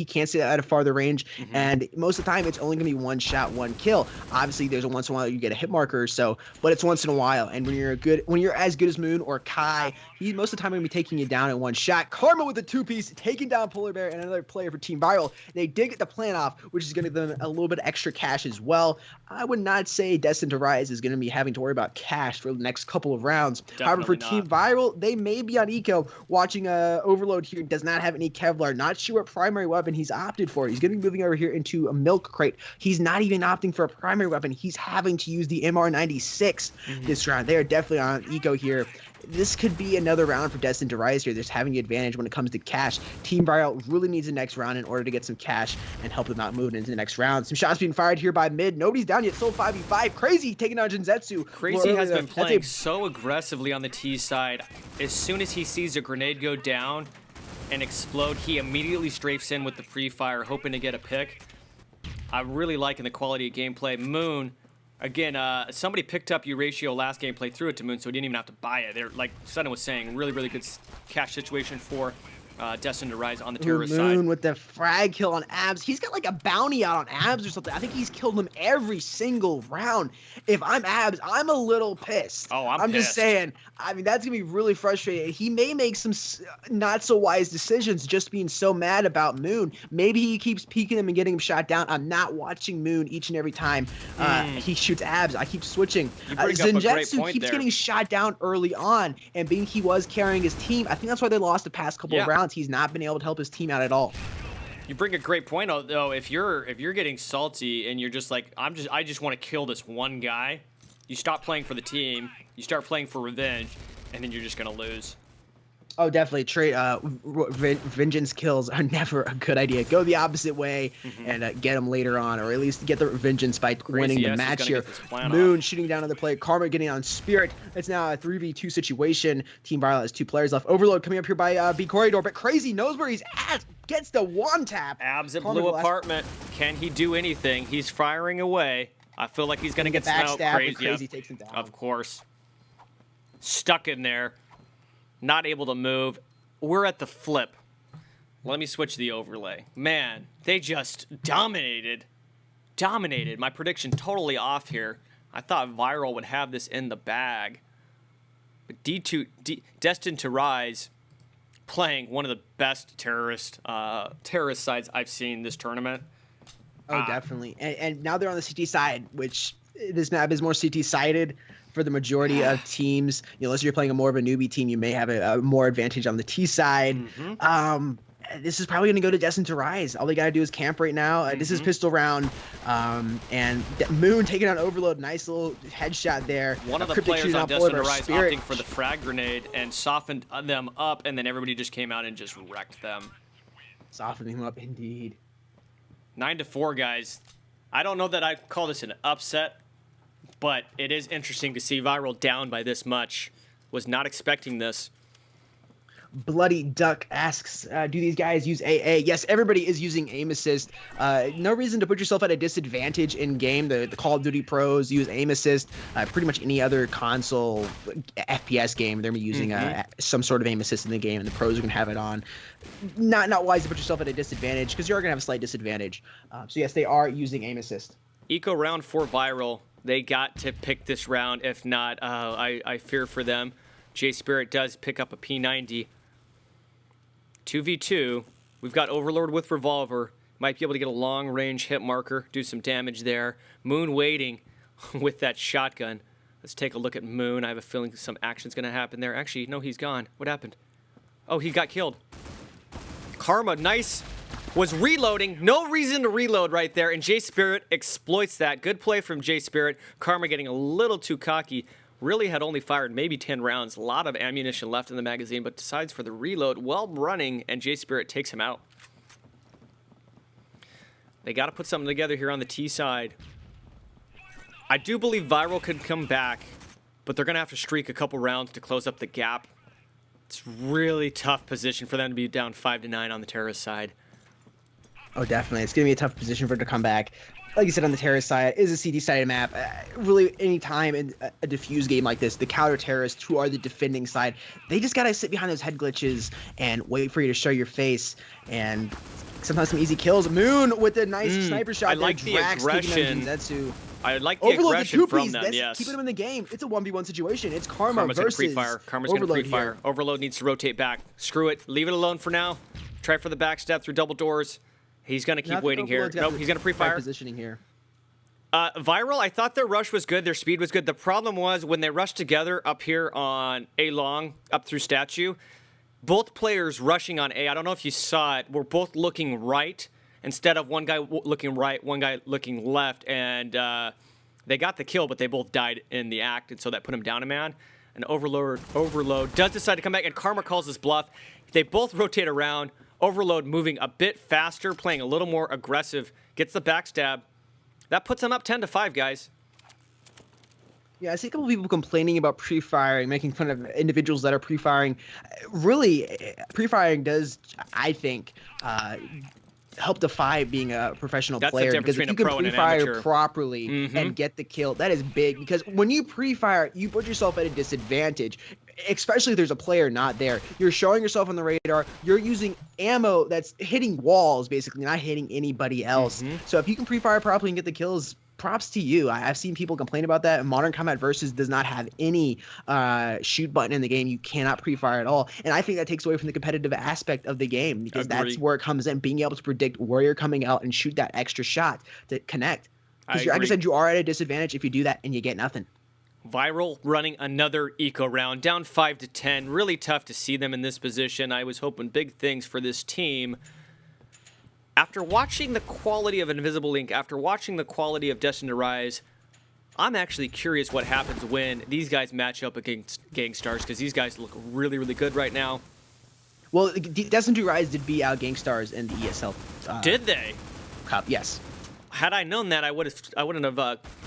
can't see that at a farther range. And most of the time, it's only going to be one shot, one kill. Obviously, there's a once in a while you get a hit marker or so, but it's once in a while. And when you're as good as Moon or Kai, he most of the time going to be taking you down in one shot. Karma with the two-piece, taking down Polar Bear and another player for Team Viral. They did get the plan off, which is going to give them a little bit of extra cash as well. I would not say Destined to Rise is going to be having to worry about cash for the next couple of rounds. However, for Team Viral, they may be on eco. Watching Overload here, does not have any Kevlar. Not sure what primary weapon he's opted for. He's going to be moving over here into a milk crate. He's not even opting for a primary weapon. He's having to use the MR96 this round. They are definitely on eco here. This could be another round for Destined to Rise here. They're having the advantage when it comes to cash. Team Viral really needs the next round in order to get some cash and help them out moving into the next round. Some shots being fired here by mid. Nobody's down yet. Still 5v5. Crazy taking out Jinzetsu. Crazy has been playing so aggressively on the T side. As soon as he sees a grenade go down and explode, he immediately strafes in with the pre-fire, hoping to get a pick. I'm really liking the quality of gameplay. Moon, again, somebody picked up U ratio last gameplay, threw it to Moon, so he didn't even have to buy it. They're, like Sutton was saying, really, really good cash situation for Destined to Rise on the terrorist side. Moon with the frag kill on Abs. He's got like a bounty out on Abs or something. I think he's killed him every single round. If I'm Abs, I'm a little pissed. Oh, I'm pissed. Just saying. I mean, that's going to be really frustrating. He may make some not so wise decisions just being so mad about Moon. Maybe he keeps peeking him and getting him shot down. I'm not watching Moon each and every time he shoots Abs. I keep switching. Zenjutsu keeps getting shot down early on, and being he was carrying his team, I think that's why they lost the past couple of rounds. He's not been able to help his team out at all. You bring a great point out though. If you're getting salty and you're just like, I just want to kill this one guy, you stop playing for the team, you start playing for revenge, and then you're just gonna lose. Oh, definitely. Vengeance kills are never a good idea. Go the opposite way and get them later on, or at least get the vengeance by winning the match here. Moon shooting down on the play. Karma getting on Spirit. It's now a 3v2 situation. Team Viral has 2 players left. Overload coming up here by B Corridor, but Crazy knows where he's at. Gets the one tap. Abs at Blue Apartment. Can he do anything? He's firing away. I feel like he's gonna get smoked. Crazy takes him down. Of course. Stuck in there. Not able to move. We're at the flip. Let me switch the overlay. Man, they just dominated. My prediction totally off here. I thought Viral would have this in the bag. But Destined to Rise, playing one of the best terrorist sides I've seen this tournament. Oh, definitely. And now they're on the CT side, which this map is more CT sided. For the majority of teams, unless you're playing a more of a newbie team, you may have a more advantage on the T side. This is probably going to go to Destined to Rise. All they got to do is camp right now. This is pistol round, and Moon taking on Overload. Nice little headshot there. One of the players on Destined to Rise opting for the frag grenade and softened them up, and then everybody just came out and just wrecked them. Softening them up, indeed. 9-4, guys. I don't know that I call this an upset, but it is interesting to see Viral down by this much. Was not expecting this. Bloody Duck asks, do these guys use AA? Yes, everybody is using aim assist. No reason to put yourself at a disadvantage in game. The Call of Duty pros use aim assist. Pretty much any other console FPS game, they're using some sort of aim assist in the game, and the pros are going to have it on. Not wise to put yourself at a disadvantage, because you are going to have a slight disadvantage. So yes, they are using aim assist. Eco round for Viral. They got to pick this round. If not, I fear for them. J Spirit does pick up a P90. 2v2. We've got Overlord with Revolver. Might be able to get a long-range hit marker, do some damage there. Moon waiting with that shotgun. Let's take a look at Moon. I have a feeling some action's going to happen there. Actually, no, he's gone. What happened? Oh, he got killed. Karma, nice. Was reloading. No reason to reload right there, and J Spirit exploits that. Good play from J Spirit. Karma getting a little too cocky. Really had only fired maybe 10 rounds. A lot of ammunition left in the magazine, but decides for the reload. Well running, and J Spirit takes him out. They got to put something together here on the T side. I do believe Viral could come back, but they're going to have to streak a couple rounds to close up the gap. It's really tough position for them to be down 5-9 on the terrorist side. Oh, definitely. It's going to be a tough position for it to come back. Like you said, on the terrorist side, is a CT-sided map. Really, any time in a diffuse game like this, the counter-terrorists, who are the defending side, they just got to sit behind those head glitches and wait for you to show your face. And sometimes some easy kills. Moon with a nice sniper shot. I like the aggression. I like the Overload aggression from them, yes. Keeping them in the game. It's a 1v1 situation. It's Karma versus Karma's going to pre-fire. Here. Overload needs to rotate back. Screw it. Leave it alone for now. Try for the backstab through double doors. He's going to keep waiting here. Nope, he's going to pre-fire. Positioning here. Viral, I thought their rush was good. Their speed was good. The problem was when they rushed together up here on A long, up through statue, both players rushing on A, I don't know if you saw it, were both looking right instead of one guy looking right, one guy looking left. And they got the kill, but they both died in the act. And so that put him down a man. And Overload does decide to come back, and Karma calls his bluff. They both rotate around. Overload moving a bit faster, playing a little more aggressive, gets the backstab. That puts them up 10-5, guys. Yeah, I see a couple people complaining about pre-firing, making fun of individuals that are pre-firing. Really, pre-firing does, I think, help defy being a professional player, because if you can pre-fire properly and get the kill, that is big, because when you pre-fire, you put yourself at a disadvantage, especially if there's a player not there. You're showing yourself on the radar. You're using ammo that's hitting walls, basically, not hitting anybody else. So if you can pre-fire properly and get the kills, props to you. I've seen people complain about that. Modern Combat Versus does not have any shoot button in the game. You cannot pre-fire at all. And I think that takes away from the competitive aspect of the game, because that's where it comes in, being able to predict where you're coming out and shoot that extra shot to connect. Because like I said, you are at a disadvantage if you do that and you get nothing. Viral running another eco round, down 5-10. Really tough to see them in this position. I was hoping big things for this team. After watching the quality of Invisible Ink, after watching the quality of Destined to Rise, I'm actually curious what happens when these guys match up against Gangstars, because these guys look really, really good right now. Well, Destined to Rise did beat out Gangstars in the ESL. Did they? Cup, yes. Had I known that, I wouldn't have.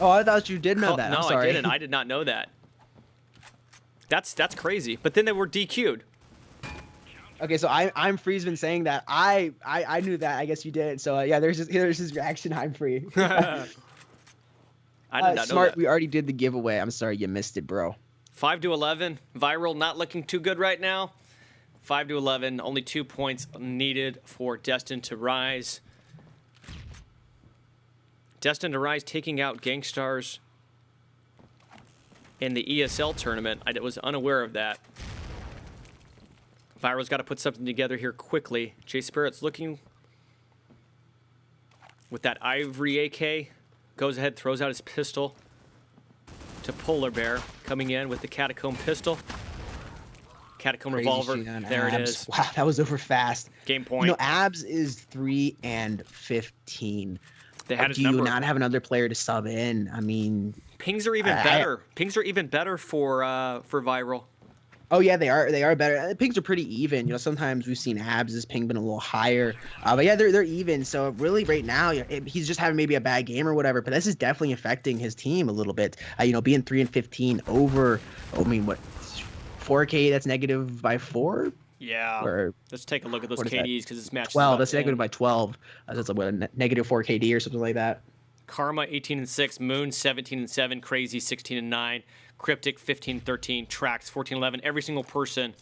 Oh, I thought you did know that. No, I'm sorry. I didn't. I did not know that. That's crazy. But then they were DQ'd. Okay, so I'm Free's been saying that. I knew that. I guess you did. So yeah, there's his reaction. I'm Free. I did not know that. We already did the giveaway. I'm sorry you missed it, bro. 5-11. Viral not looking too good right now. 5-11. Only 2 points needed for Destined to Rise. Destined to Rise taking out Gangstars in the ESL tournament. I was unaware of that. Viral's got to put something together here quickly. J Spirit's looking with that Ivory AK. Goes ahead, throws out his pistol to Polar Bear. Coming in with the Catacomb pistol. Catacomb Revolver. There it is. Wow, that was over fast. Game point. You know, Abs is 3-15. They had his do you number. not have another player to sub in? I mean, pings are even better. Pings are even better for Viral. Oh yeah, they are better. The pings are pretty even. You know, sometimes we've seen Abs' ping been a little higher, but yeah, they're even. So really, right now, he's just having maybe a bad game or whatever. But this is definitely affecting his team a little bit. You know, being 3-15 over. I mean, what? 4K. That's negative by 4. Yeah. Where Let's take a look at those what is that? KDs because this match 12. is That's about to negative end. by 12. That's like what, a negative 4 KD or something like that. Karma 18-6, Moon 17-7, Crazy 16-9, Cryptic 15-13, Trax 14-11. Every single person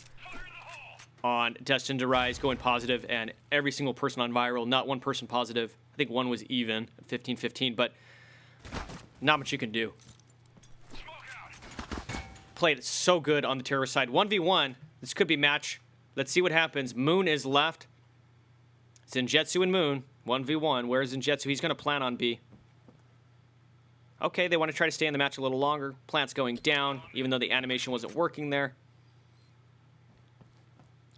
on Destined to Rise going positive, and every single person on Viral, not one person positive. I think one was even, 15-15, but not much you can do. Played so good on the Terror side. 1v1, this could be match. Let's see what happens. Moon is left. Zenjutsu and Moon, 1v1. Where's Zenjutsu? He's going to plant on B. Okay, they want to try to stay in the match a little longer. Plant's going down, even though the animation wasn't working there.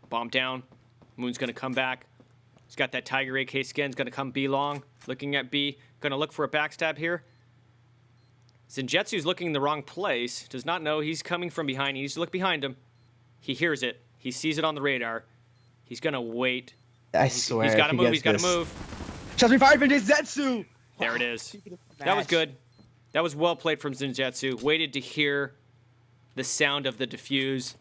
Bomb down. Moon's going to come back. He's got that Tiger AK skin. He's going to come B long. Looking at B. Going to look for a backstab here. Zenjutsu's looking in the wrong place. Does not know he's coming from behind. He needs to look behind him. He hears it. He sees it on the radar. He's going to wait. I swear. He's got to if he move. gets He's got to this- move. Shots me fired from Zetsu. There it is. That was good. That was well played from Zenjutsu. Waited to hear the sound of the defuse.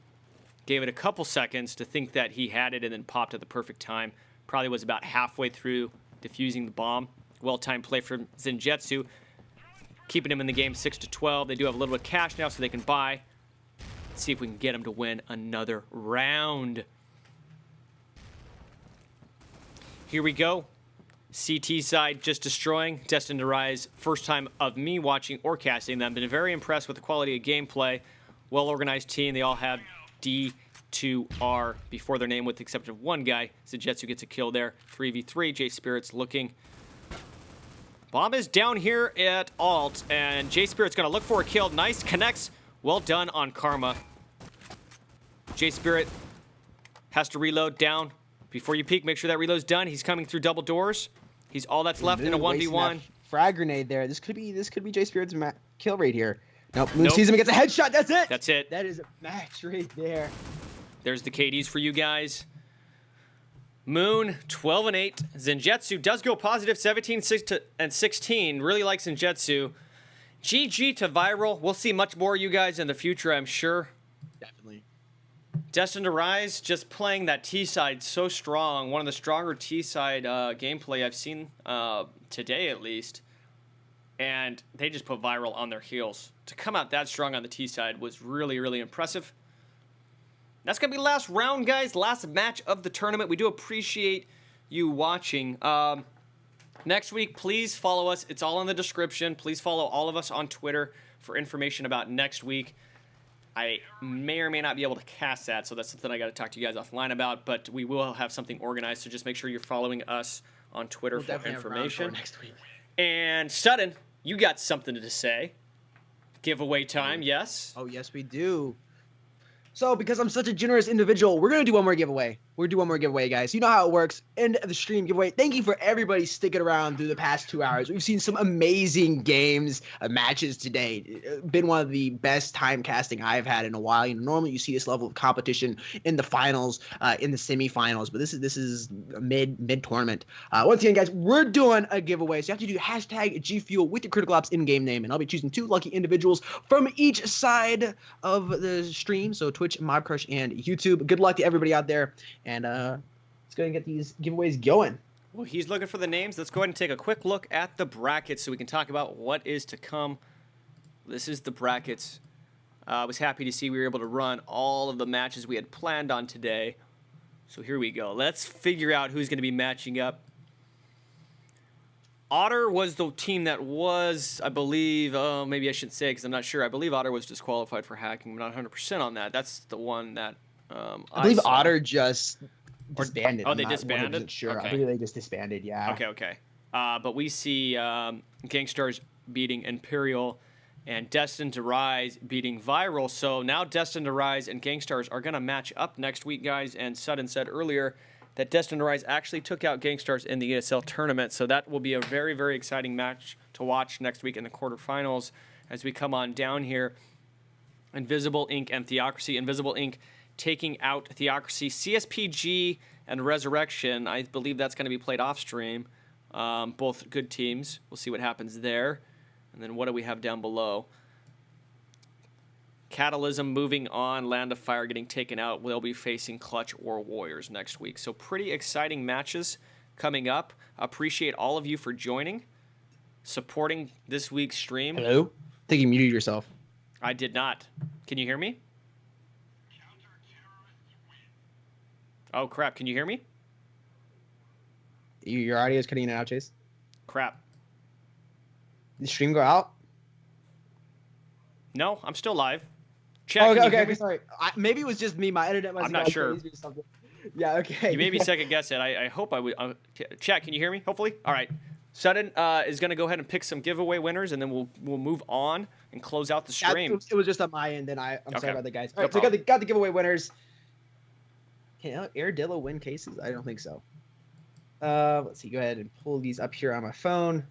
Gave it a couple seconds to think that he had it and then popped at the perfect time. Probably was about halfway through defusing the bomb. Well-timed play from Zenjutsu. Keeping him in the game 6-12. They do have a little bit of cash now so they can buy. Let's see if we can get him to win another round. Here we go. CT side just destroying. Destined to Rise. First time of me watching or casting them. Been very impressed with the quality of gameplay. Well-organized team. They all have D2R before their name with the exception of one guy. Zenjutsu gets a kill there. 3v3. J Spirit's looking. Bomb is down here at alt, and J Spirit's going to look for a kill. Nice connects. Well done on Karma. J Spirit has to reload down. Before you peek, make sure that reload's done. He's coming through double doors. He's all that's left in a Moon wasting 1v1. that frag grenade there. This could be J Spirit's kill rate here. Nope. Moon Nope. sees him and gets a headshot. That's it. That's it. That is a match right there. There's the KDs for you guys. Moon, 12-8. Zenjutsu does go positive, 17-16. Really likes Zenjutsu. GG to Viral. We'll see much more of you guys in the future, I'm sure. Definitely. Destined to Rise, just playing that T side so strong. One of the stronger T side gameplay I've seen today, at least. And they just put Viral on their heels. To come out that strong on the T side was really, really impressive. That's going to be the last round, guys. Last match of the tournament. We do appreciate you watching. Next week, please follow us. It's all in the description. Please follow all of us on Twitter for information about next week. I may or may not be able to cast that, so that's something I got to talk to you guys offline about. But we will have something organized, so just make sure you're following us on Twitter We'll for definitely have a round information. four next week. And Sutton, you got something to say. Giveaway time, yes? Oh yes, we do. So, because I'm such a generous individual, we're gonna do one more giveaway. We're gonna do one more giveaway, guys. You know how it works. End of the stream giveaway. Thank you for everybody sticking around through the past 2 hours. We've seen some amazing games, matches today. Been one of the best time casting I've had in a while. You know, normally you see this level of competition in the finals, in the semifinals, but this is a mid tournament. Once again, guys, we're doing a giveaway. So you have to do hashtag GFuel with your Critical Ops in-game name, and I'll be choosing 2 lucky individuals from each side of the stream. So Twitch, Mobcrush, and YouTube. Good luck to everybody out there. And let's go ahead and get these giveaways going. Well, he's looking for the names. Let's go ahead and take a quick look at the brackets so we can talk about what is to come. This is the brackets. I was happy to see we were able to run all of the matches we had planned on today. So here we go. Let's figure out who's going to be matching up. Otter was the team that was, I believe, maybe I shouldn't say because I'm not sure. I believe Otter was disqualified for hacking. I'm not 100% on that. That's the one that I believe saw. Otter just disbanded. oh, I'm they not disbanded? 100% Sure, Okay. I believe they just disbanded. Yeah. Okay. But we see Gangstars beating Imperial and Destined to Rise beating Viral. So now Destined to Rise and Gangstars are going to match up next week, guys. And Sutton said earlier that Destined to Rise actually took out Gangstars in the ESL tournament. So that will be a very, very exciting match to watch next week in the quarterfinals as we come on down here. Invisible Inc. and Theocracy. Invisible Inc. taking out Theocracy. CSPG and Resurrection, I believe that's going to be played off stream. Both good teams. We'll see what happens there. And then what do we have down below? Catalysm moving on, Land of Fire getting taken out. They'll be facing Clutch or Warriors next week. So pretty exciting matches coming up. Appreciate all of you for joining, supporting this week's stream. Hello? I think you muted yourself. I did not. Can you hear me? Oh, crap. Can you hear me? Your audio is cutting in and out, Chase. Crap. Did the stream go out? No, I'm still live. Chat, Oh, can you okay, hear okay, me? sorry. Maybe it was just me. My internet must I'm have not gone sure. crazy or something. Yeah, okay. You made me second guess it. I hope I would. Chat, can you hear me? Hopefully. All right. Sutton is going to go ahead and pick some giveaway winners, and then we'll move on and close out the Yeah, stream. it was just on my end, and I'm Okay. sorry about that, guys. All No right, so got the giveaway winners. Can Airdillo win cases? I don't think so. Let's see. Go ahead and pull these up here on my phone.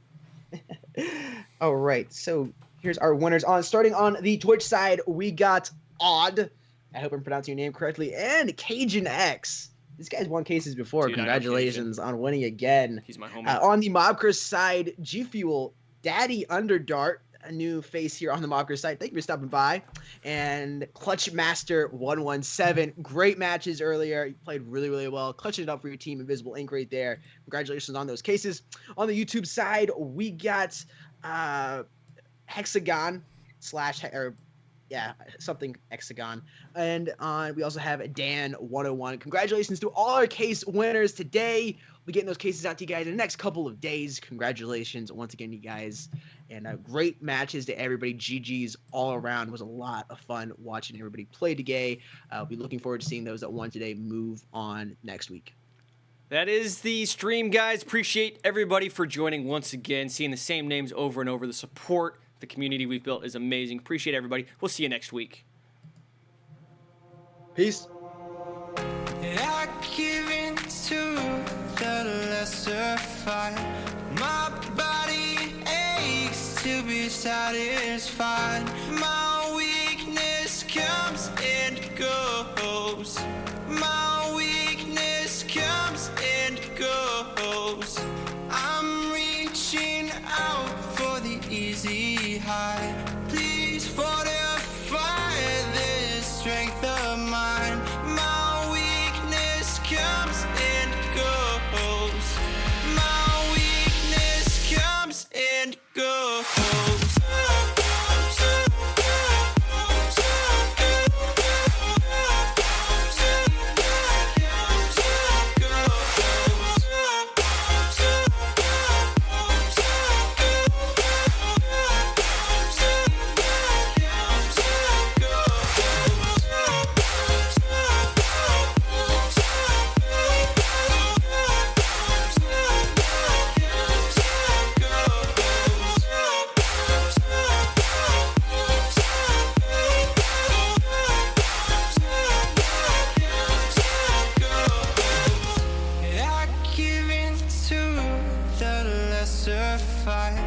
All right. So here's our winners. Starting on the Twitch side, we got Odd. I hope I'm pronouncing your name correctly. And Cajun X. This guy's won cases before. Dude, I know Congratulations on winning again. He's my homie. On the Mobcurse side, G Fuel, Daddy Underdart, a new face here on the Mobcurse side. Thank you for stopping by. And Clutch Master 117. Great matches earlier. You played really, really well. Clutching it up for your team. Invisible Ink right there. Congratulations on those cases. On the YouTube side, we got Hexagon something Hexagon. And we also have Dan 101. Congratulations to all our case winners today. We'll be getting those cases out to you guys in the next couple of days. Congratulations once again, you guys. And great matches to everybody. GG's all around. It was a lot of fun watching everybody play today. I'll be looking forward to seeing those that won today move on next week. That is the stream, guys. Appreciate everybody for joining once again, seeing the same names over and over. The support, the community we've built is amazing. Appreciate everybody. We'll see you next week. Peace. I give in to the lesser fight. My body aches to be satisfied. My weakness comes and goes. My weakness comes and goes. I'm reaching out for the easy high. Please fortify this strength of mine. My weakness comes and goes. My weakness comes and goes. I give in to the lesser fight.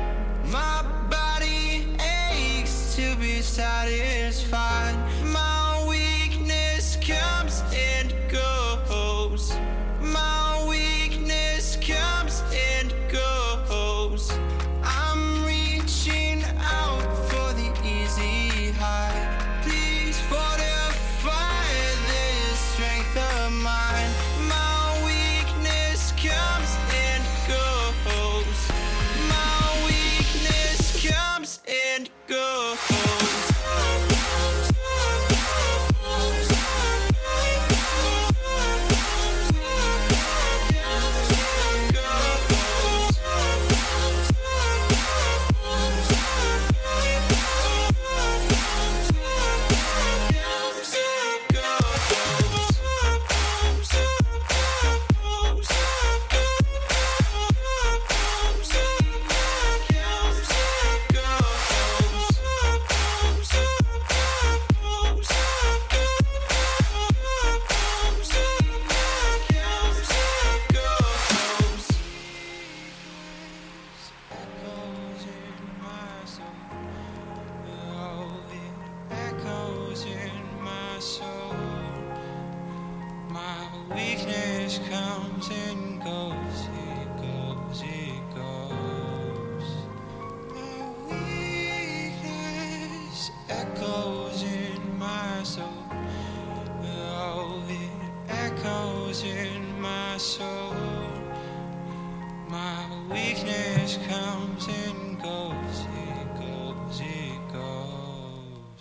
My body aches to be satisfied. My weakness comes and goes. My weakness comes and goes. I'm reaching out for the easy high. Please fortify this strength of mine. My weakness comes and goes. My weakness comes and goes. Echoes in my soul. My weakness comes and goes. It goes, it goes. My weakness echoes in my soul.